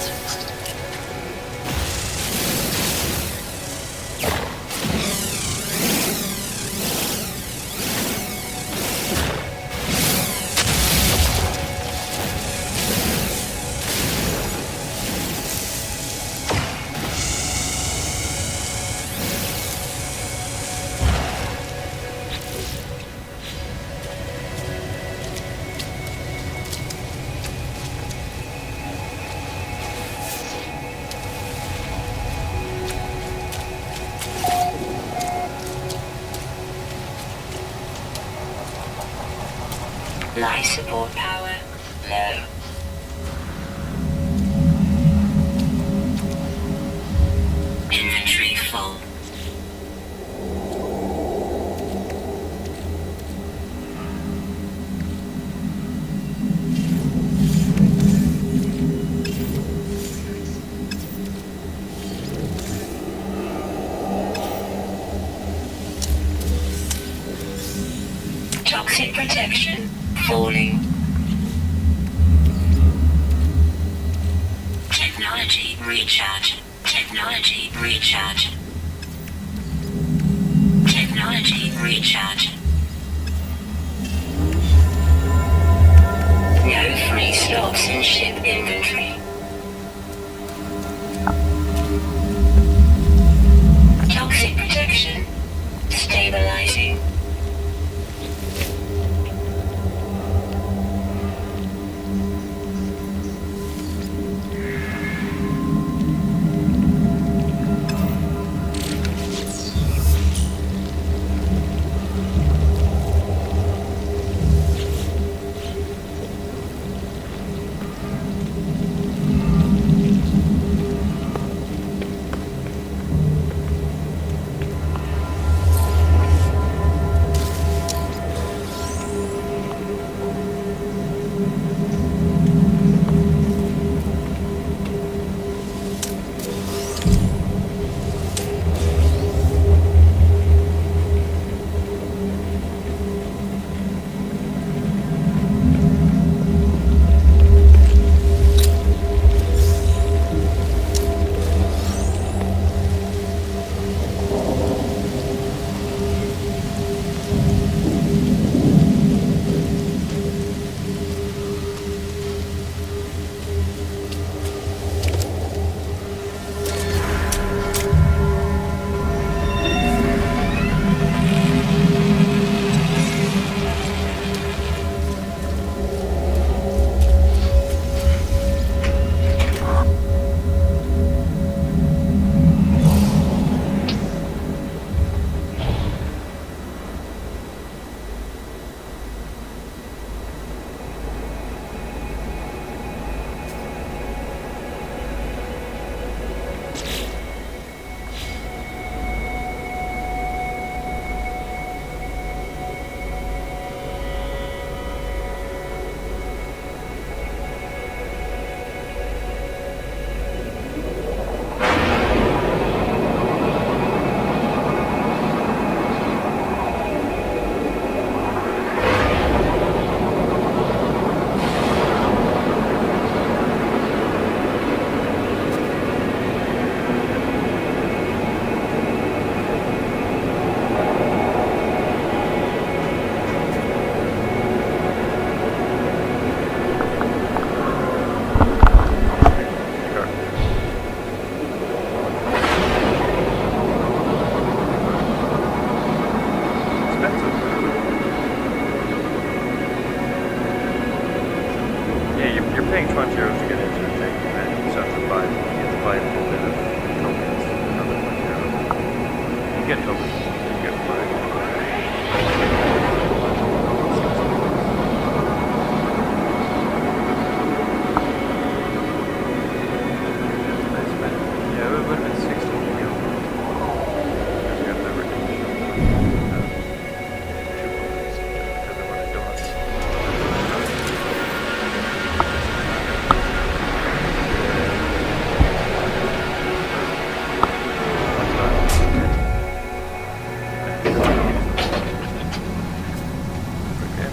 Life support power low. Inventory full. Toxic protection falling. Technology recharge. Technology recharge. Technology recharge. No free slots in ship inventory. Toxic protection stabilizing. you're paying 20 euros to get into the thing, and you just have to buy. You have to buy a little bit of tokens. Another 20 euros. You get tokens. You get flags. Yeah, it would have been 16 euros. Because we have the redemption. Because I wanted donuts. Okay.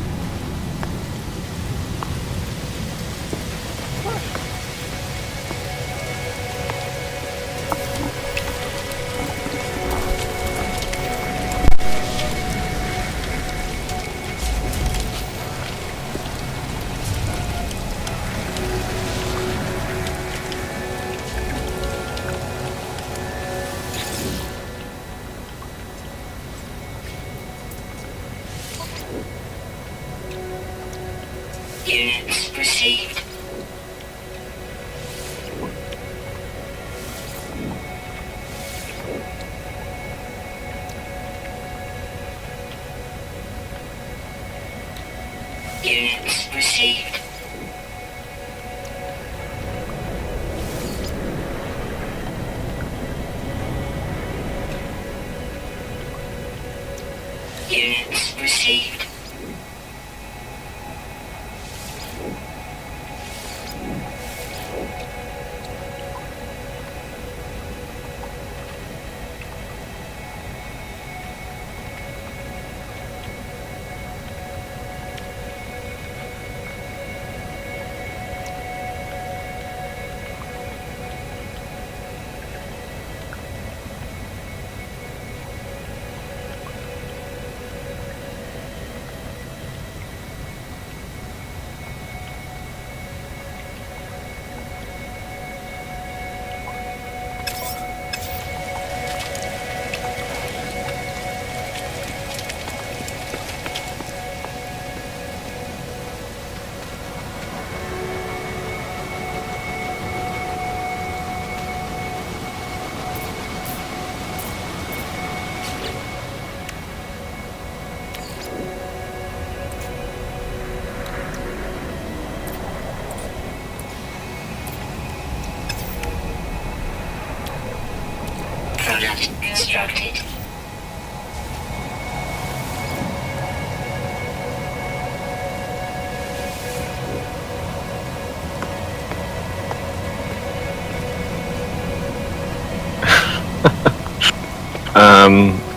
Units received. Units received. Units received. Product constructed.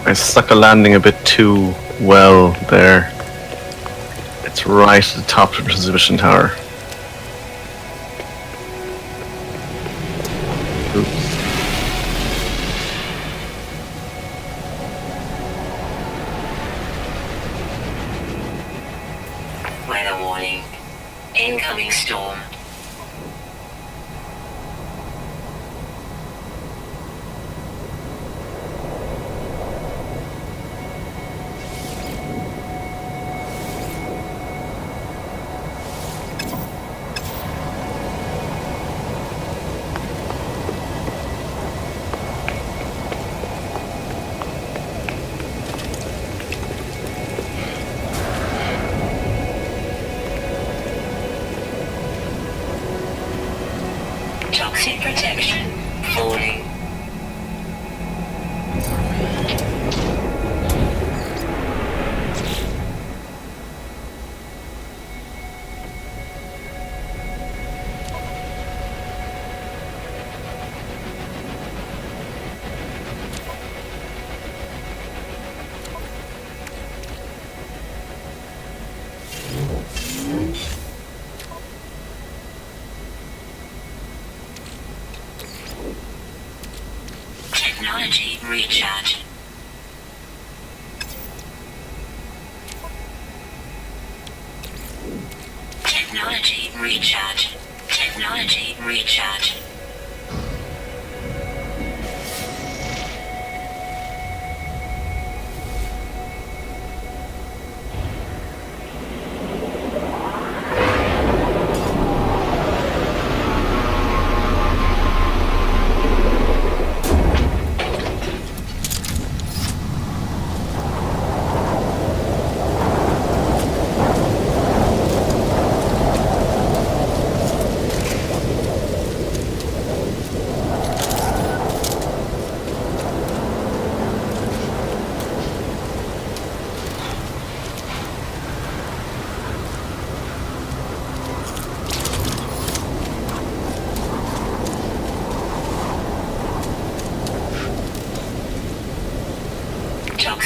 I stuck a landing a bit too well there. It's right at the top of the transmission tower. Oops. Weather warning. Incoming storm. Toxic protection falling. Technology recharge. Technology recharge. Technology recharge.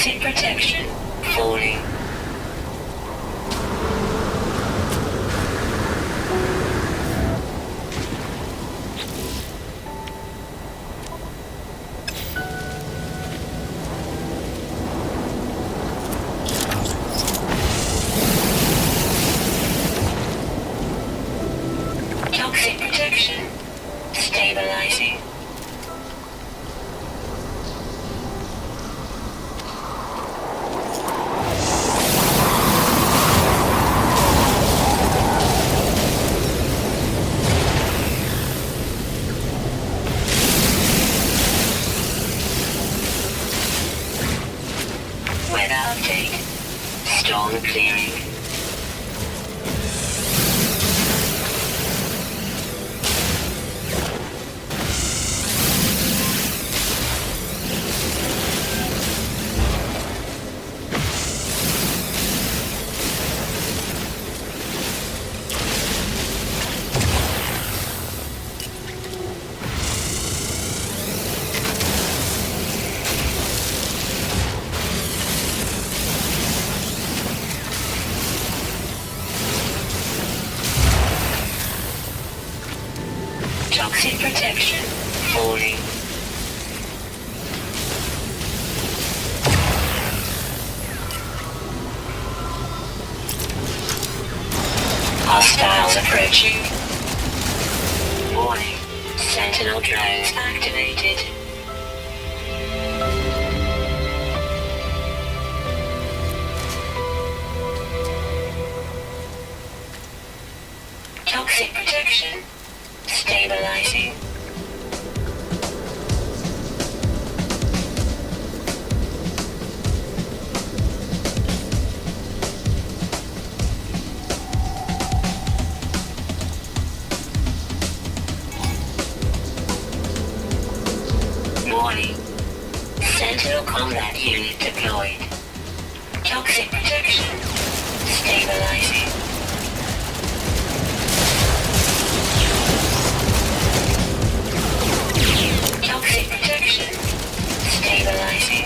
Toxic protection falling. Toxic protection stabilizing. Weather update. Storm clearing. Toxic protection falling. Hostiles approaching. Warning. Sentinel drones activated. Toxic protection stabilizing. Warning. Sentinel combat unit deployed. Toxic protection stabilizing. Toxic protection stabilizing.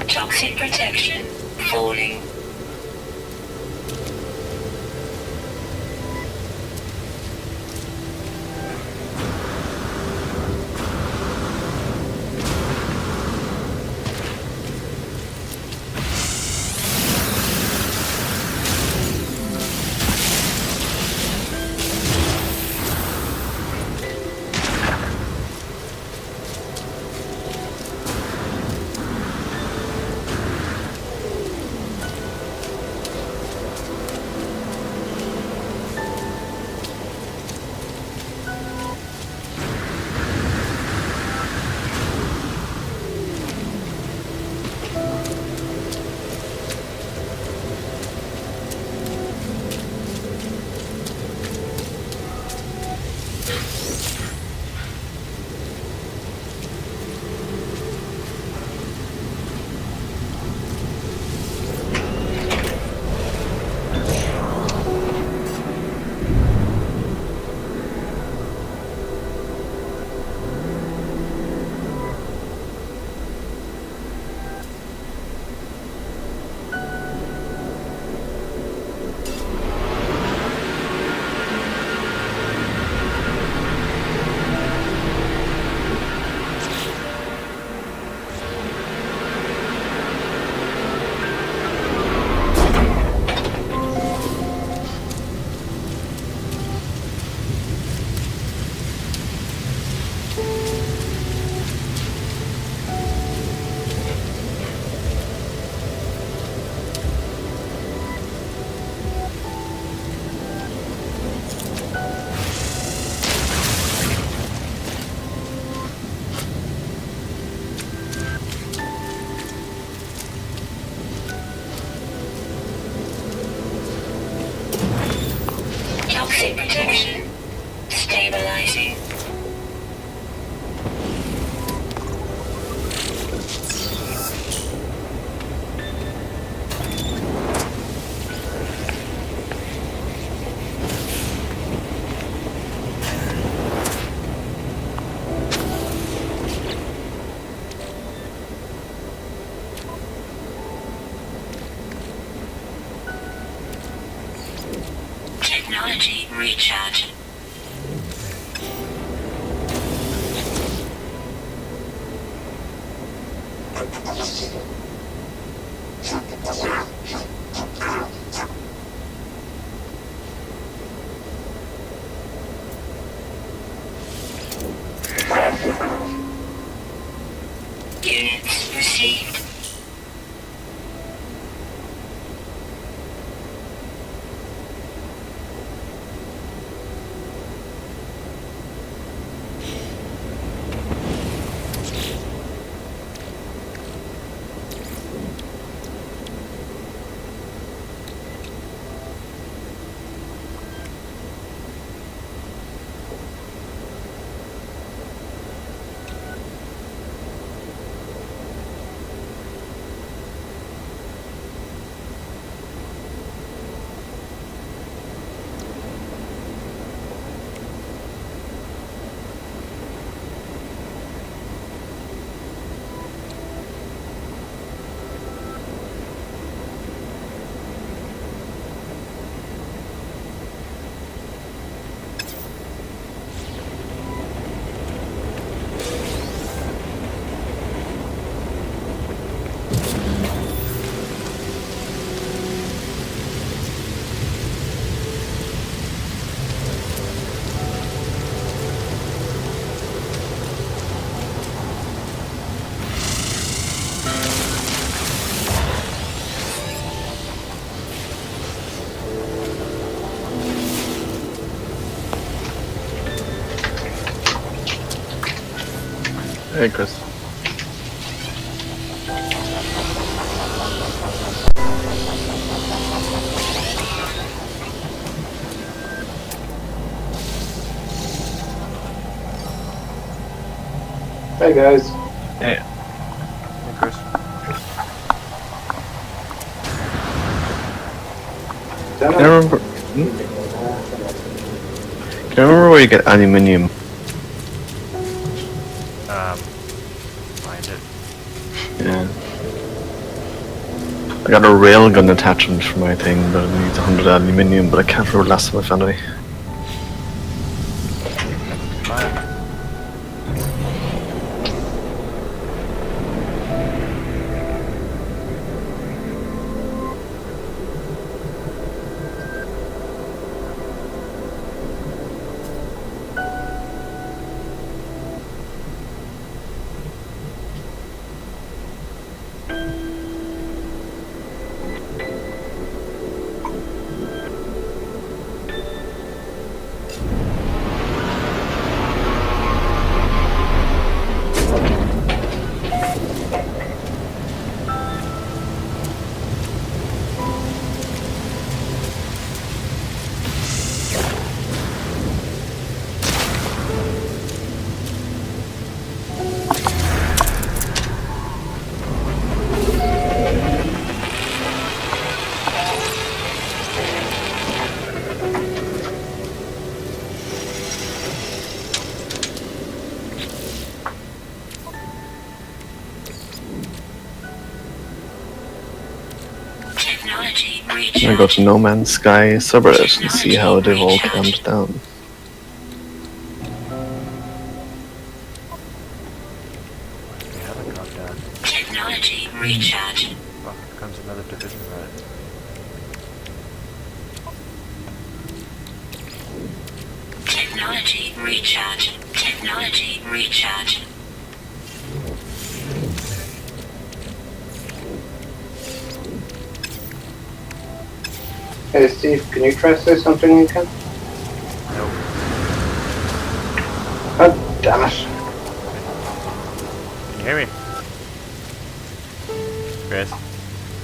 Toxic protection falling. recharge. Units received. Hey, Chris. Hey guys. Hey. Hey, Chris. Can I remember? Can I remember where you get aluminium? Find it. Yeah. I got a railgun attachment for my thing, but it needs 100 aluminium, but I can't remember the last time I found any. Fine. Technology I recharge. go to No Man's Sky subreddit and see how they've all calmed down. We haven't gone down. Technology recharge. Fuck, here comes another division right. Technology recharge. Technology recharge. Hey Steve, can you try to say something again? Nope. God damn it. Can you hear me? Chris?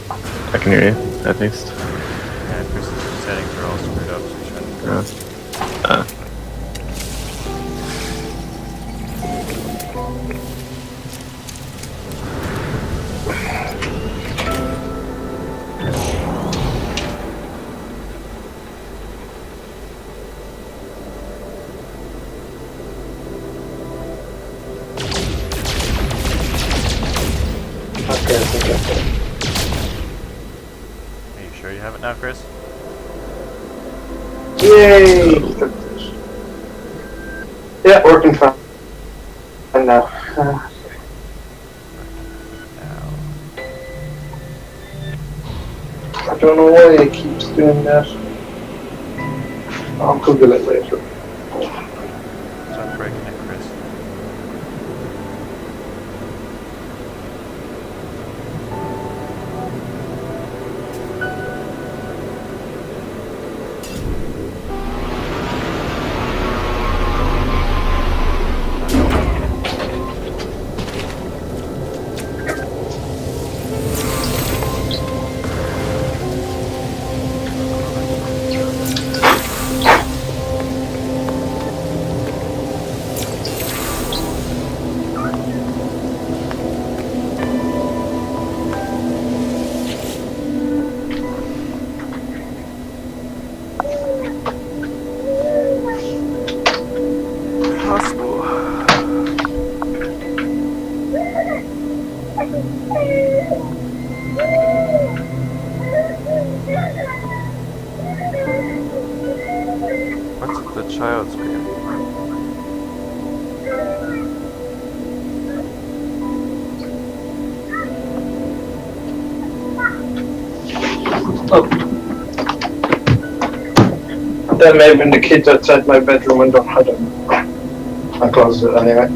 I can hear you, at least. Yeah, Chris's settings are all screwed up, so he's trying to... Okay, I think that's it. Are you sure you have it now, Chris? Yay! Yeah, working fine now. I don't know why it keeps doing that. I'll Google it later. Stop breaking it, Chris. What's the child's name? Oh. That may have been the kids outside my bedroom window. I don't know. I closed it anyway.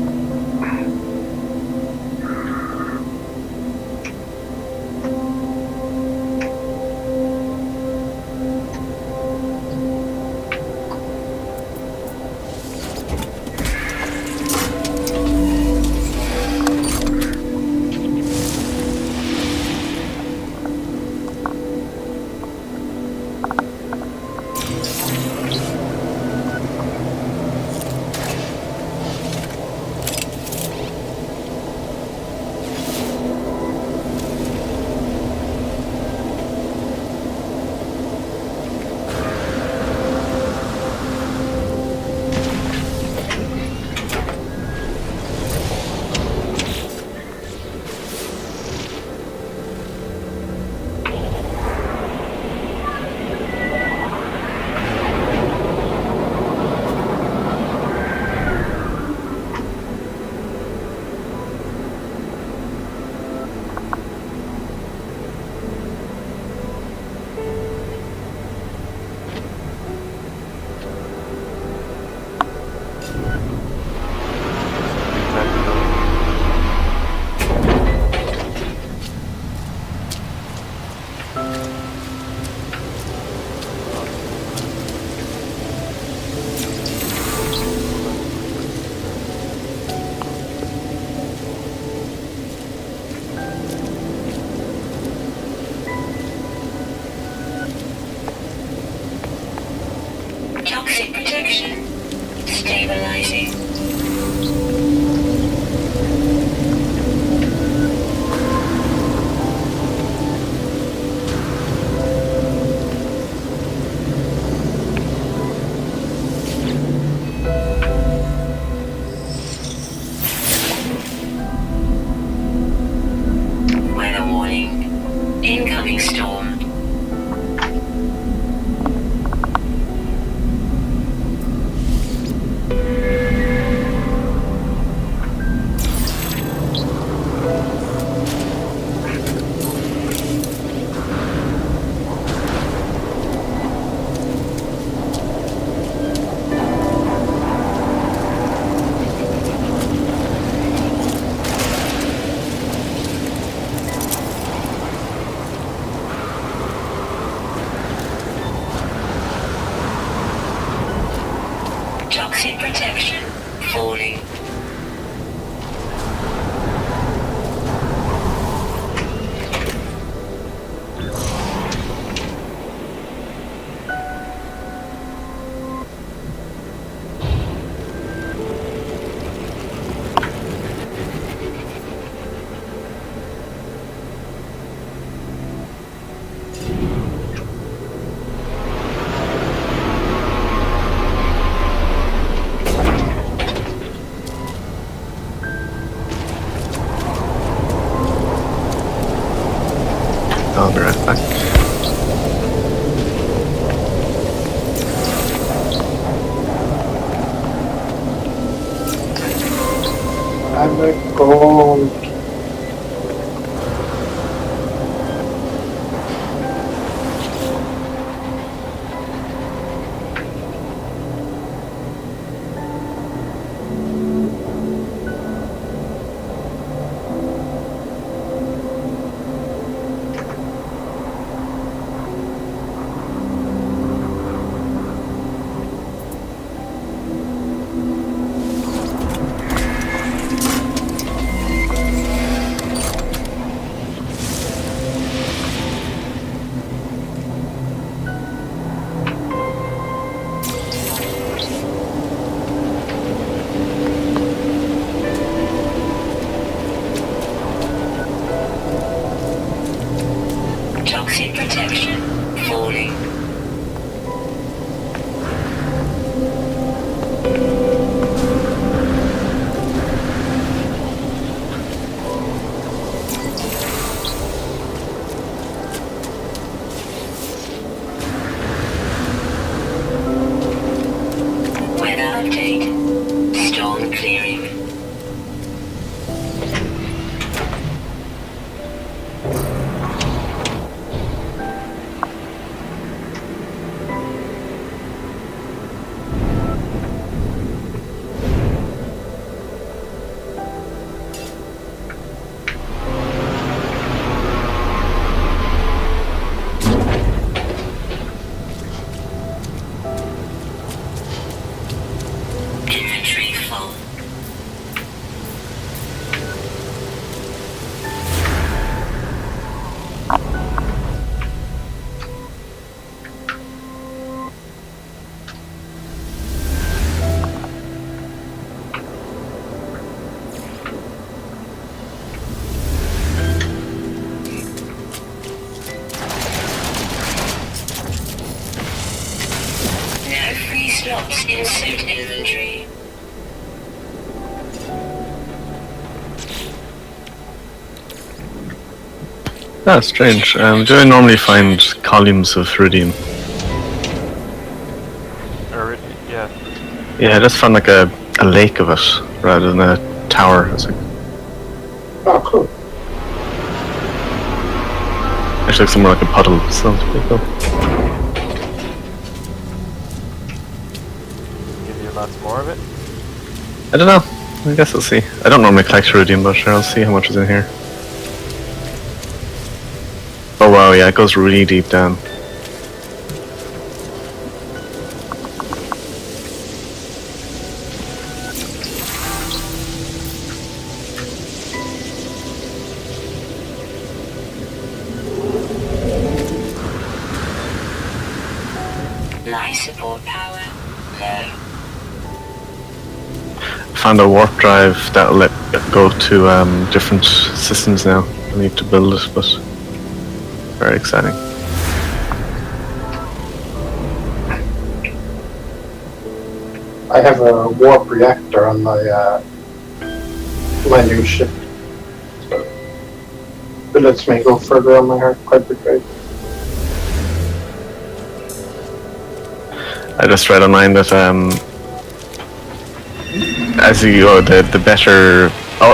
Toxic protection. Stabilizing. Weather warning. Incoming storm. Toxic protection. Falling. I'll be right back. I'm a gold. Toxic protection falling. Weather update. Storm clearing. Inventory full. No free slots in suit inventory. That's strange. Do I normally find columns of iridium? Or, yeah. Yeah, I just found like a lake of it rather than a tower. It's like, Oh, cool. actually looks more like a puddle. Sounds pretty cool. Give you lots more of it. I don't know. I guess we'll see. I don't normally collect iridium, but sure, I'll see how much is in here. Oh wow, yeah, it goes really deep down. Life support power low. Found a warp drive that'll let it go to different systems now. I need to build it, but very exciting. I have a warp reactor on my my new ship. So it lets me go further on my hyperdrive. I just read online that as you go, the better,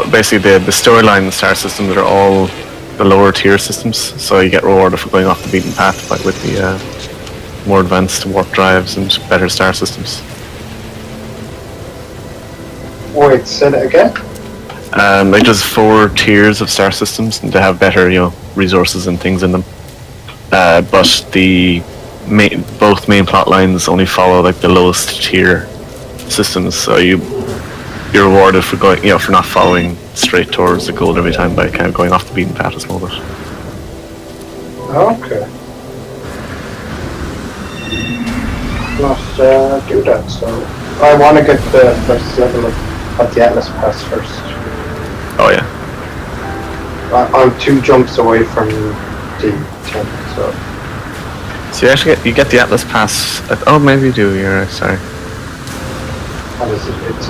basically the storyline star systems are all the lower tier systems, so you get rewarded for going off the beaten path with the more advanced warp drives and better star systems. Wait, say that again? Like there's 4 tiers of star systems, and they have better, resources and things in them. But both main plot lines only follow like the lowest tier systems, so you're rewarded for going, for not following straight towards the goal every time by kind of going off the beaten path a small bit. Okay. Must do that, so I want to get the first level of the Atlas Pass first. Oh yeah. I'm 2 jumps away from the 10, so... So you actually get the Atlas Pass. Oh, maybe you do. You're right, sorry. What is it? It's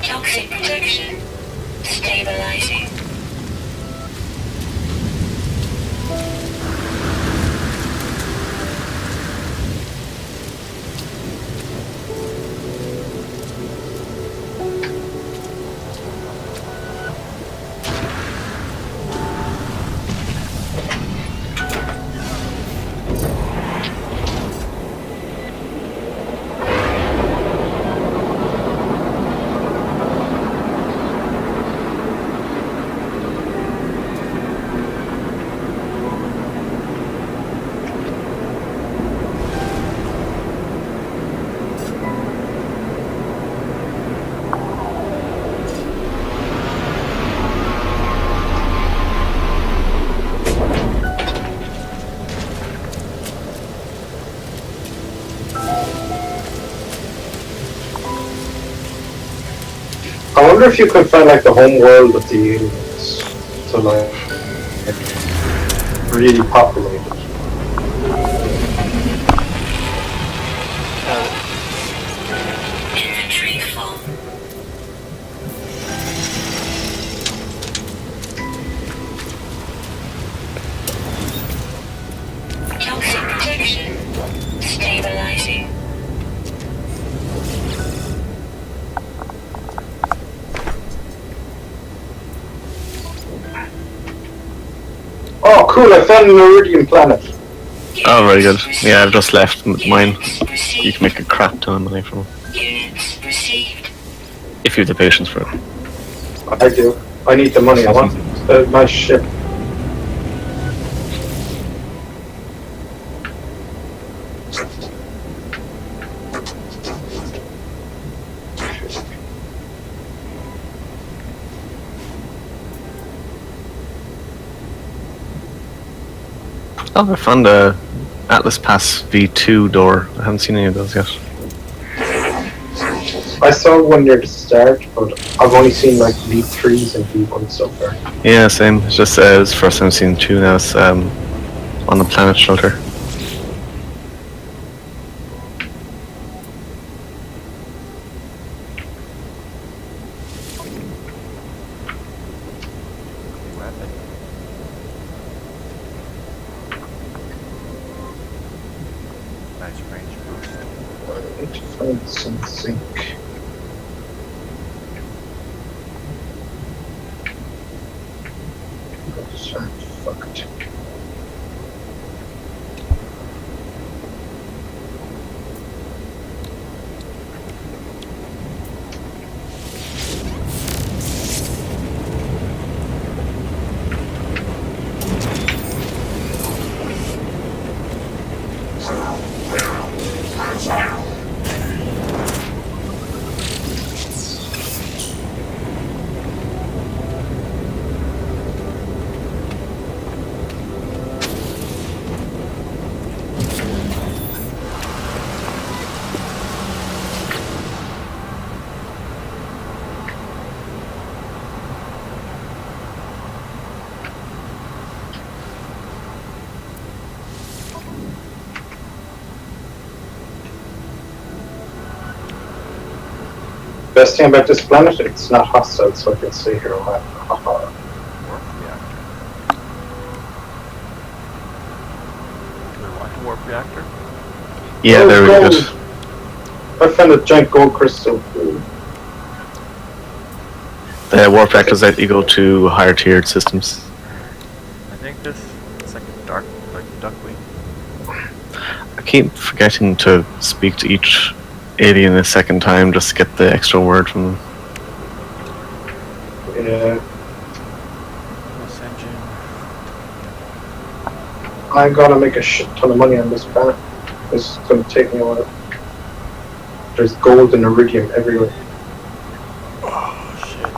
Toxic protection. Stabilizing. I wonder if you could find like the home world of the aliens. So like really populated. Inventory full. Toxic protection. Stabilizing. Oh cool, I found an Iridium planet. Oh, very good. Yeah, I've just left mine. Units You received. can make a crap ton of money from it. Units received. If you have the patience for it. I do. I need the money, I want a nice ship. Oh, I found a Atlas Pass V2 door. I haven't seen any of those yet. I saw one near the start, but I've only seen like V3s and V1s so far. Yeah, same. It's just it's the first time I've seen two now. It's on the planet shelter. Weapon. Nice range boost. I need to find some zinc. Fuck it. Best thing about this planet, it's not hostile, so I can stay here a while. Warp reactor. Do we want a warp reactor? Yeah, Oh, they're really good. I found a giant gold crystal. The warp reactors let you go to higher tiered systems. I think this it's like a dark, like duckling. I keep forgetting to speak to each alien a second time just to get the extra word from them. Yeah, This engine. I'm gonna make a shit ton of money on this planet. This is gonna take me a while. There's gold and iridium everywhere. Oh shit.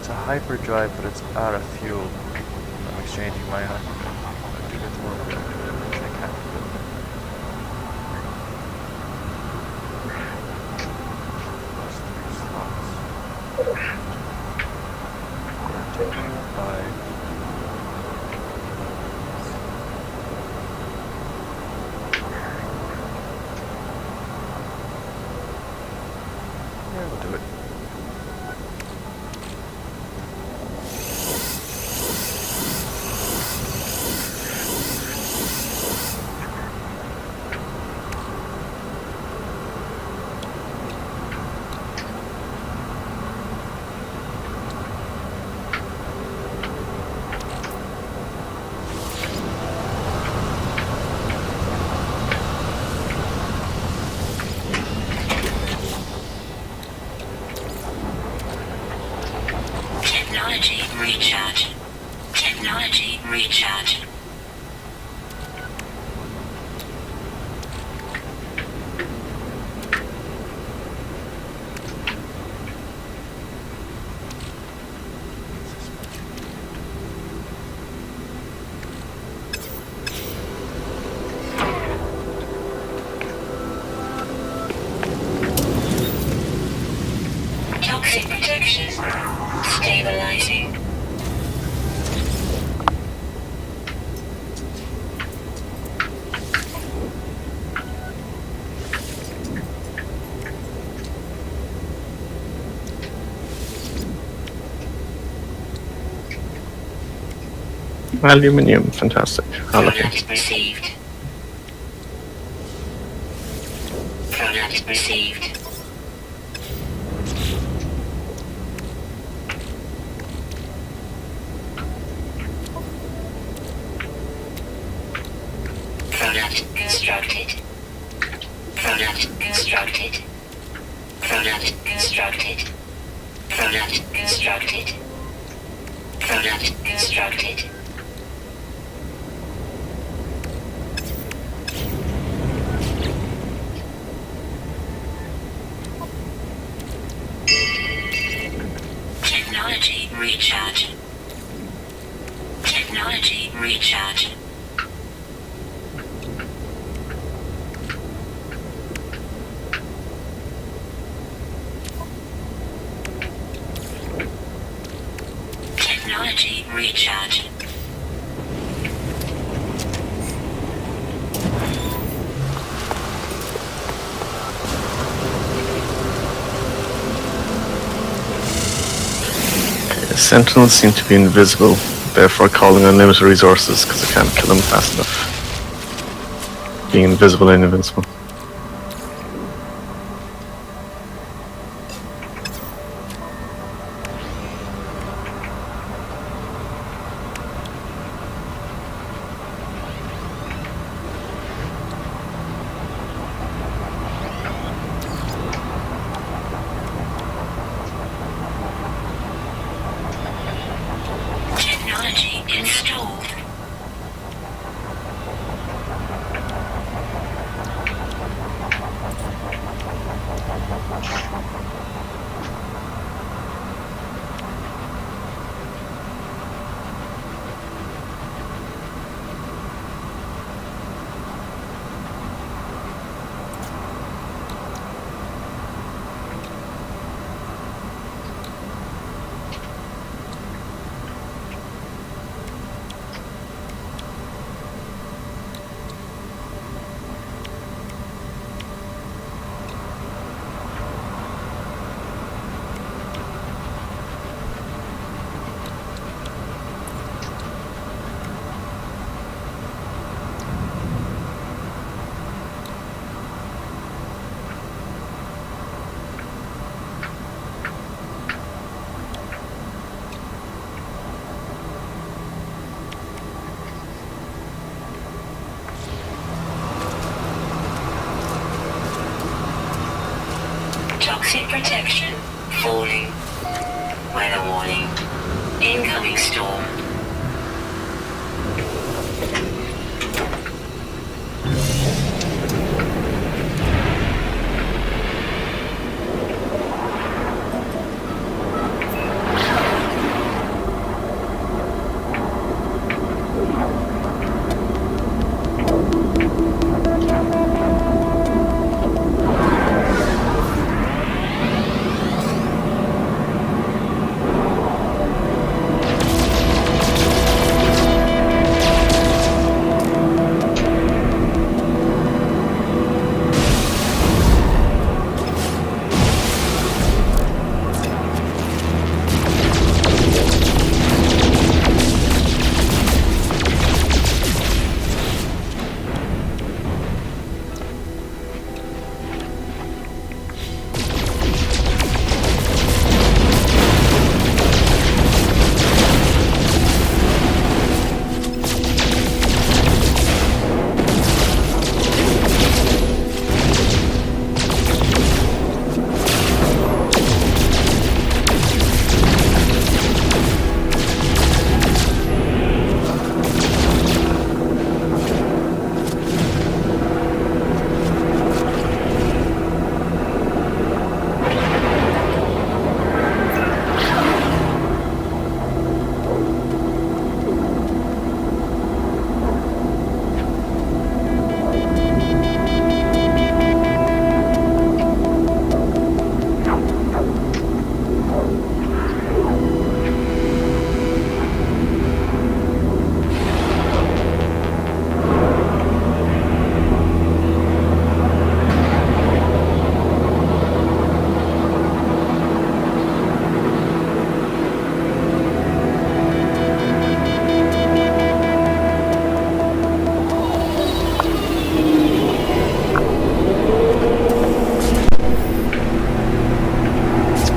It's a hyperdrive, but it's out of fuel. I'm exchanging my hyperdrive to get the warp reactor. I can't build it. Plus 3 slots. Taken by yeah, we'll do it. Technology recharge. Technology recharge. Toxic protection. Stabilizing. Aluminium, fantastic. How lucky. Product received. Product received. Product constructed. Product constructed. Product constructed. Product constructed. Product constructed. Technology recharge. Technology recharge. Technology recharge. Sentinels seem to be invisible, therefore calling unlimited resources because I can't kill them fast enough. Being invisible and invincible. Technology installed. Toxic protection. Falling. Weather warning. Incoming storm.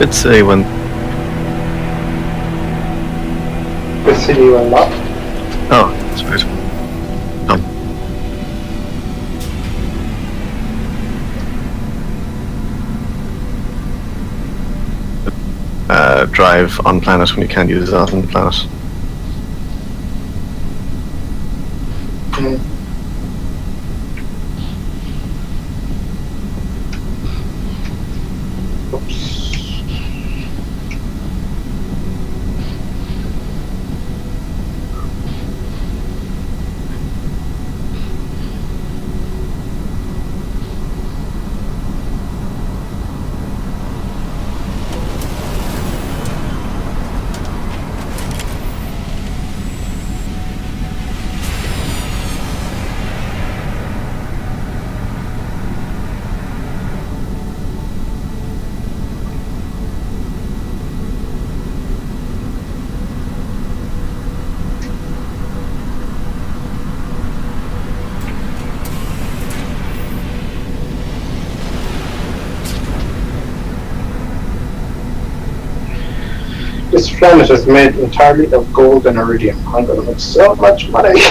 It's A1. The city will not. Oh, that's right. Drive on planet when you can't use it on the planet. Mm. Oops. This planet is made entirely of gold and iridium. I'm gonna make so much money.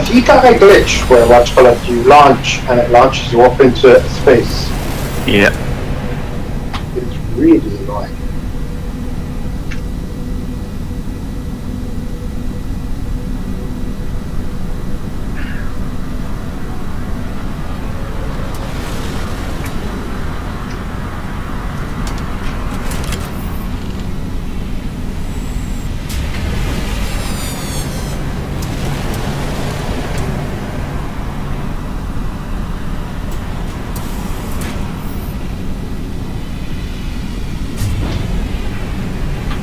Have you got a glitch where you launch and it launches you up into space? Yeah. It's really annoying.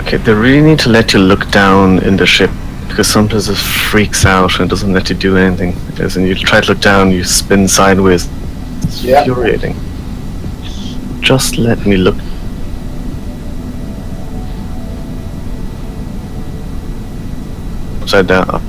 Okay, they really need to let you look down in the ship because sometimes it freaks out and doesn't let you do anything. As in, you try to look down, you spin sideways. It's Yeah. infuriating. Just let me look. Upside down. Up.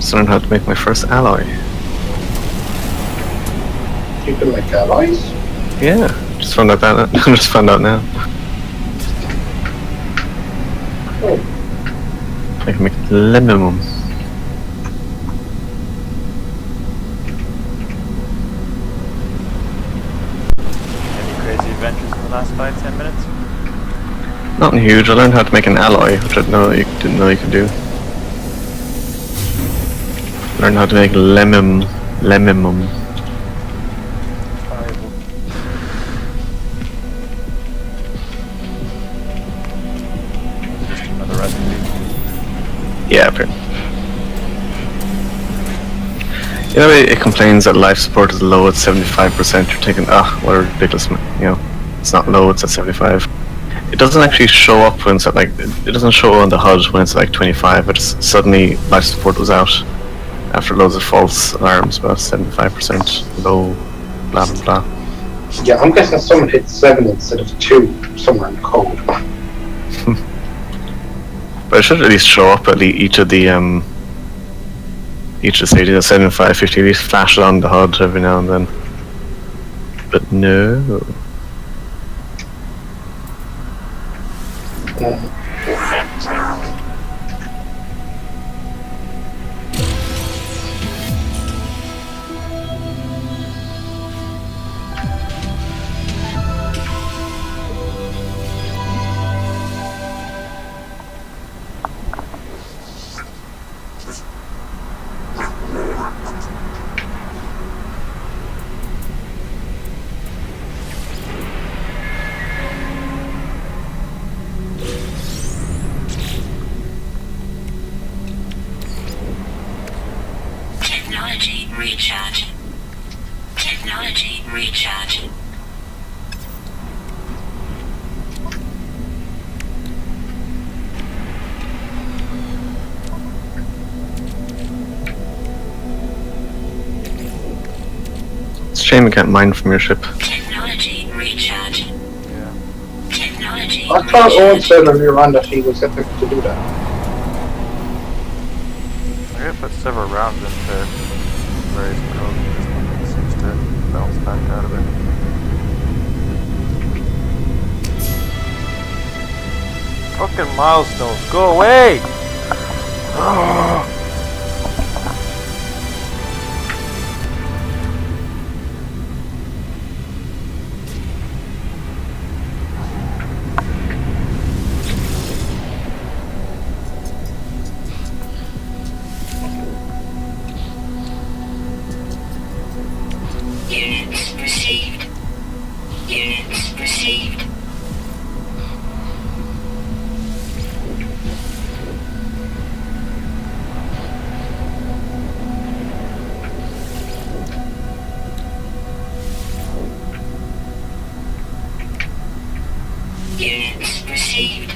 Just learned how to make my first alloy. You can make alloys? Yeah, just found out that. Just found out now. Oh, I can make lemon. Any crazy adventures in the last 5-10 minutes? Nothing huge. I learned how to make an alloy, which I didn't know you could do. Learned how to make lemon. Horrible. Just another recipe. Yeah, apparently. You know, it complains that life support is low at 75%. You're thinking, what a ridiculous, it's not low, it's at 75. It doesn't actually show up when it's at it doesn't show on the HUD when it's at 25. It's suddenly life support was out after loads of false alarms about 75% low, blah blah blah. yeah, I'm guessing someone hit 7 instead of 2 somewhere in the code. But it should at least show up at each of the stages, 75, 50, at least flash it on the HUD every now and then. But no. Technology recharge. Technology recharge. It's a shame you can't mine from your ship. Technology recharge. Yeah. Technology I thought Owen recharge. said earlier on that he was epic to do that. I gotta put several rounds into various codes. This one seems to bounce back out of it. Fucking milestones, go away! Units received. Units received. Units received.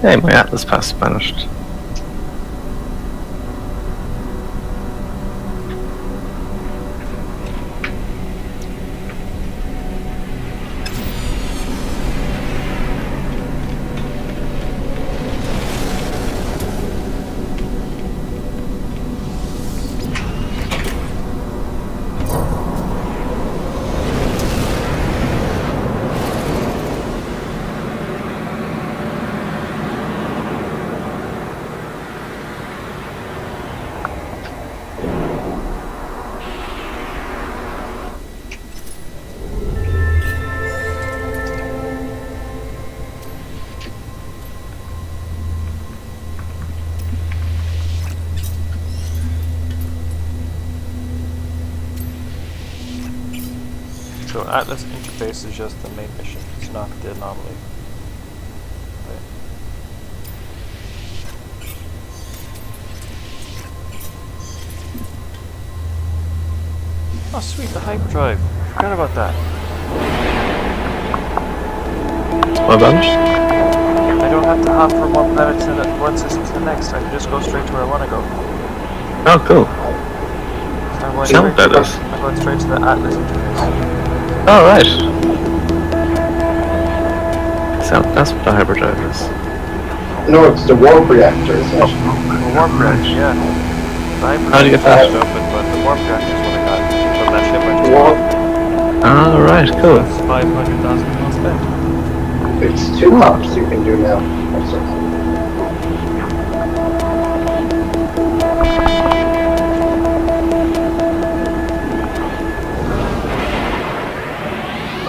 Hey, my Atlas Pass vanished. So Atlas interface is just the main mission. It's not the anomaly. Okay. Oh sweet, the hyperdrive. Forgot about that. Well done. I don't have to hop from one planet to one system to the next. I can just go straight to where I want to go. Oh, cool. So I'm going Is that what that is? I'm going straight to the Atlas interface. Oh, right. So that's what the hyperdrive is. No, it's the warp reactor, isn't it? The warp reactor, yeah. The hyperdrive How do you get that? is open, but the warp reactor is what I got from that ship I The just warp, bought. Oh, right, cool. That's 500,000 pounds spent. it's 2 hops you can do now. Also.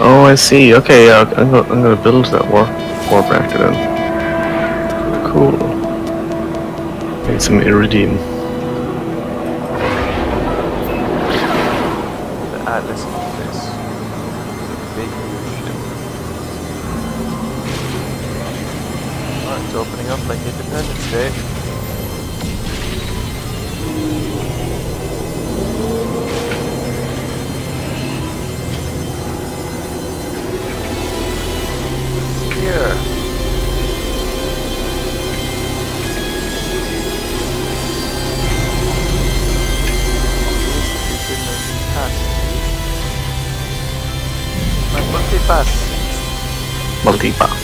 Oh, I see. Okay, yeah, I'm gonna build that warp reactor then. Cool. Need some iridium. The Atlas interface. It's a big ship. Oh, it's opening up like Independence Day. Here. My multi-pass. Multi-pass.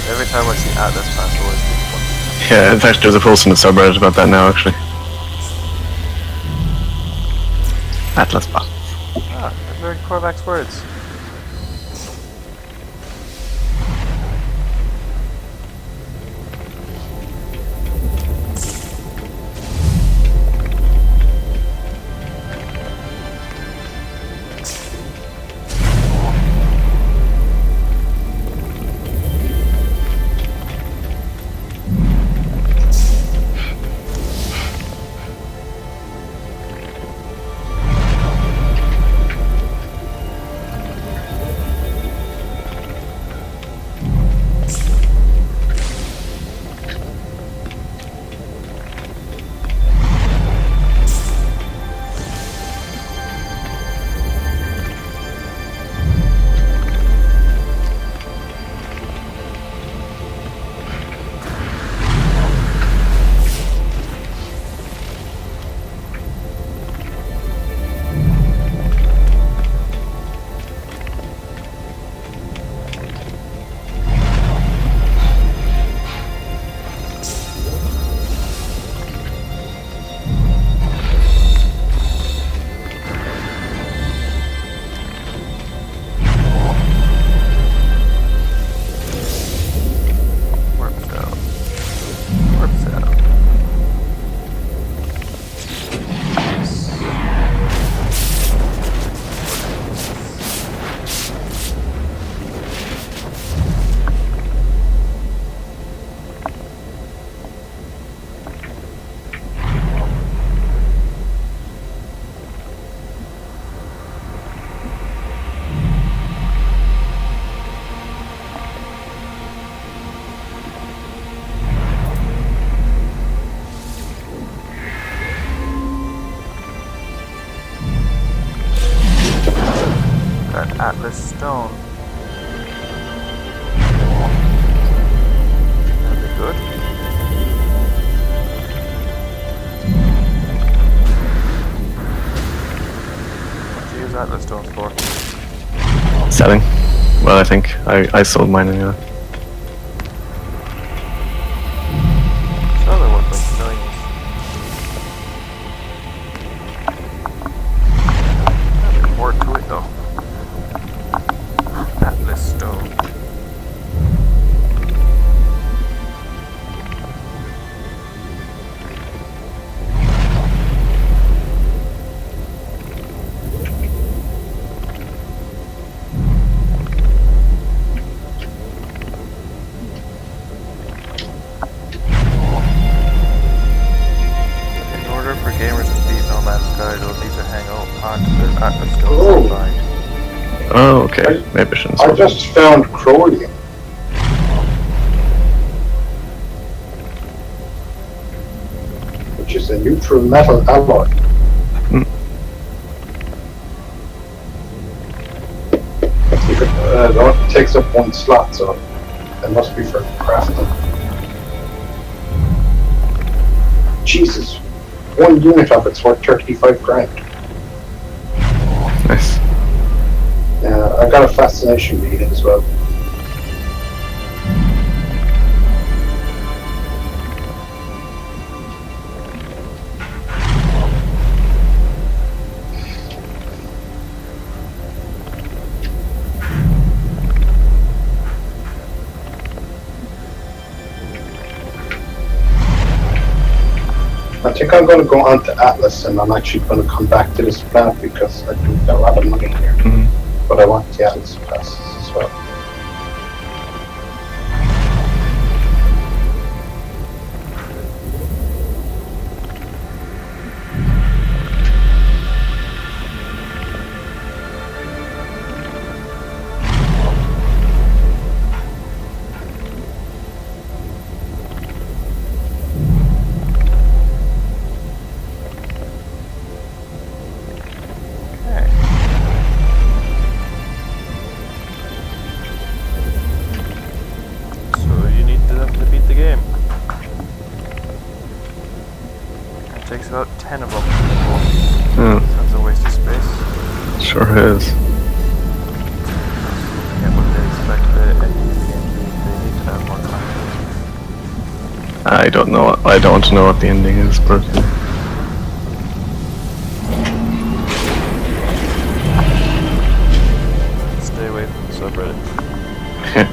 Every time I see Atlas pass, I always think multi-pass. Yeah, in fact, there's a post in the subreddit about that now, actually. Atlas pass. Ah, I've learned Korvac's words. Atlas stone. That'd be good. What do you use Atlas stones for? Selling. Well, I think. I sold mine anyway. So they're worth like millions. There's more to it though. Atlas stone. Atlas stones Oh. I find. Oh, okay. Maybe I shouldn't. I just found Crolium. Which is a neutral metal alloy. You could, it only takes up one slot, so it must be for crafting. Jesus, one unit of it's worth 35 grand. Nice. I got a fascination reading as well. I think I'm going to go on to Atlas, and I'm actually going to come back to this planet because I do got a lot of money here. But I want the Atlas passes as well. So you need them to beat the game. It takes about 10 of them. Hmm. That's a waste of space. Sure is. Yeah, what they expect the ending of the game to be. They need to have more content. I don't know. I don't know what the ending is, but Stay away from the subreddit.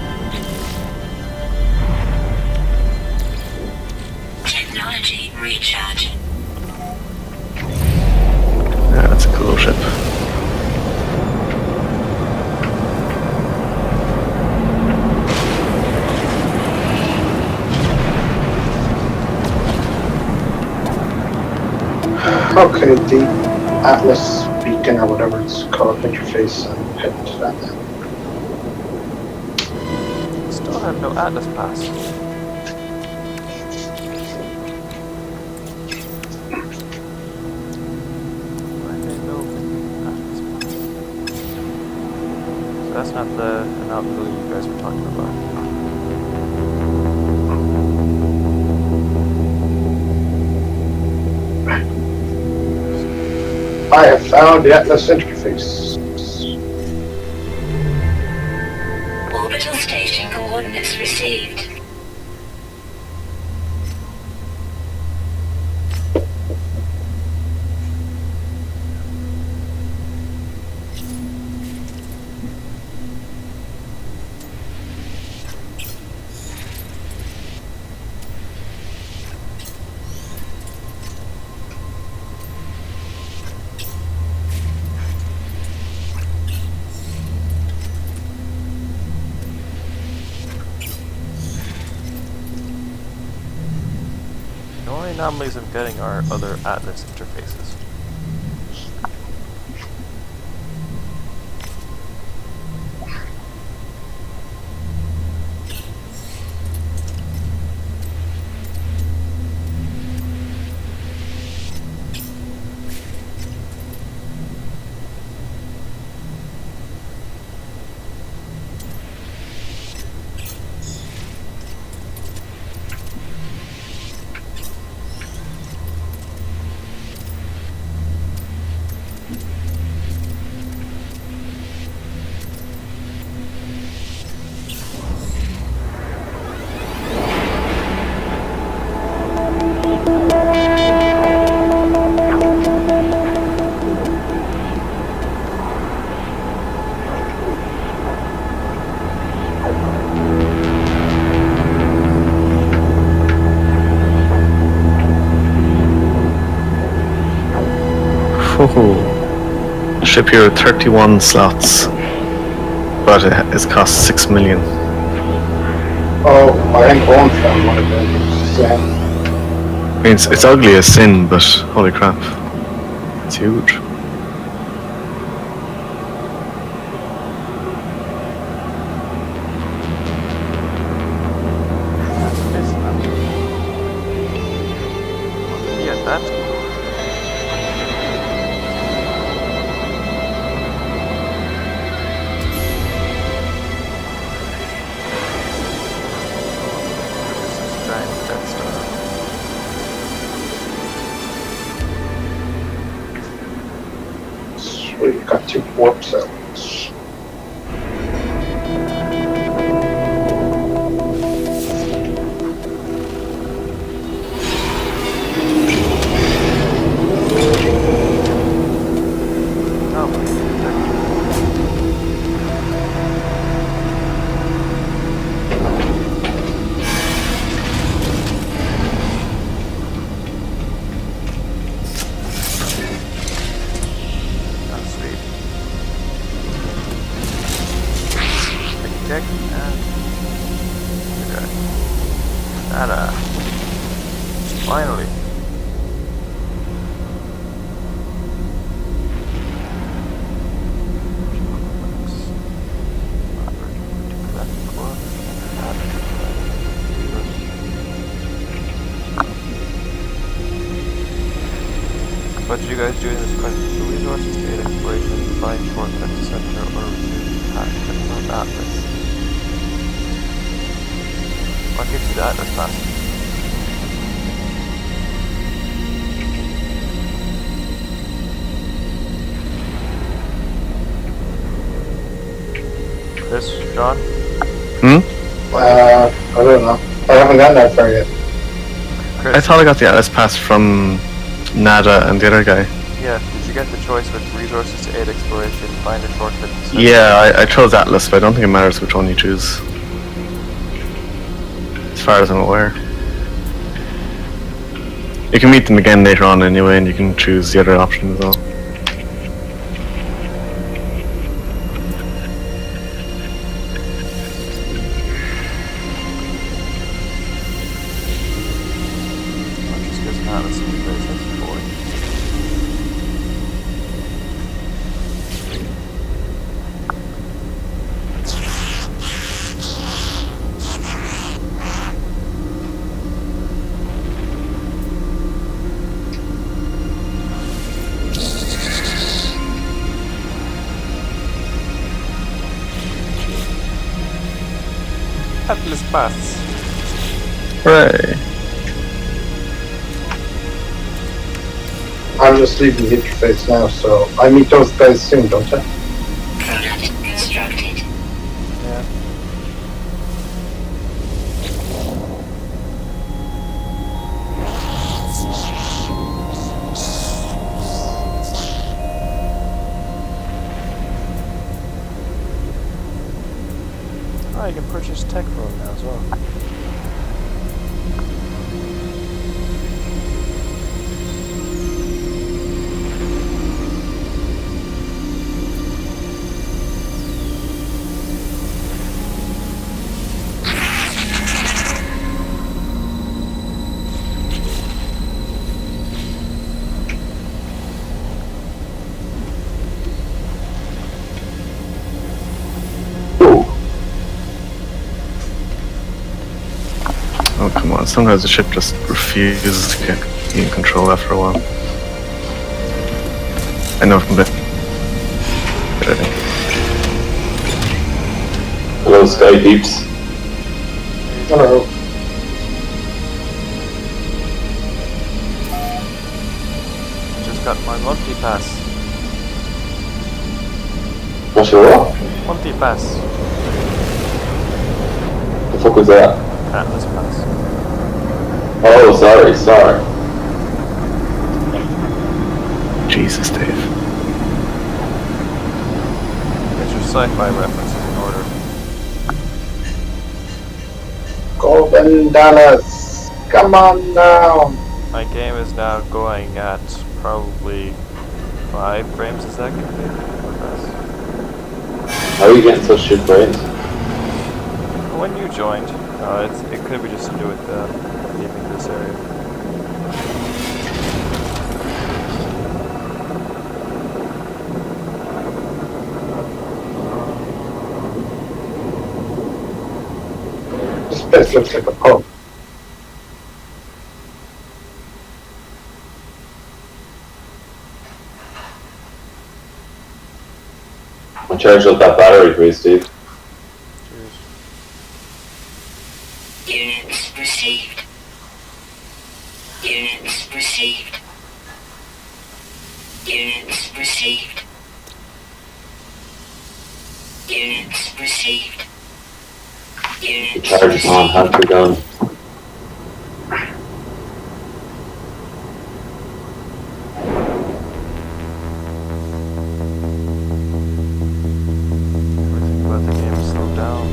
Technology recharge. yeah, that's a cool ship. Okay, the Atlas beacon or whatever it's called interface, and head to that now. Still have no Atlas pass. Why they no Atlas pass? So that's not the anomaly you guys were talking about. I have found the Atlas interface. Orbital station coordinates received. The only anomalies I'm getting are other Atlas interfaces. Oh, ship here with 31 slots, but it's cost 6 million. Oh, I think Owen found one of them. I mean, it's ugly as sin, but holy crap, it's huge. giant Death Star. Sweet, got 2 warp cells. Oh my That's sweet. Check and okay. Nada. Finally. What did you guys do in this quest? The resources to aid exploration, find shortcut to center, or resume path. Click on Atlas. What gives you the Atlas pass? This, John? I don't know. I haven't gotten that far yet. Chris? I thought I got the Atlas pass from Nada and the other guy. Yeah, did you get the choice with resources to aid exploration, find a shortcut to center? Yeah, I chose Atlas, but I don't think it matters which one you choose. As far as I'm aware. You can meet them again later on anyway, and you can choose the other option as well. Just because Atlas in the place, that's boring. Atlas pass. Hooray! I'm just leaving the interface now, so I meet those guys soon, don't I? Product constructed. Yeah. Oh, you can purchase tech from them now as well. Oh, come on. Sometimes the ship just refuses to get in control after a while. I know from the... Hello, Sky Peeps. Hello. Just got my monthly pass. What's your what? Monthly pass. The fuck was that? Atlas pass. Oh, sorry. Jesus, Dave. Get your sci-fi references in order. Golden Dallas. Come on now. My game is now going at probably 5 frames a second, maybe, or less. How are you getting such shit brains? When you joined, it could be just to do with leaving this area. This place looks like a pub. I charged up that battery for you, Steve. Cheers. Units received. Units received. Units received. Units received. The Units charge is on, has received. begun. Everything about the game is slowed down.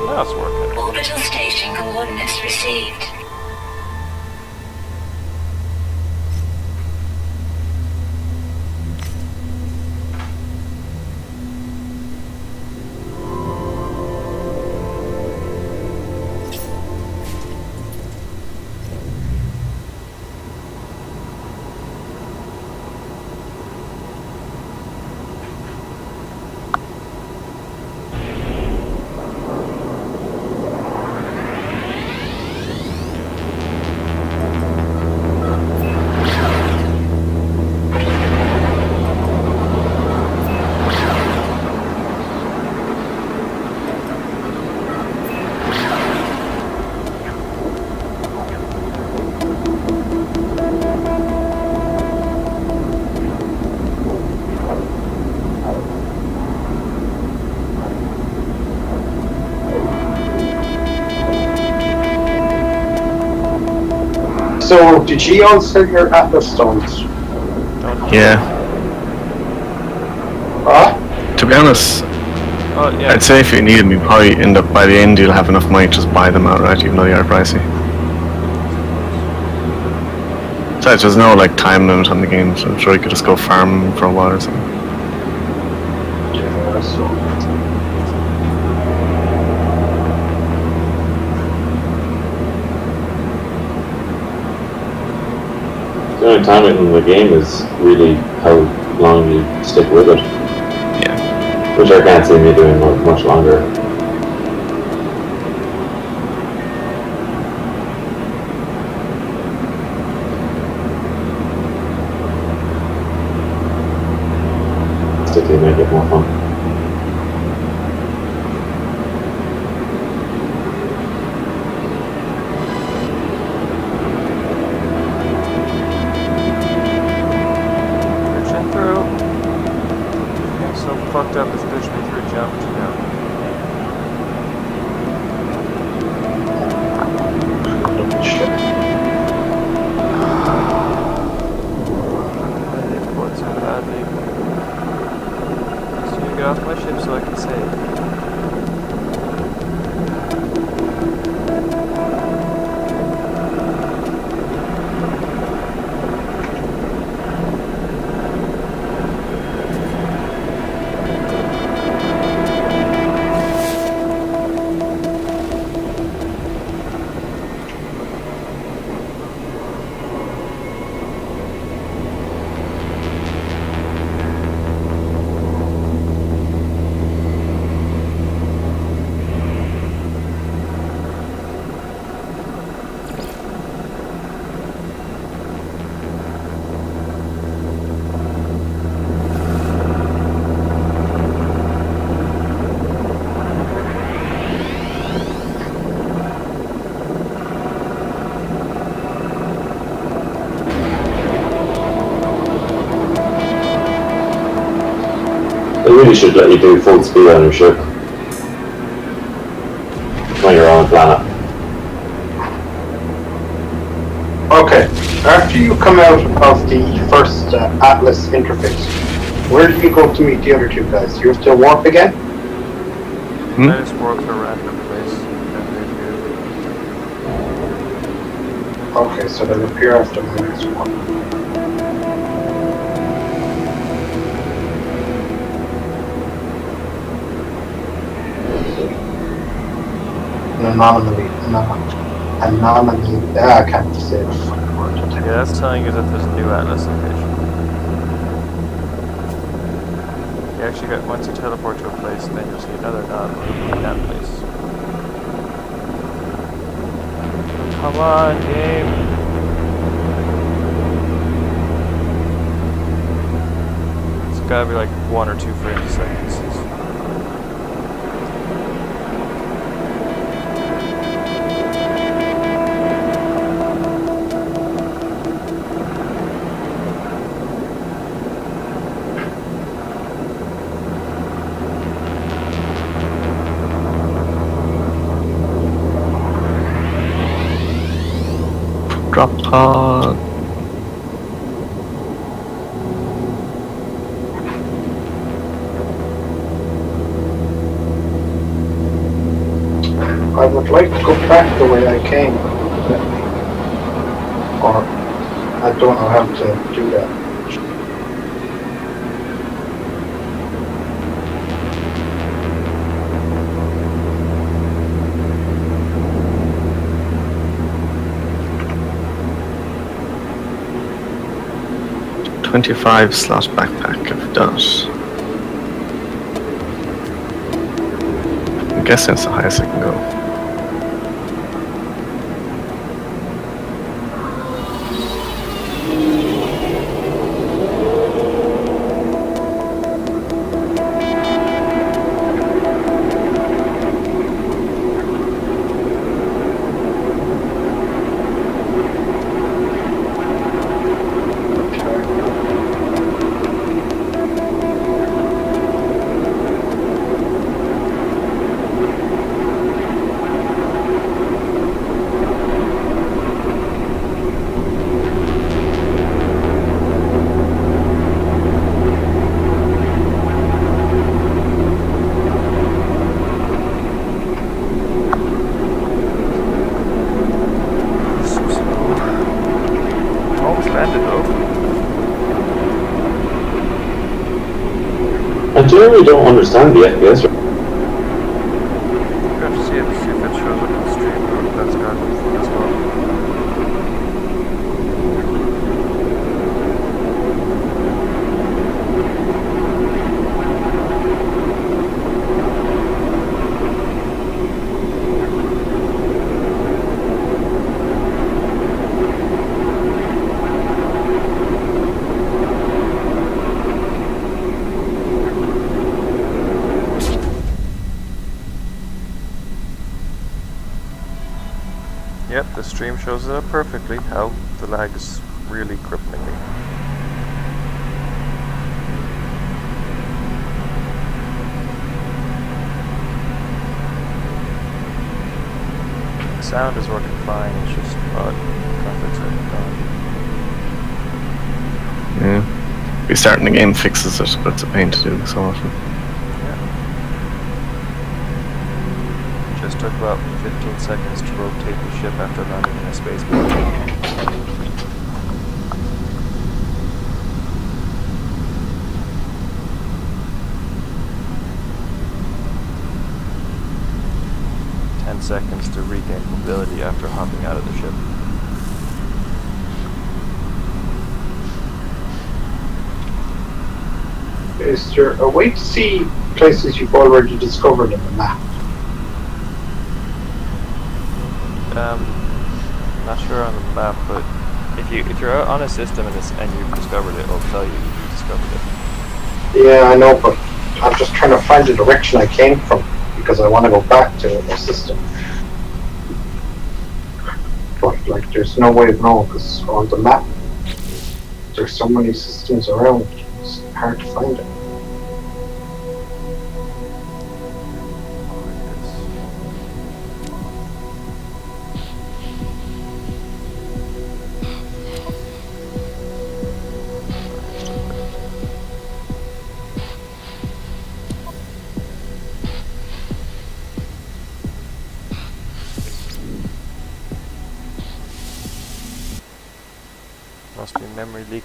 Now it's working. Orbital station coordinates received. So, did you all sell your Atlas stones? Yeah. Huh? To be honest, Oh, yeah. I'd say if you needed me, probably end up by the end you'll have enough money to just buy them outright, even though they are pricey. Besides, there's no like time limit on the game, so I'm sure you could just go farm for a while or something. Yeah, so. The only time in the game is really how long you stick with it. Yeah. Which I can't see me doing much longer. Sticky make it more fun. Pushing through. Getting so fucked up it's pushed me through geometry now. They report so badly. So you get off my ship so I can save. They really should let you do full speed on your ship when you're on a planet. Okay, after you come out of the first Atlas interface, where do you go to meet the other two guys? You have to warp again? I just work to a random place. And they Okay, so they'll appear after the next one. Anomaly, I can't say the fucking word. yeah, that's telling you that there's a new Atlas location. You actually got, once you teleport to a place, then you'll see another anomaly in that place. Come on, game! It's gotta be like 1 or 2 frames a second. drop pod. I would like to go back the way I came. Or I don't know how to do that. $25 slot backpack. I've done it. I'm guessing it's the highest I can go. I generally don't understand the FPS. You have to see if it shows up on the stream, but that's got as well. Yep, the stream shows it up perfectly. How the lag is really crippling me. The sound is working fine, it's just odd graphics are gone. Yeah. Restarting the game fixes it, but it's a pain to do so often. Just took about 15 seconds to rotate the ship after landing in a spaceport. Seconds to regain mobility after hopping out of the ship. Is there a way to see places you've already discovered on the map? Not sure on the map, but if you're out on a system and you've discovered it, it'll tell you you've discovered it. Yeah, I know, but I'm just trying to find the direction I came from because I want to go back to the system. But like, there's no way of knowing because on the map there's so many systems around. It's hard to find it. Must be a memory leak.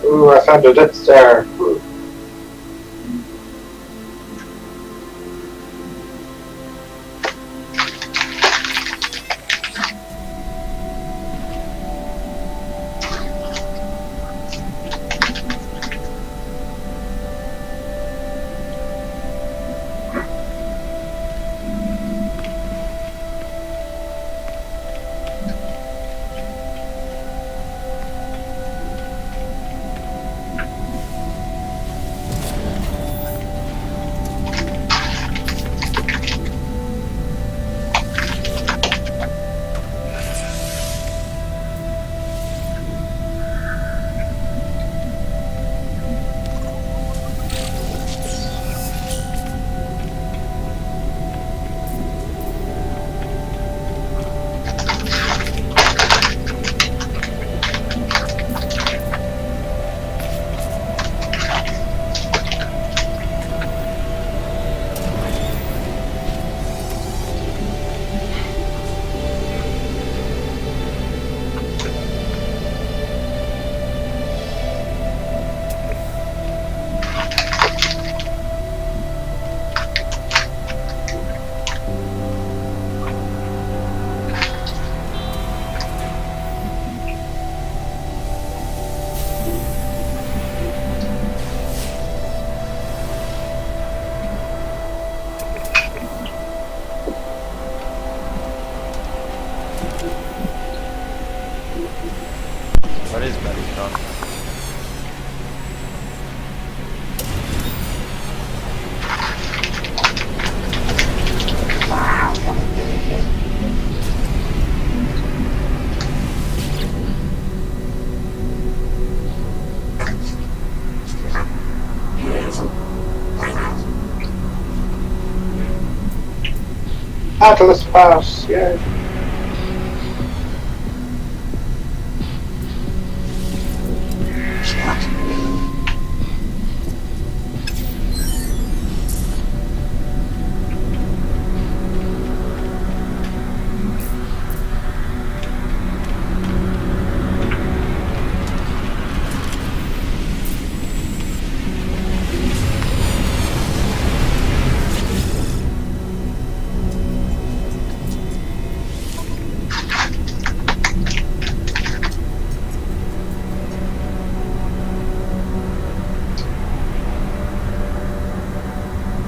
Ooh, I found a Death Star. Atlas Pass, yeah.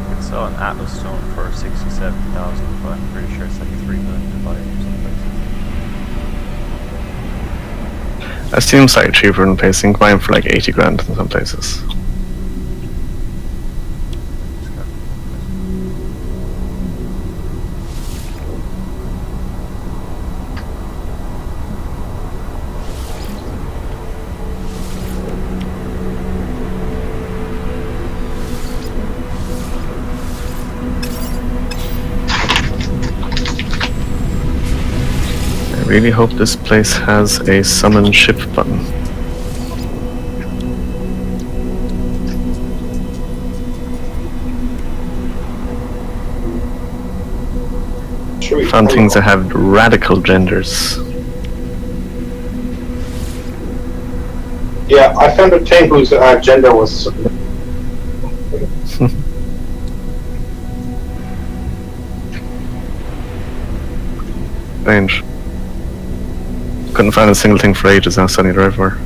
I saw an Atlas stone for 67,000, but I'm pretty sure it's like 3 million to buy or something. It seems like cheaper than placing mine for like 80 grand in some places. I really hope this place has a summon ship button. Should we Found things that have radical genders. Yeah, I found a thing whose gender was. Strange. Couldn't find a single thing for ages now, Sunny Driver.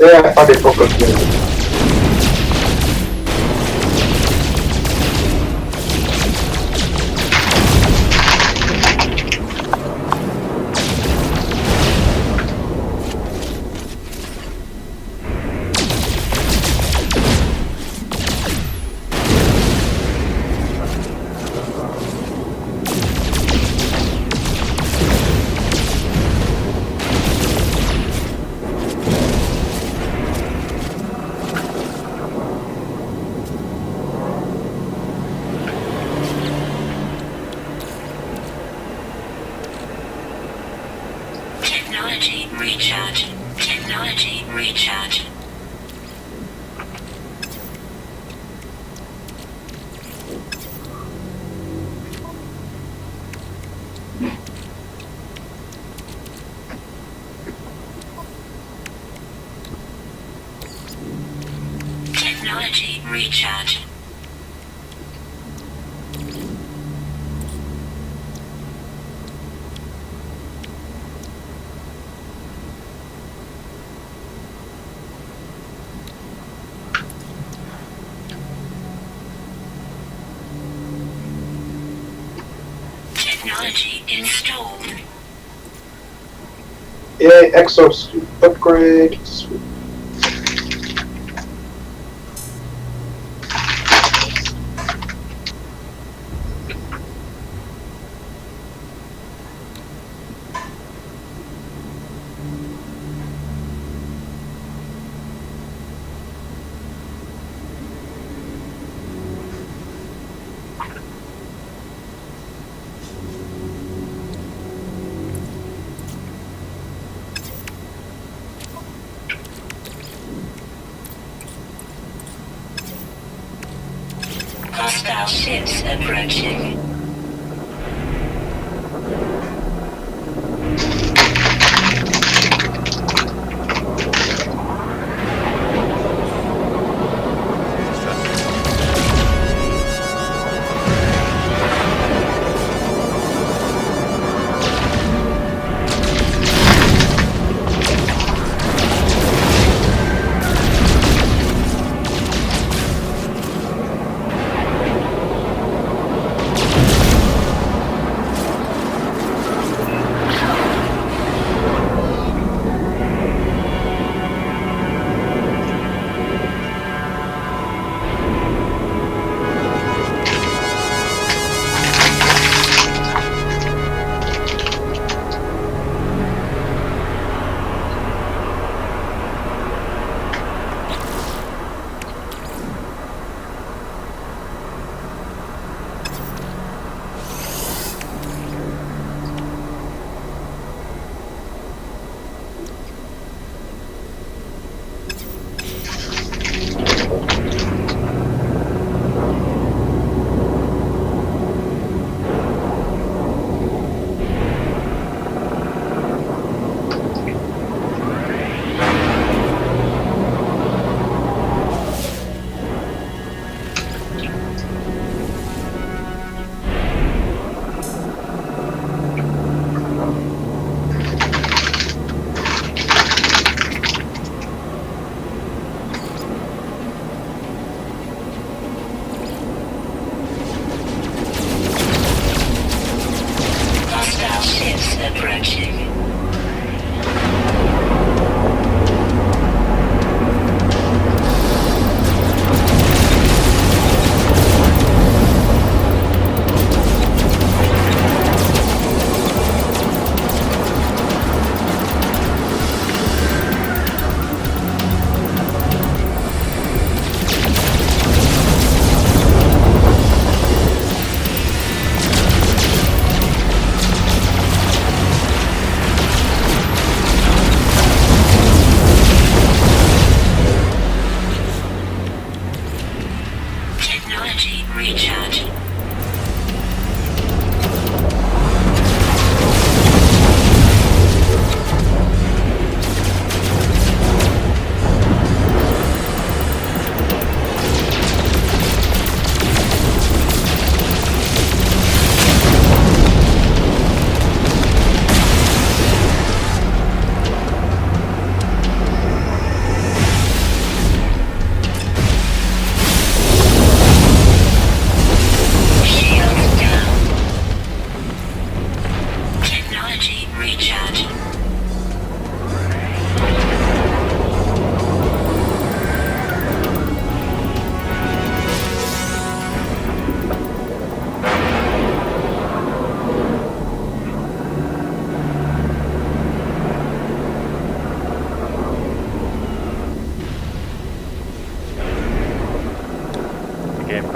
Yeah, I thought they focused me. Technology recharge. Technology recharge. Technology recharge. Technology installed. Yeah, Exos upgrade. Sweet. Hostile ships approaching.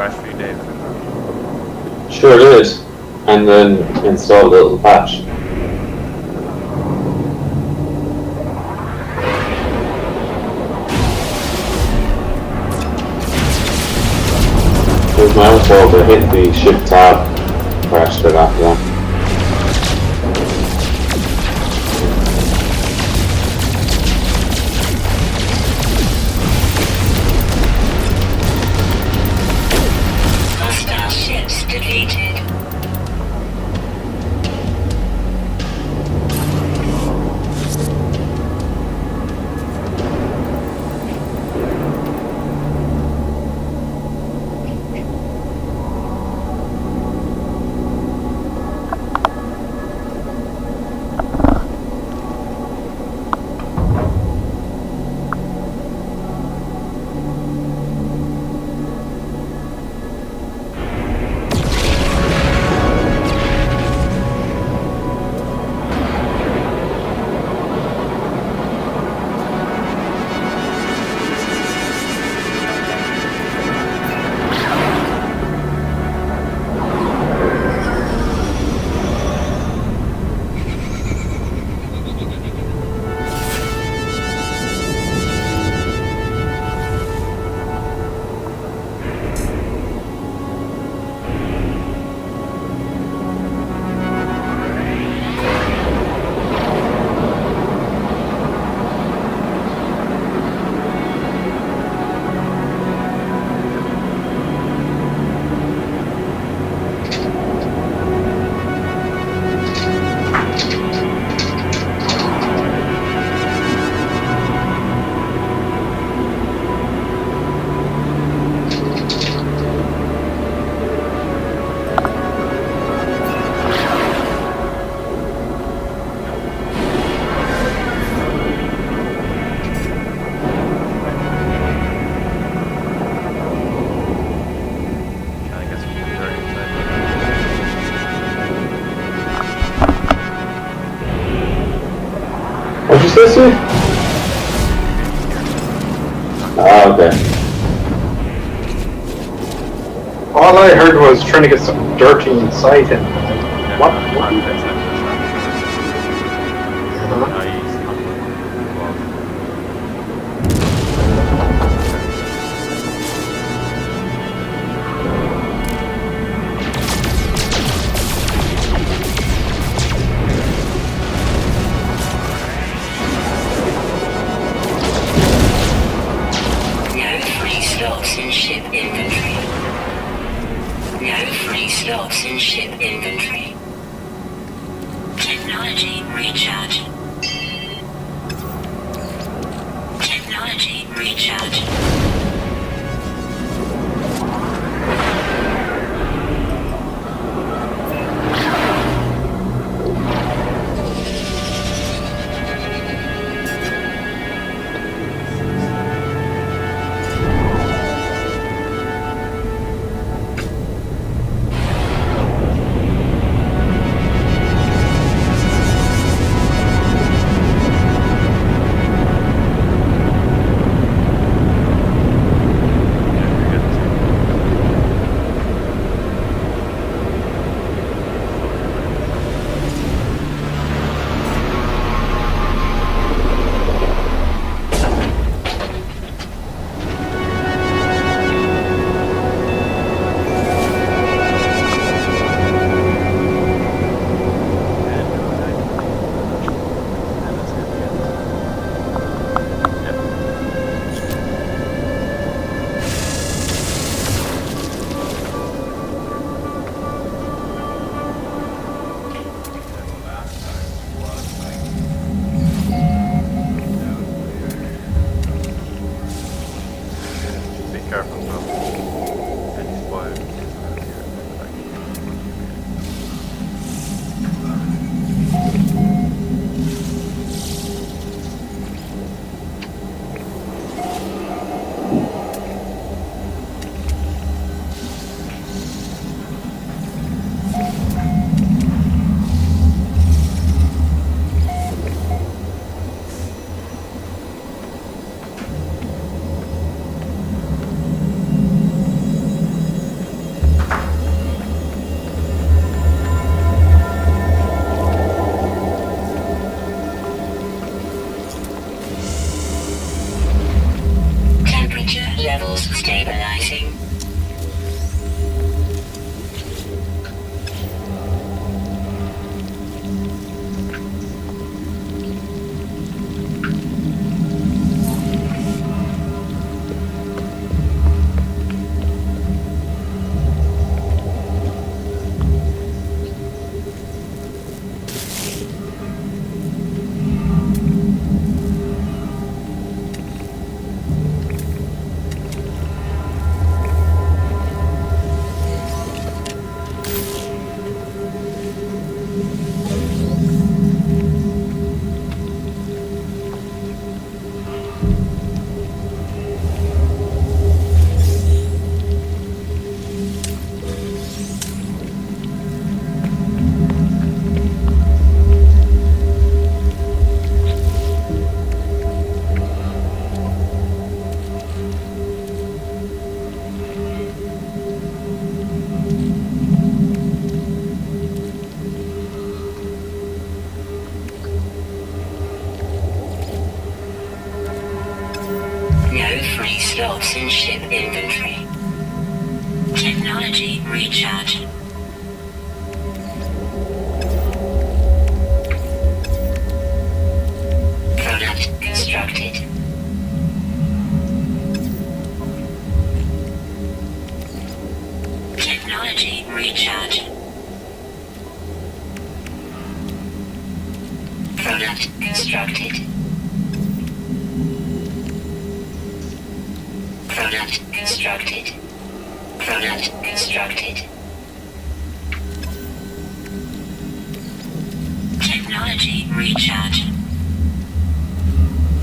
crash for you, Dave? Sure did. And then install a little patch. It was my own fault. I hit the shift tab, crashed it after that. Hostile ships deleted. Trying to get some dirty inside. What'd you say, Steve? Ah, okay. All I heard was trying to get some dirty inside him. Yeah, What? I'm fixing it. No free slots in ship inventory. No free slots in ship inventory. Technology recharge. Technology recharge. levels stabilizing. No free slots in ship inventory. Technology recharge. Product constructed. Technology recharge. Product constructed. Product constructed. Product constructed. Technology recharge.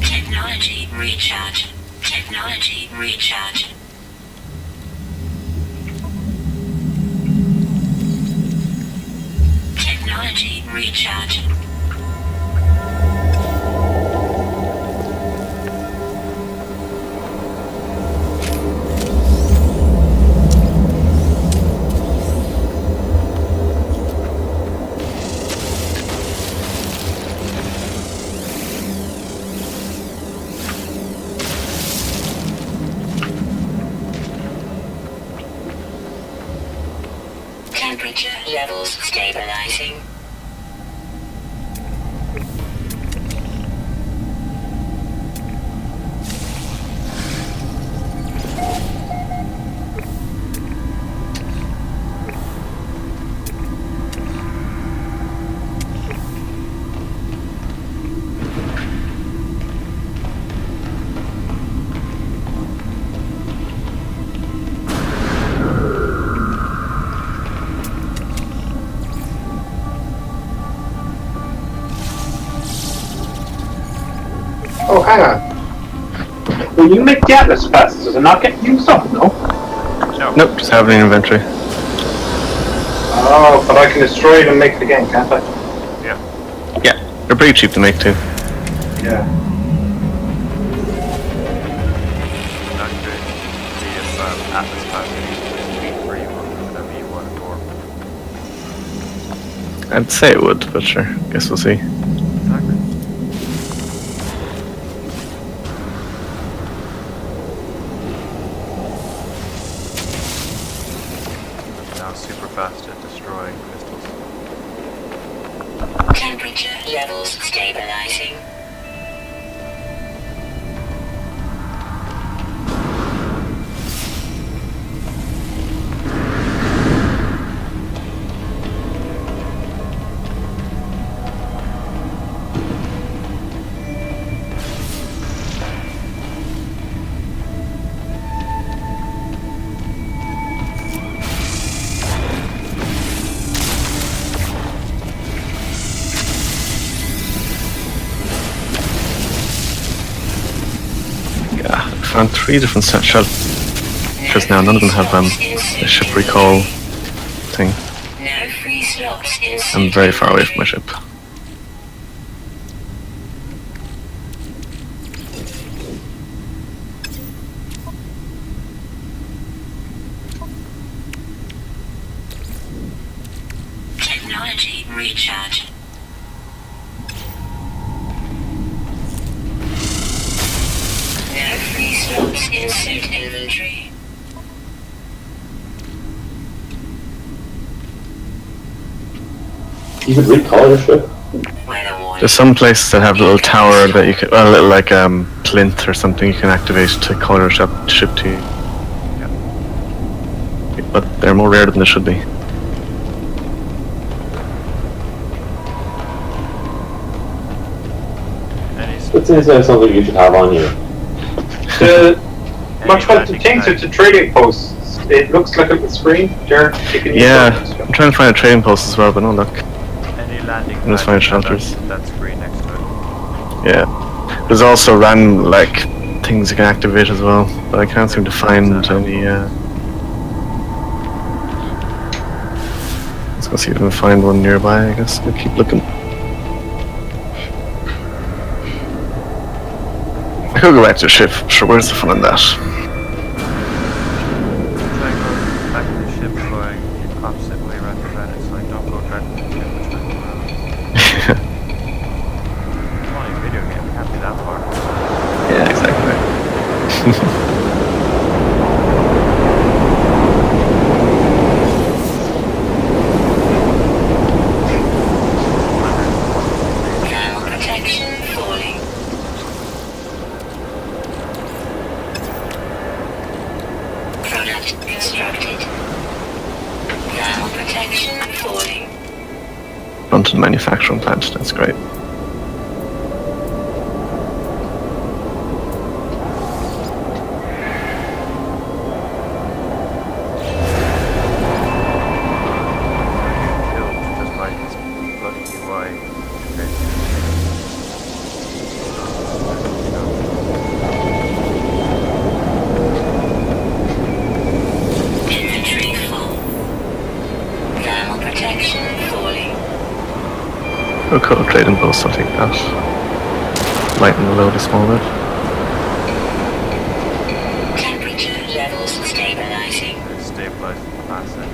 Technology recharge. Technology recharge. Technology recharge. Temperature levels stabilizing. Oh, hang on. When you make the Atlas pass, does it not get used up, no? No. Nope, just have it in inventory. Oh, but I can destroy it and make it again, can't I? Yeah. Yeah, they're pretty cheap to make too. Yeah. Not good. See if Atlas Pass is beat free one, whatever you want it for. I'd say it would, but sure, guess we'll see. Exactly. Now super fast at destroying crystals. Temperature levels stabilizing. Found 3 different shelters now. None of them have a ship recall thing. No free slots in I'm very far away from my ship. Technology recharge. No free slots in suit inventory. You could recolor your ship. Weather warning. There's some places that have a little tower that you can, well, a little like plinth or something you can activate to color ship to you. But they're more rare than they should be. It seems like something you should have on you. Much like the things with the trading posts, it looks like a little screen. There, you can use Yeah, that. I'm trying to find a trading post as well, but no luck. Any landing Let's pad find shelters. that screen next to it. Yeah. There's also random like things you can activate as well, but I can't seem to find any. Let's go see if we can find one nearby. I guess we'll keep looking. I could go back to the ship. Sure, where's the fun in that? Try and go back to the ship going the opposite way around the planet, so I don't go directly to the ship, which I go around. It's only a video game, it can't be that far. Yeah, exactly. Thermal protection falling. Product constructed. Thermal protection falling. London manufacturing plant. That's great. Killed just by his bloody UI interface. Inventory full. Thermal protection falling. We'll call a trading post, I'll take that. Lighten the load a small bit. Temperature levels stabilizing. Stabilized asset.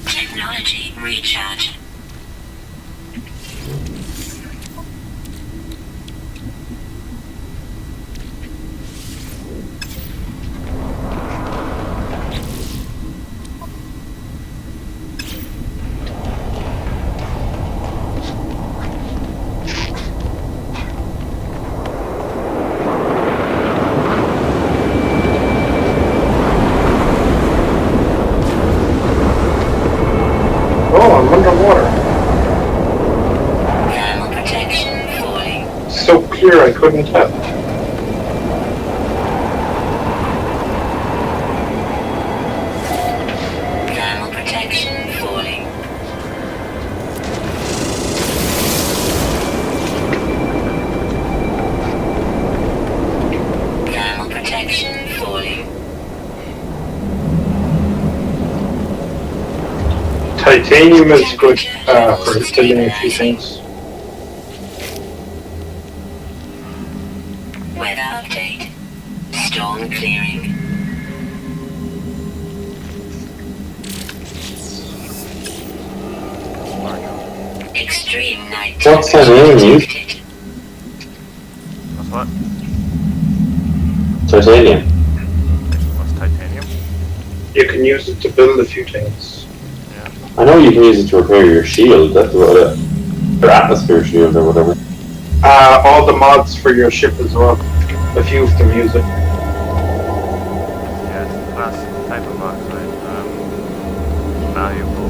Technology recharge. Oh, I'm underwater. Thermal protection falling. So clear I couldn't tell. Thermal protection falling. Thermal protection falling. Titanium is good for doing a few things. Weather update. Storm clearing. Extreme night What's temperature that name, detected. What's what? Titanium. What's titanium? You can use it to build a few things. I know you can use it to repair your shield, that's about it. Your atmosphere shield or whatever. All the mods for your ship as well. A few of them use it. Yeah, it's a class type of oxide. Valuable.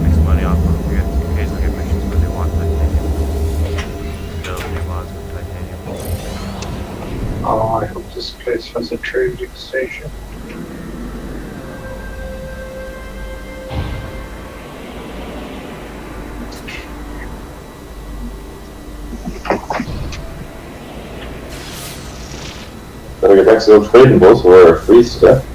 Makes money off of it. You occasionally get missions where they want titanium. Build new mods with titanium. Oh, I hope this place has a trading station. Better get back to those trading boats or we're freeze to death.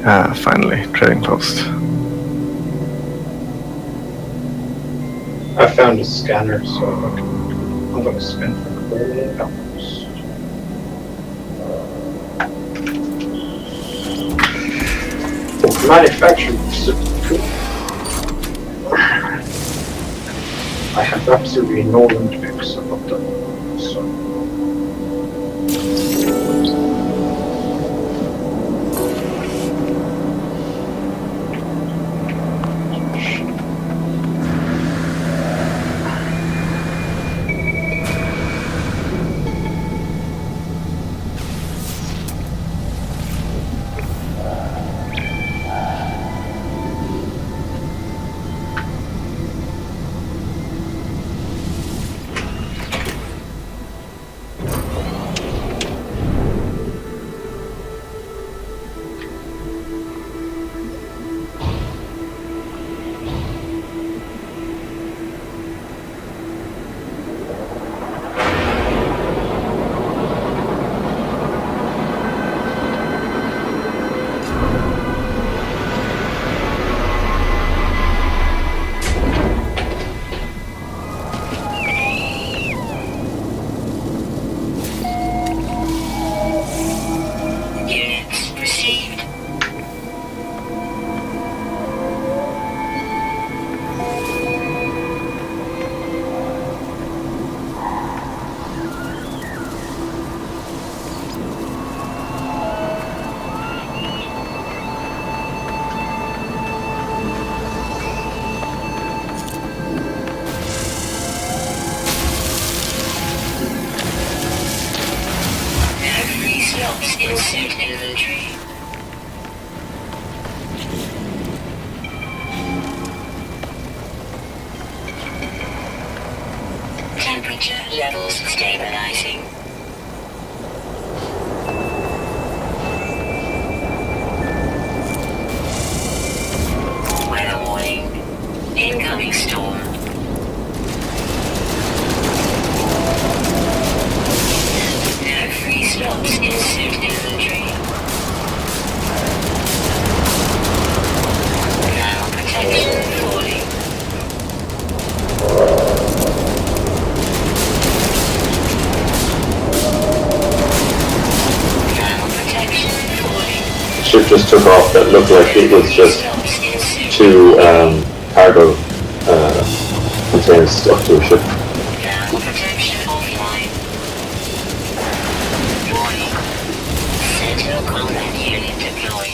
Finally, trading post. I found a scanner, so I'm going to scan for coal and apples. Manufacturing facility. I have absolutely no fix about that. So. Insert inventory. Temperature levels stabilizing. Weather warning. Incoming storm. No free slots. Insert inventory. Now protection falling. Ship just took off. That looked like it was just two cargo containers stuck to a ship. Protection offline. Warning. Sentinel combat unit deployed.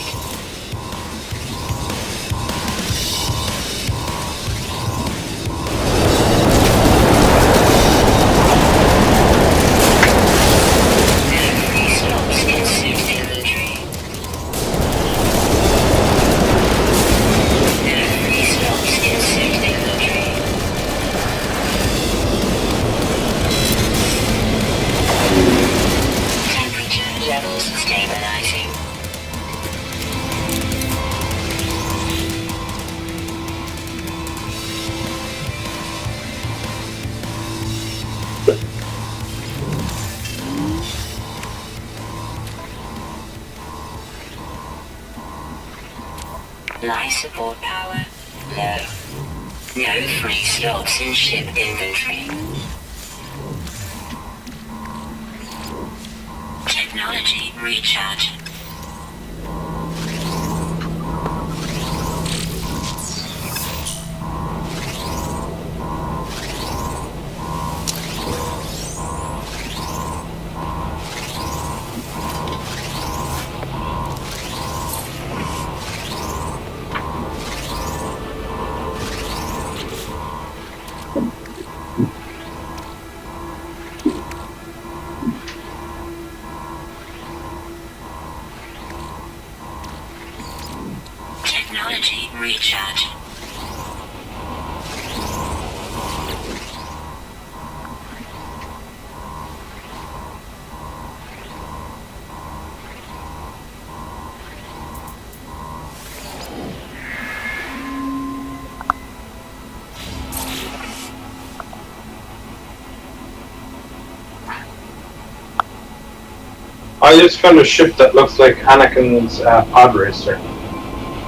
Life support power low. No free slots in ship inventory. Technology recharge. Technology recharge. I just found a ship that looks like Anakin's pod racer.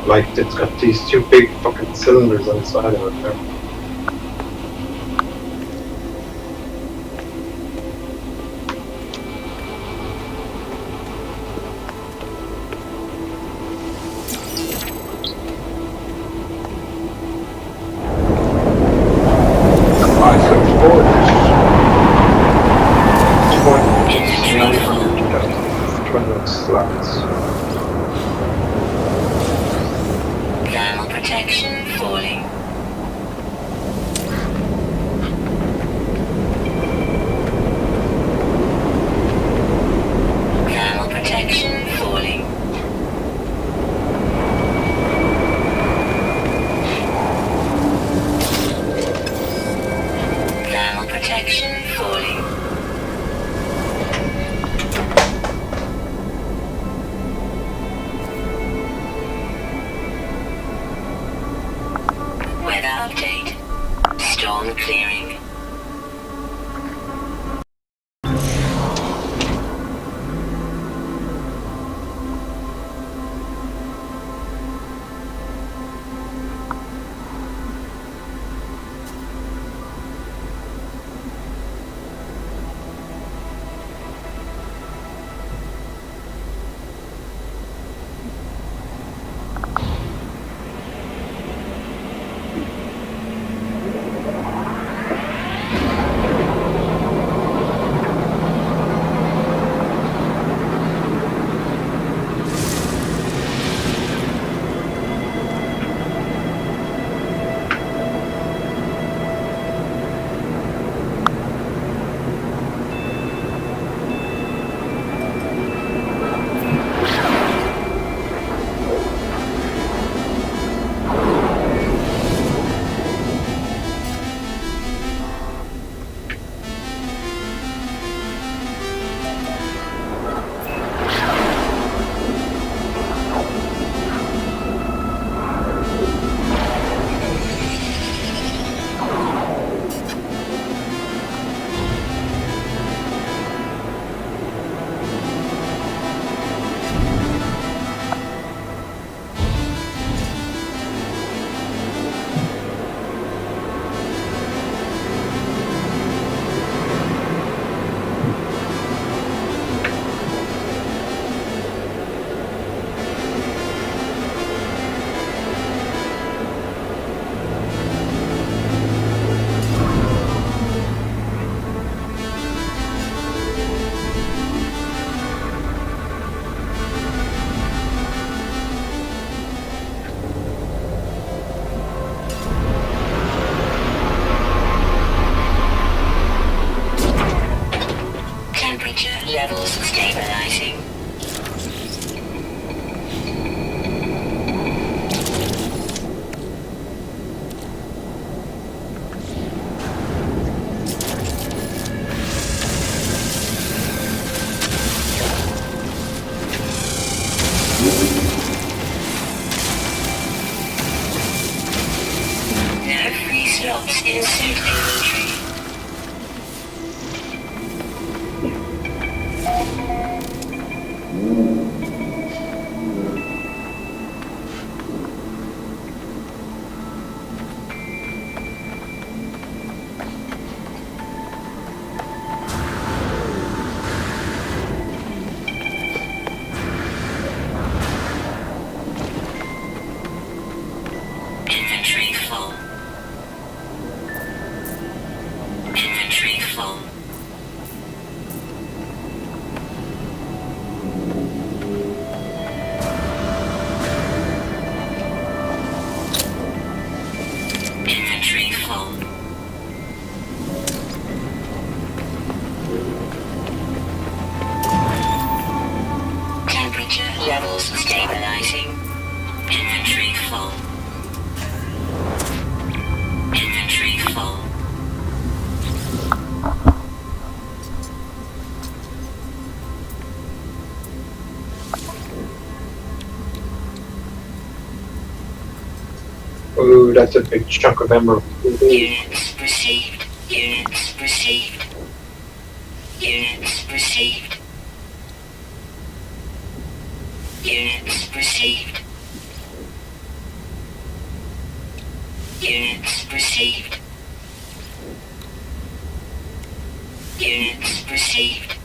Like, it's got these two big fucking cylinders on the side of it there. Slots. Thermal protection falling. Thermal protection falling. Thermal protection falling. Weather update. Storm clearing. Levels stabilizing. No free slots in suit inventory. Inventory full. Inventory full. Inventory full. Temperature levels stabilizing. Inventory full. Inventory full. Ooh, that's a big chunk of emerald. Units received. Units received. Units received. Units received. Units received. Units received.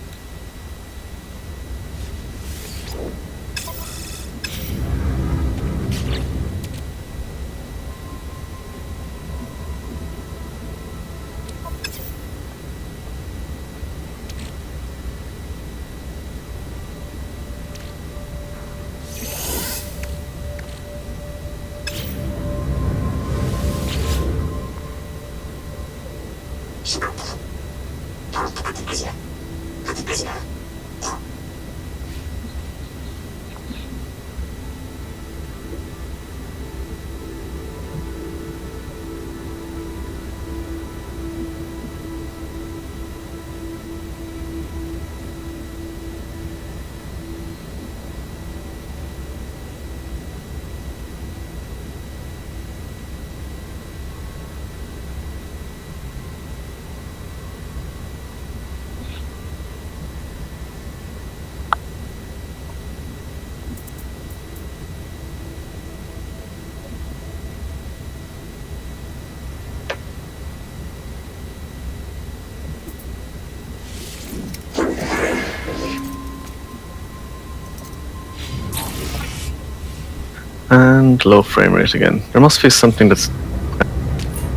And low frame rate again. There must be something that's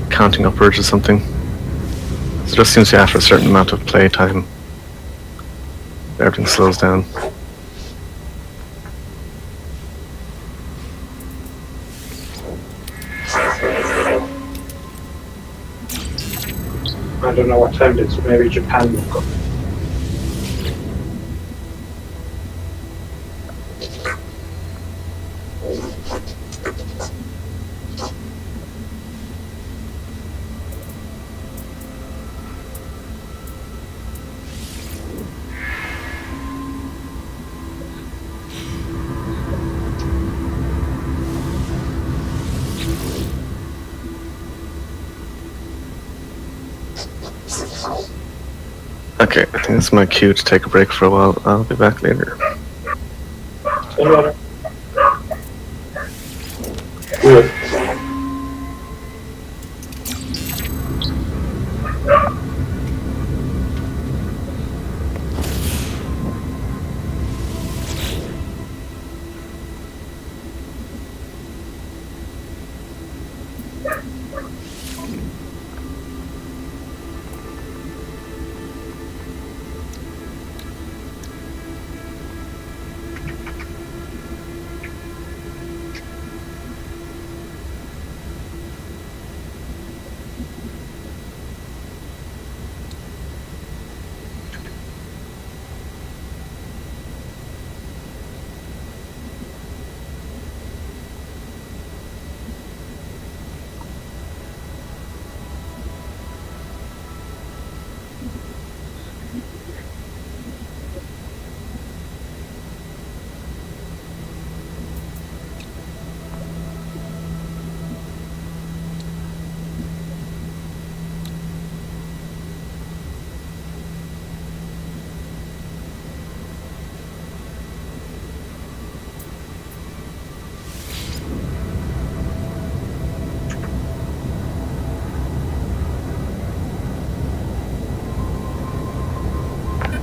counting upwards or something. So it just seems to be after a certain amount of play time, everything slows down. I don't know what time it is. Maybe Japan will go. Okay, I think it's my cue to take a break for a while. I'll be back later. Good.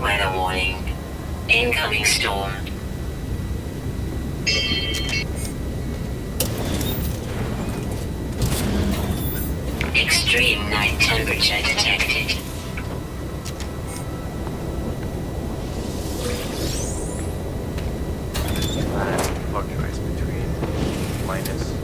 Weather warning. Incoming storm. Extreme night temperature detected. Fluctuates between minus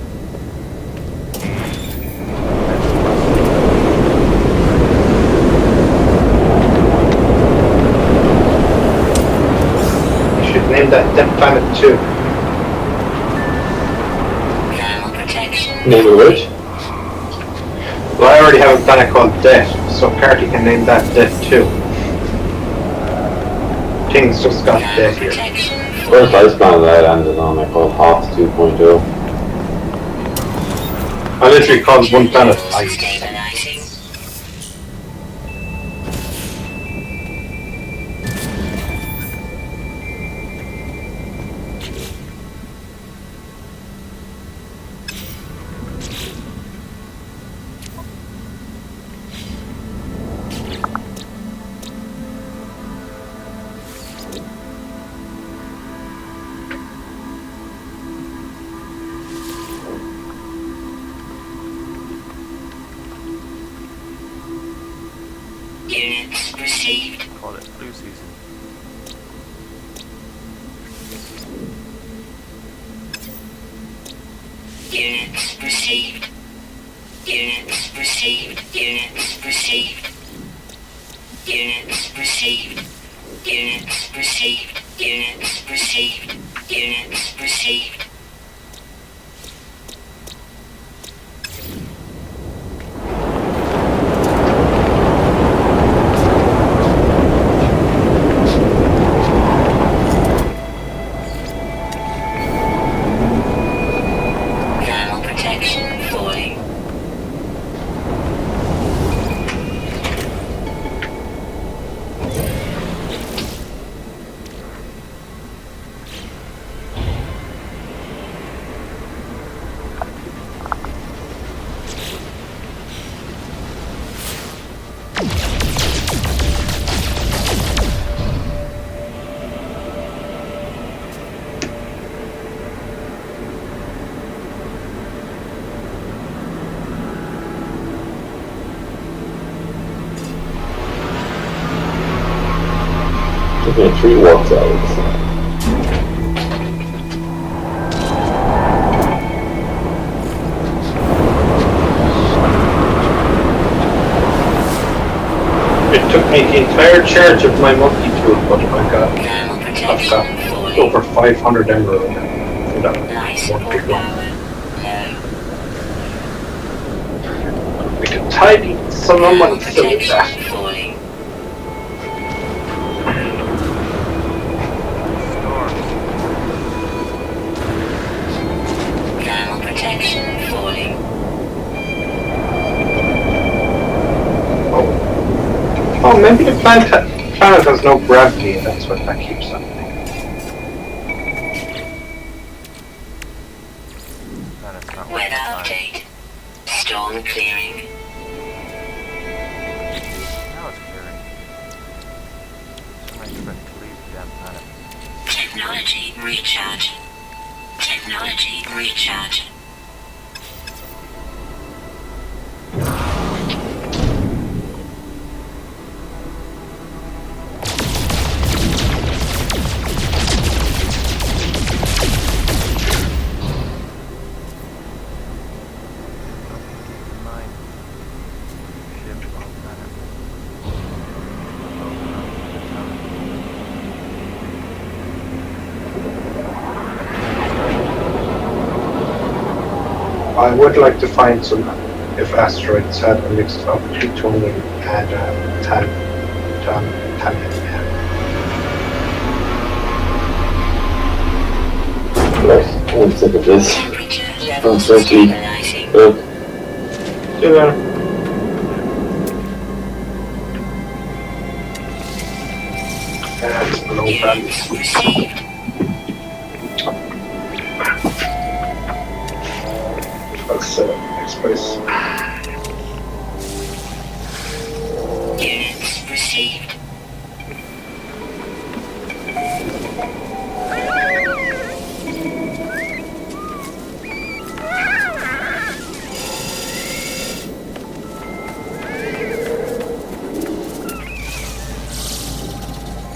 You should name that Death Planet 2. thermal protection. Name of which? Well, I already have a planet called Death, so Carty can name that Death 2. Things just got Thermal Death here. protection. First ice planet I landed on, I called Hoth 2.0. I literally called one planet Ice. Stabilizing. call it flu season. Units received. Units received. Units received. Units received. Units received. Units received. Units received. Thermal protection falling. Took me 3 walks hours. It took me the entire charge of my multi-tool, but Thermal I've protection got falling. over 500 emerald in that Life one support big one. power low. We could tidy some of Thermal my still with that. protection falling. Thermal protection falling. Oh, maybe the planet has no gravity, and that's what that keeps happening. That is not what Weather it's update. Storm clearing. Now it's clearing. Somebody's ready to leave the damn planet. Technology recharge. Technology recharge. Mine. Ship on planet. I would like to find some, if asteroids had a mix of plutonium and tantalum. Right, I'm sick of this. Temperature I'm levels so cheap. stabilizing. Look, That's below value. Units received. That's next place. Units received.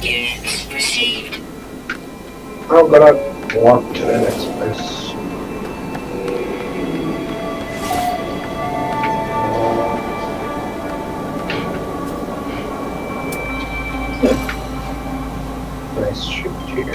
Units received. I'm gonna walk to the next place. Nice ship here.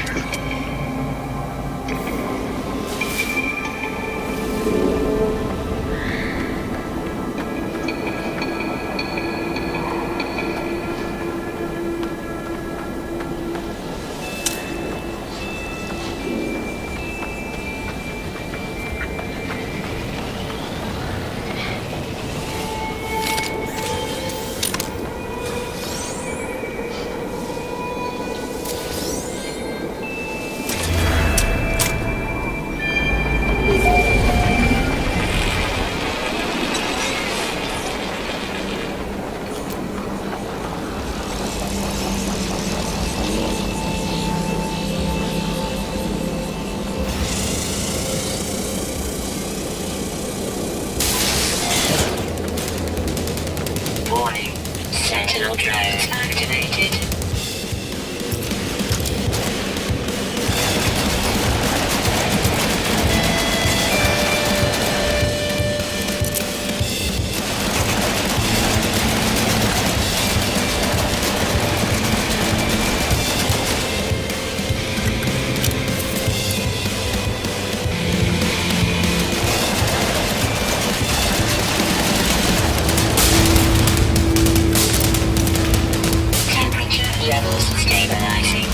stabilizing.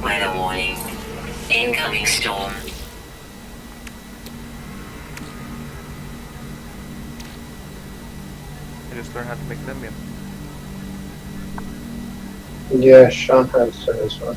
Weather warning. Incoming storm. I just learned how to make them, yeah. Yeah, Sean has as well.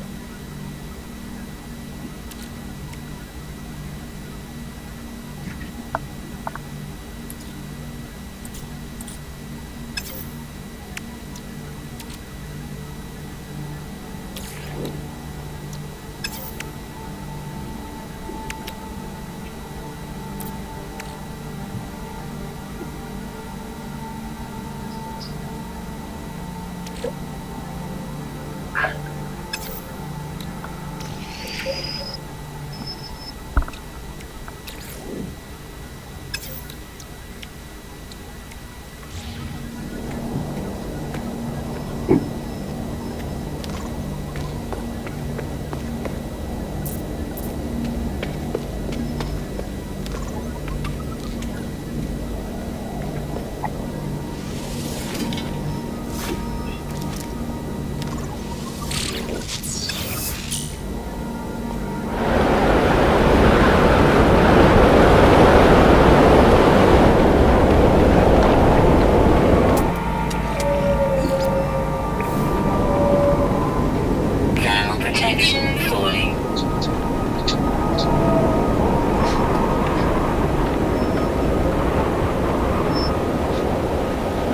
Thermal protection falling.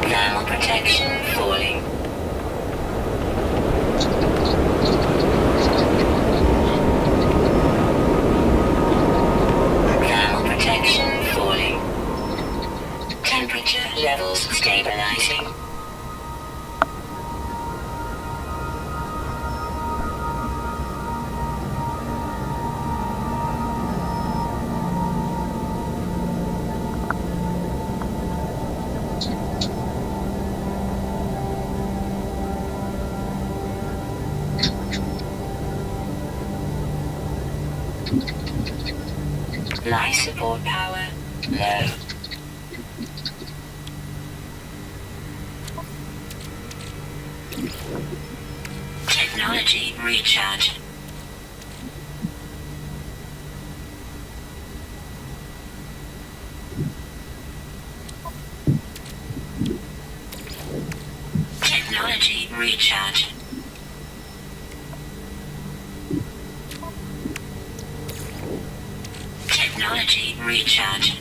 Thermal protection falling. Thermal protection falling. Temperature levels stabilizing. Life support power low. Technology recharge. Technology recharge. Technology recharge.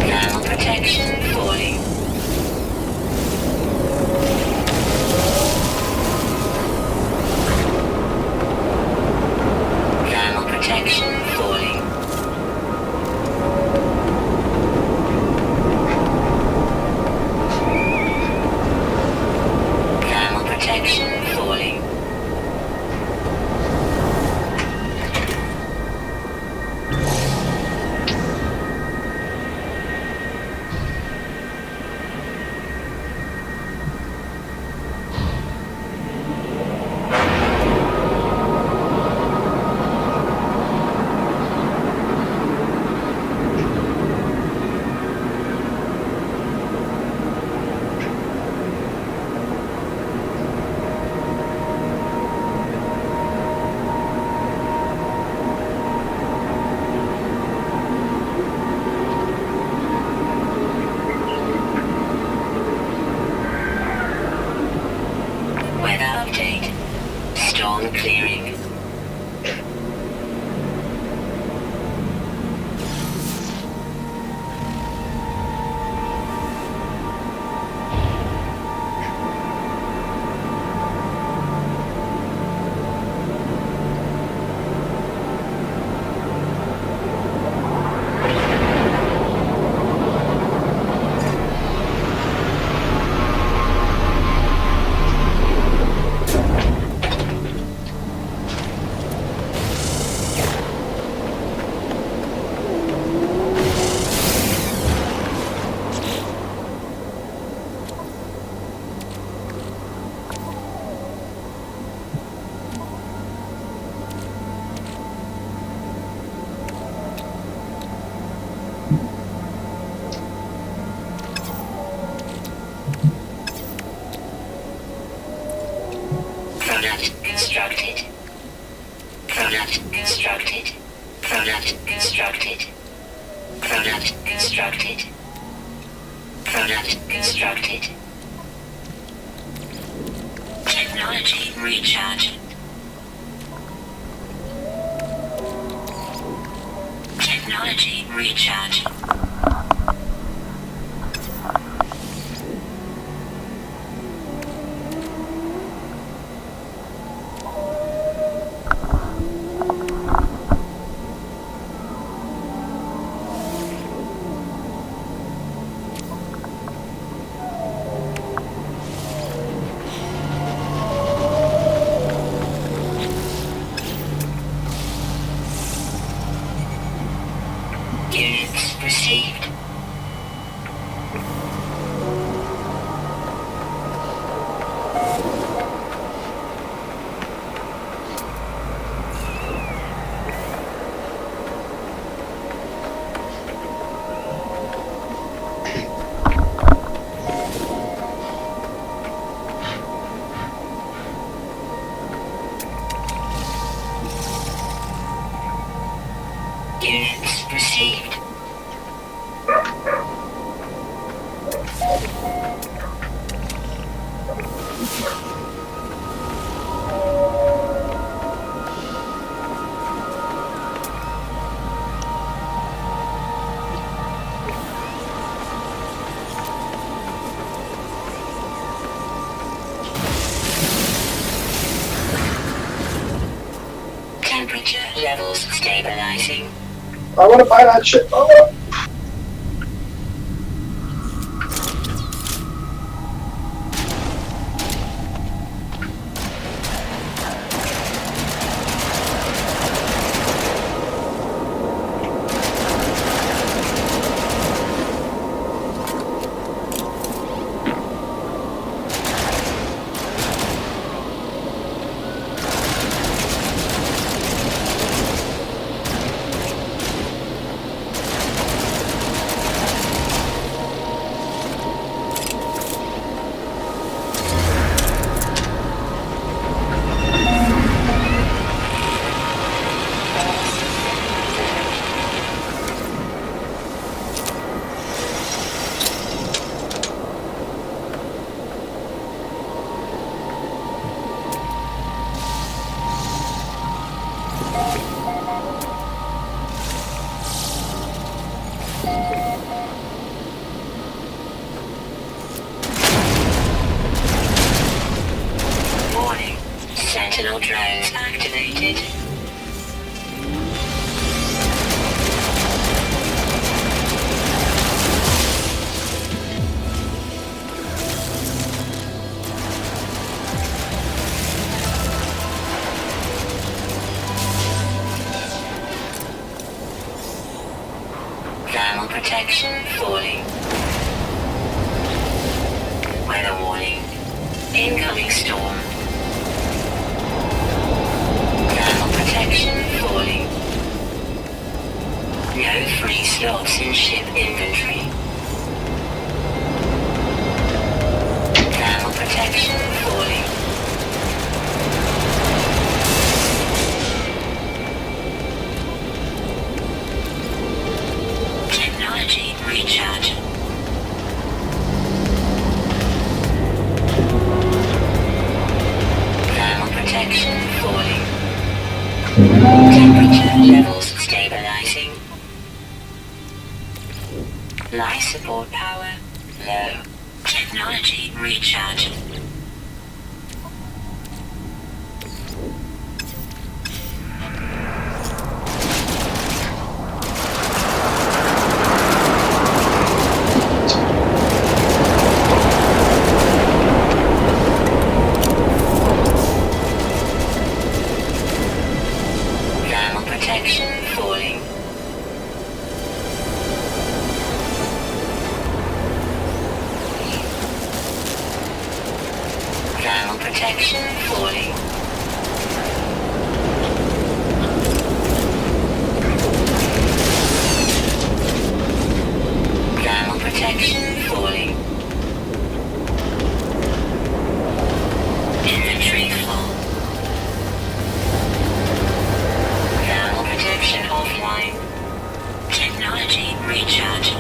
Thermal protection falling. Thermal protection Product constructed. Product constructed. Product constructed. Technology recharge. Technology recharge. Units received. Units received. Temperature levels stabilizing. I want to buy that shit. Oh. Warning. Sentinel drones activated. Thermal protection falling. Weather warning. Incoming storm. Thermal protection falling. No free slots in ship inventory. Thermal protection falling. Technology recharge. Thermal protection falling. Temperature levels stabilizing. Life support power low. Technology recharge. Thermal protection falling. Thermal protection falling. Thermal protection falling. Inventory full. Thermal protection offline. recharge.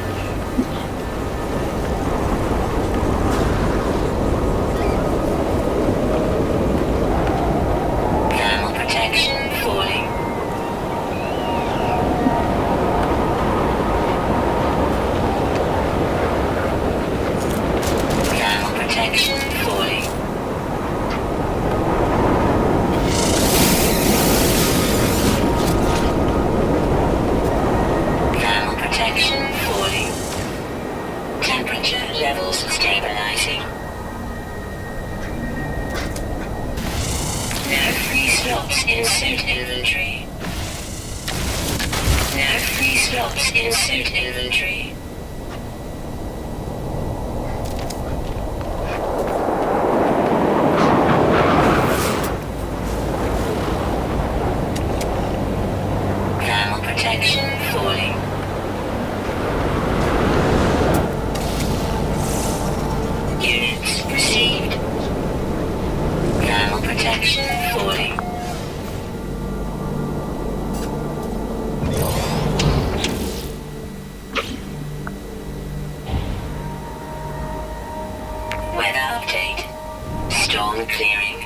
Thermal protection falling. Thermal protection falling. Thermal protection falling. Temperature levels stabilizing. No free slots in suit inventory. No free slots in suit inventory. Thermal protection falling. Units received. Thermal protection falling. Weather update. Storm clearing.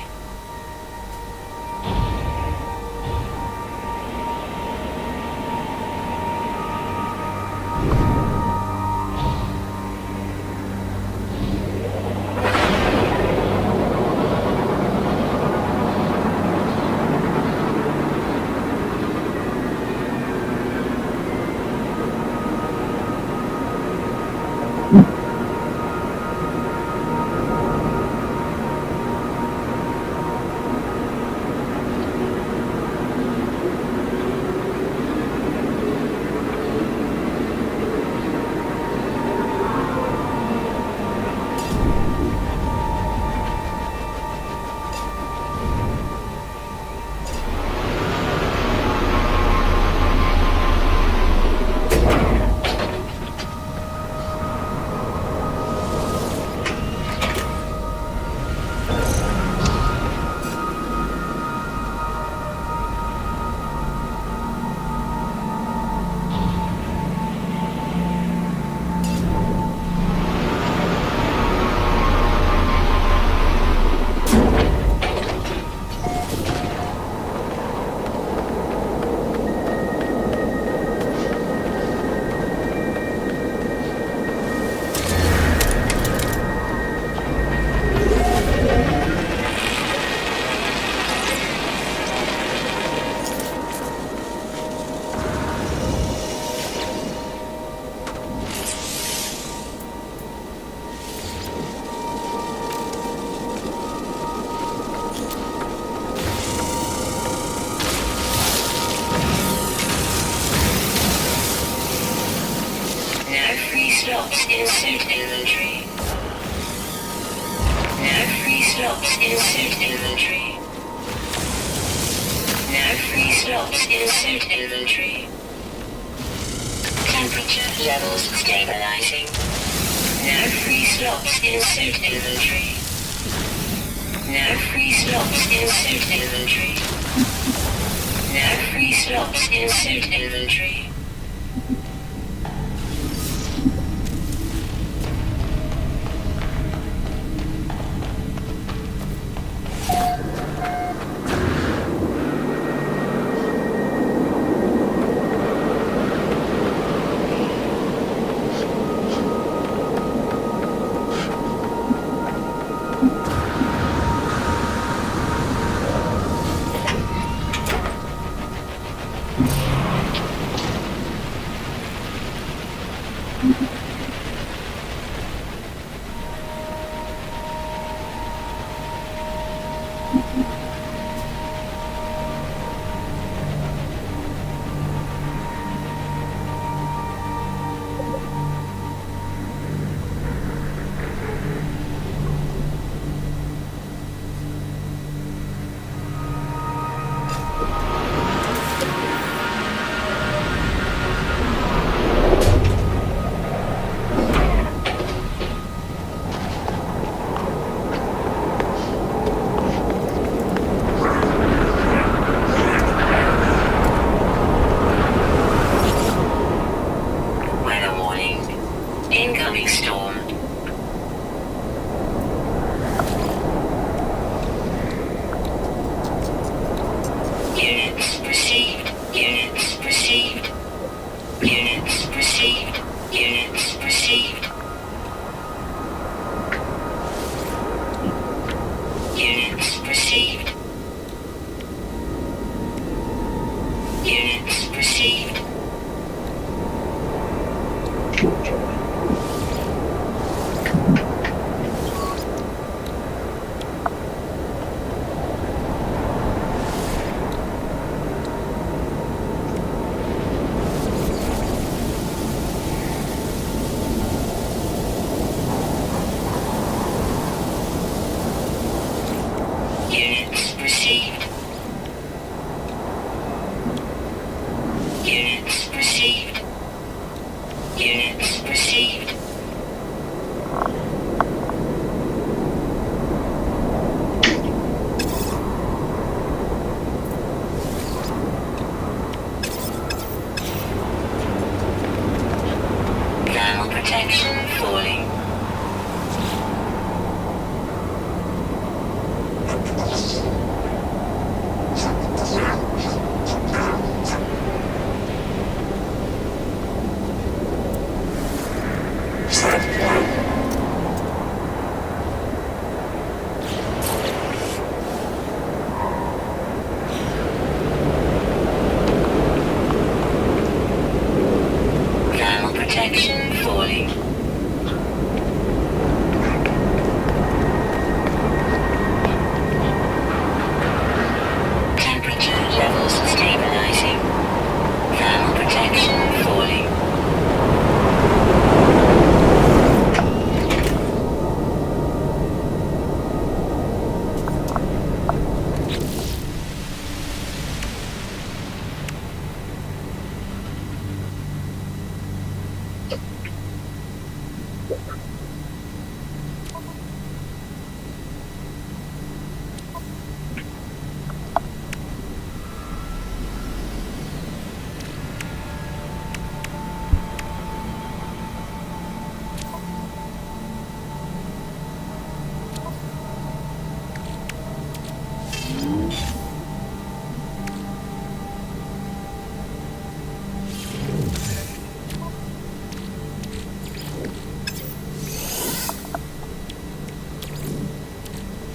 slots in suit inventory. No free slots in suit inventory. No free slots in suit inventory. Temperature levels stabilizing. No free slots in suit inventory. No free slots in suit inventory. No free slots in suit inventory. Units received. Units received. Units received. Thermal protection falling. Thermal protection falling. Temperature levels stabilizing. Thermal protection falling.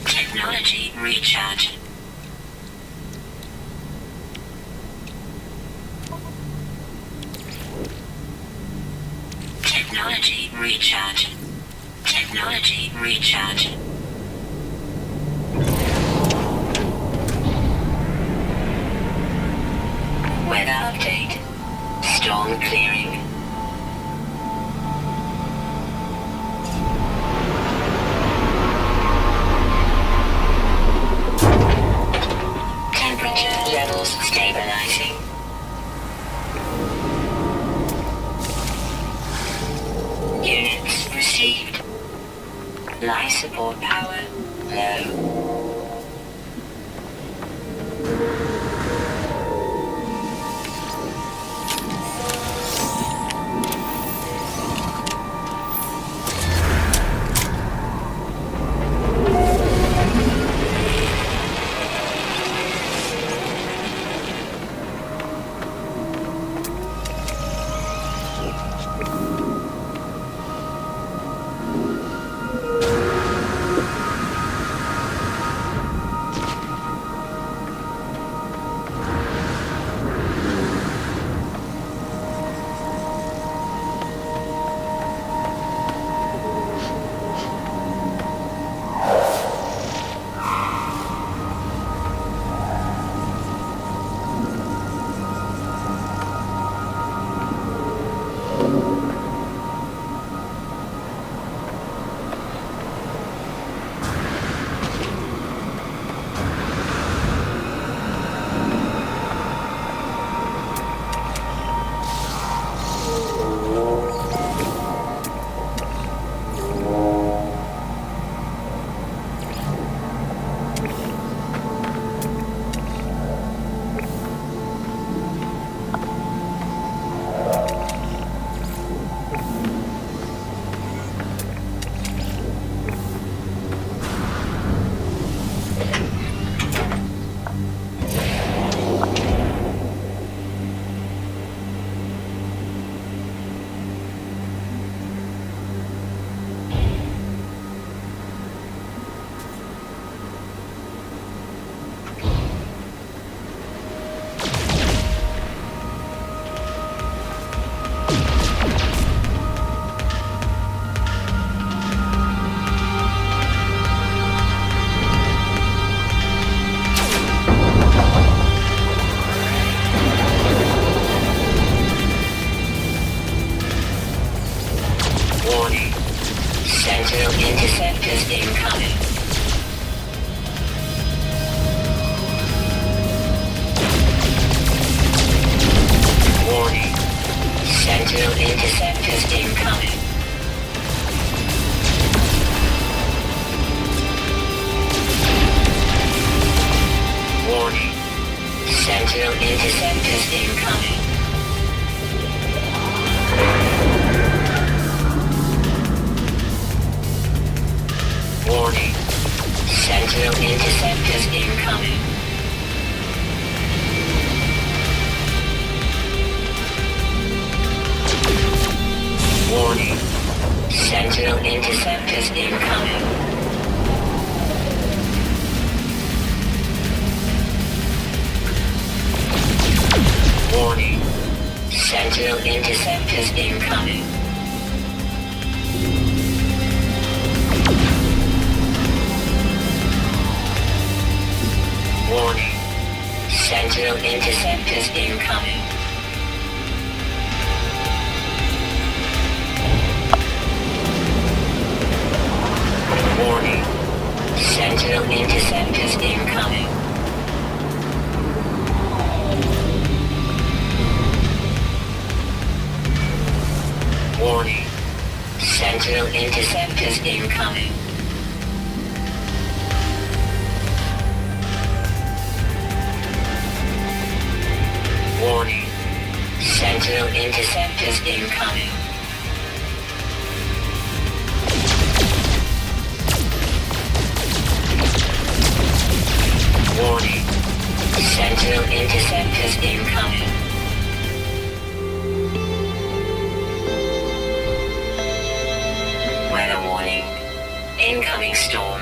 Technology recharge. Technology recharge. Technology recharge. Weather update. Storm clearing. Temperature levels stabilizing. Units received. Life support power low. Warning. Sentinel interceptors incoming. Warning. Sentinel interceptors incoming. Warning. Sentinel interceptors incoming. Warning. Sentinel interceptors incoming. Warning. Sentinel interceptors incoming. Warning. Sentinel interceptors incoming. Warning. Sentinel interceptors incoming. Warning. Sentinel interceptors incoming. Warning. Sentinel interceptors incoming. Warning. Sentinel interceptors incoming. Warning. Sentinel interceptors incoming. Weather warning. Incoming storm.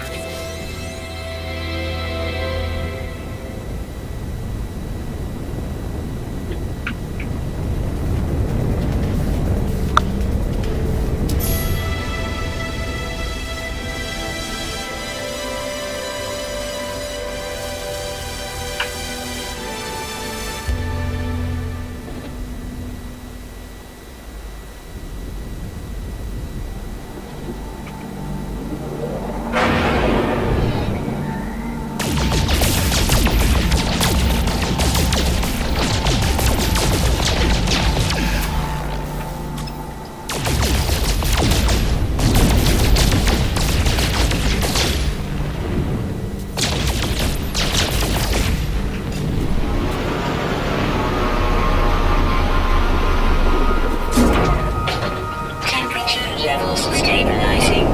Levels stabilizing.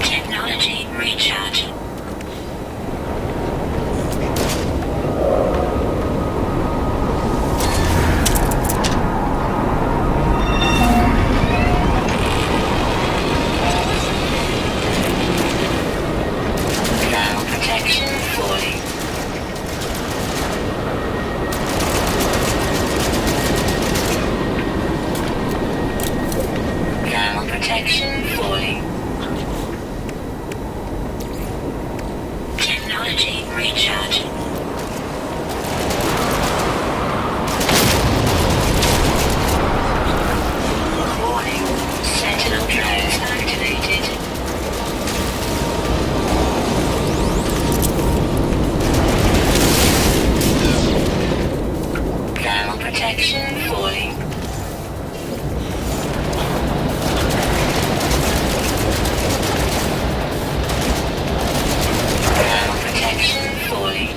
Technology recharge. Thermal protection falling. Thermal protection falling. Technology recharge. Warning. Sentinel drones activated. Thermal protection falling. Thermal protection falling.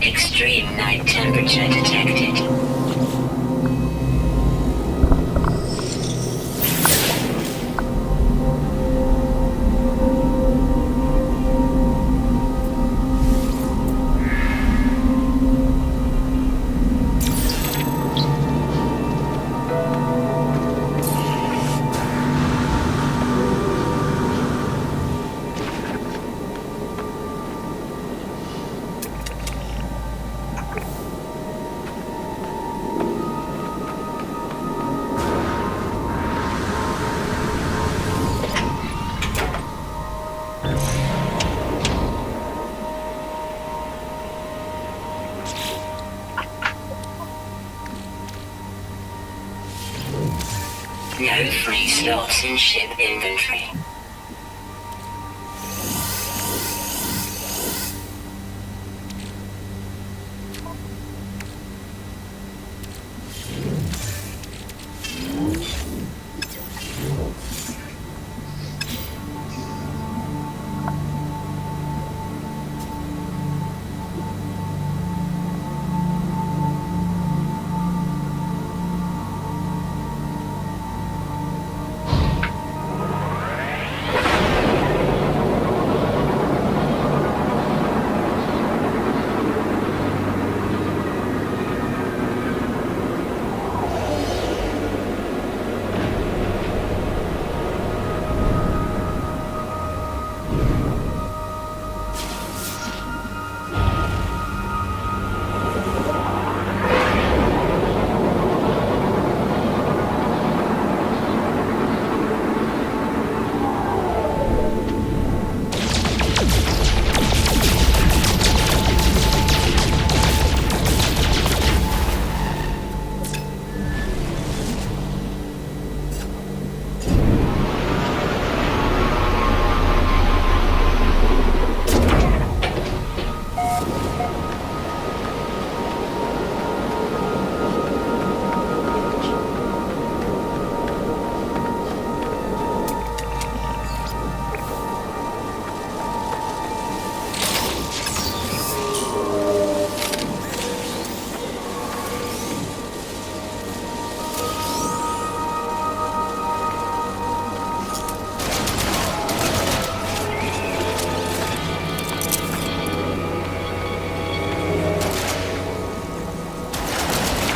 Extreme night temperature detected. No free slots in ship inventory.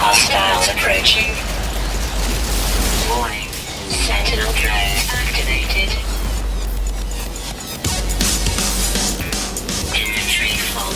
Hostiles approaching. Warning. Sentinel drone activated. Inventory full.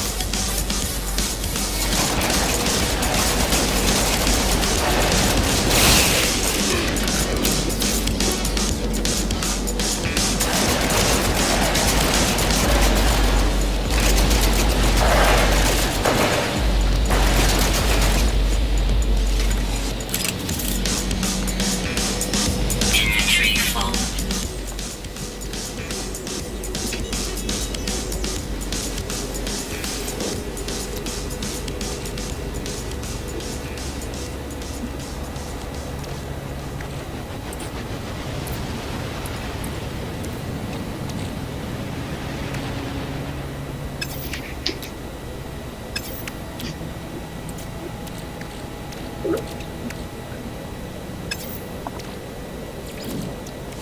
Inventory full.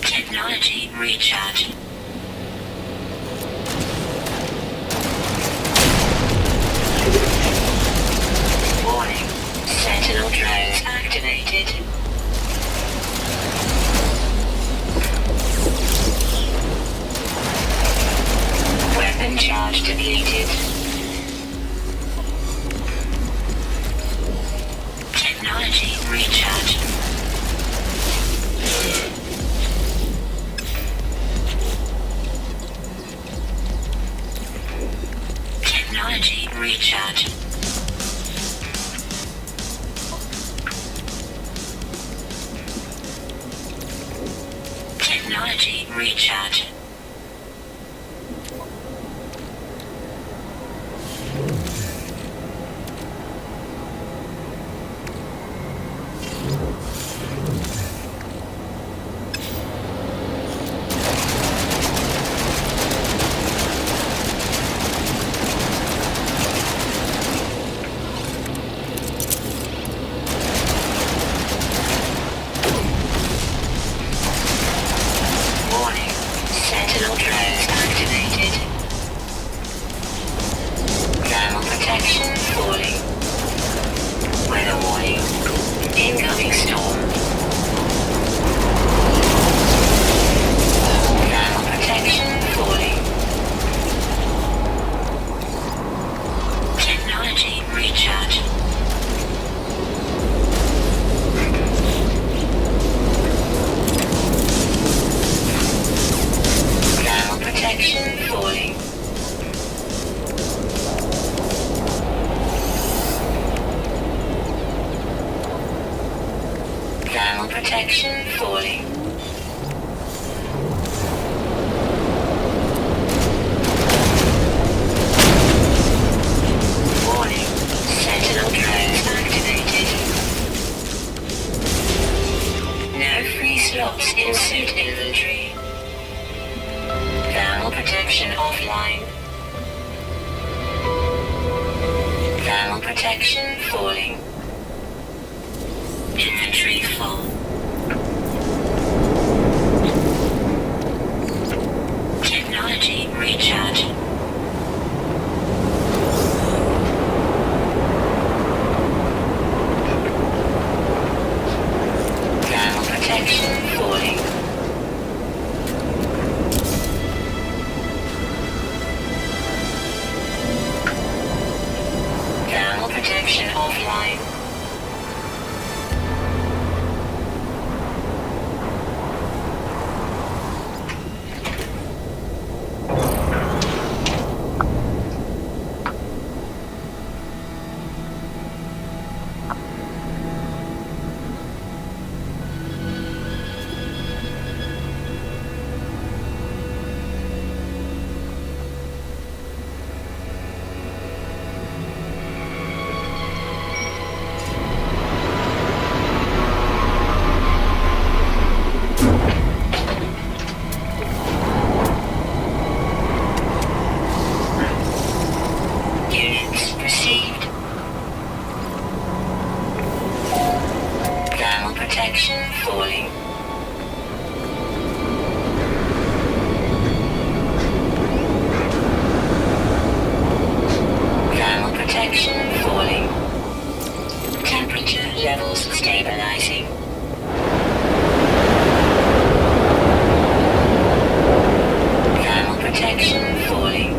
Technology recharge. Warning. Sentinel drones activated. Weapon charge depleted. Technology recharge. Technology recharge. Technology recharge. Thermal protection falling. Warning. Sentinel drones activated. No free slots in suit inventory. Thermal protection offline. Thermal protection falling. Inventory full. Technology recharge. Thermal protection falling. Thermal protection offline. Units received. Thermal protection falling. Thermal protection falling. Temperature levels stabilizing. Thermal protection falling.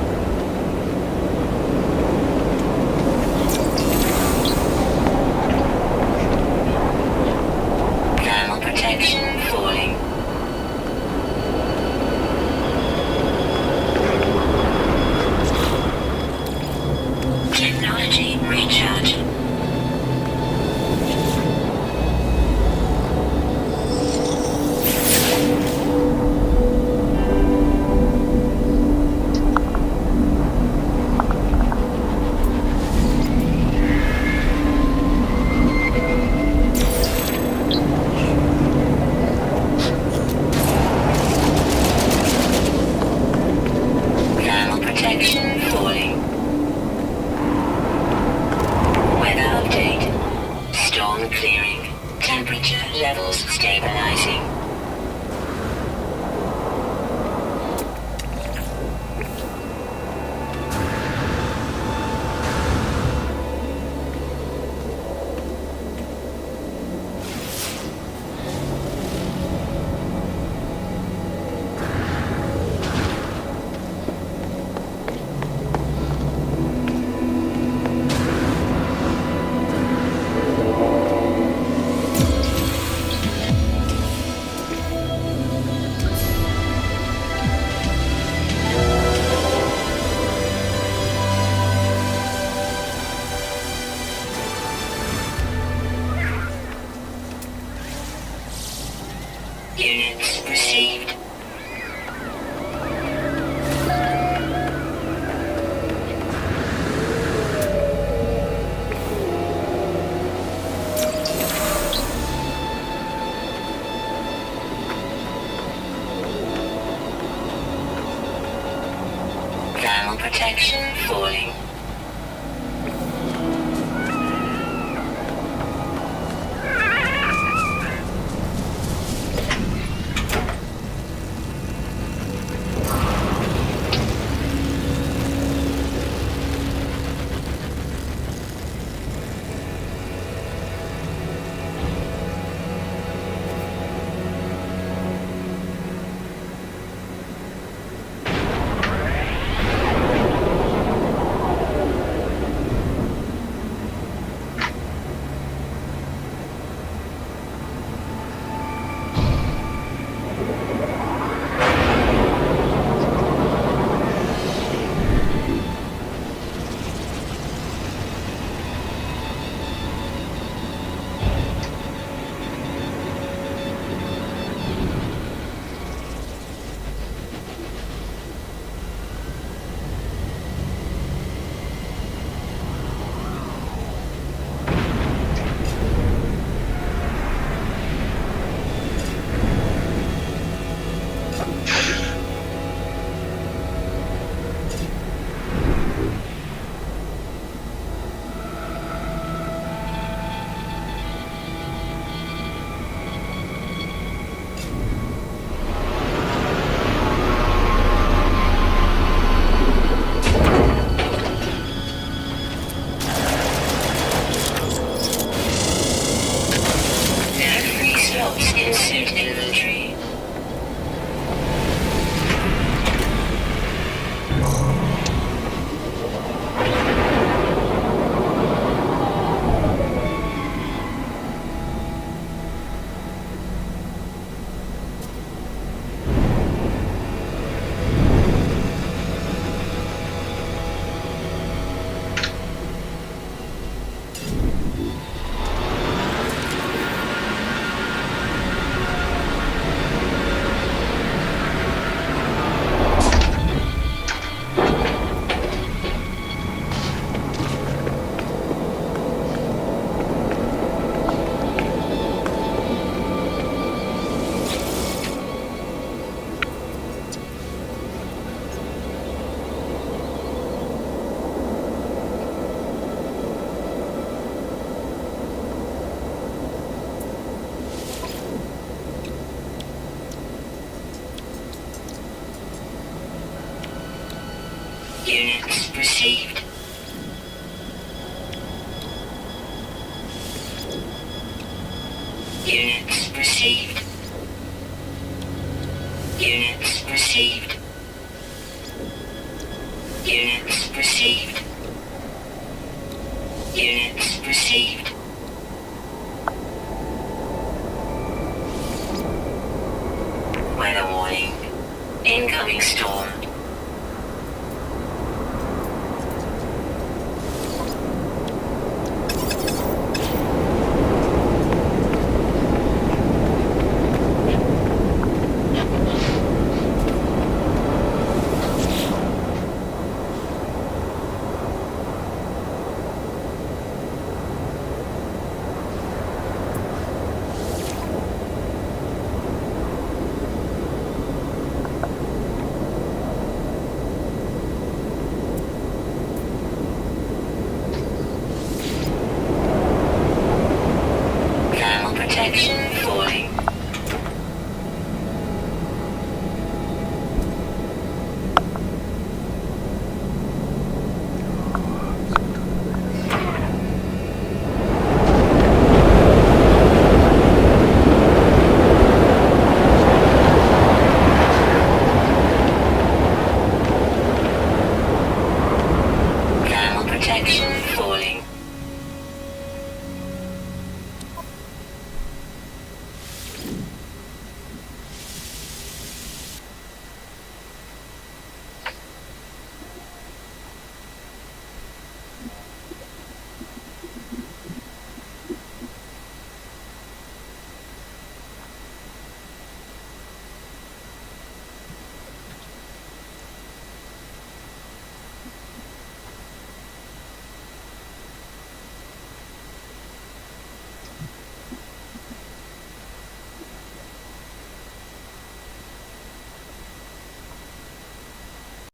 Thermal protection falling. Technology recharge. Thermal protection falling. Weather update. Storm clearing. Temperature levels stabilizing. Units received. Thermal protection falling. received. Units received. Units received. Units received. Weather warning. Incoming storm. Thermal protection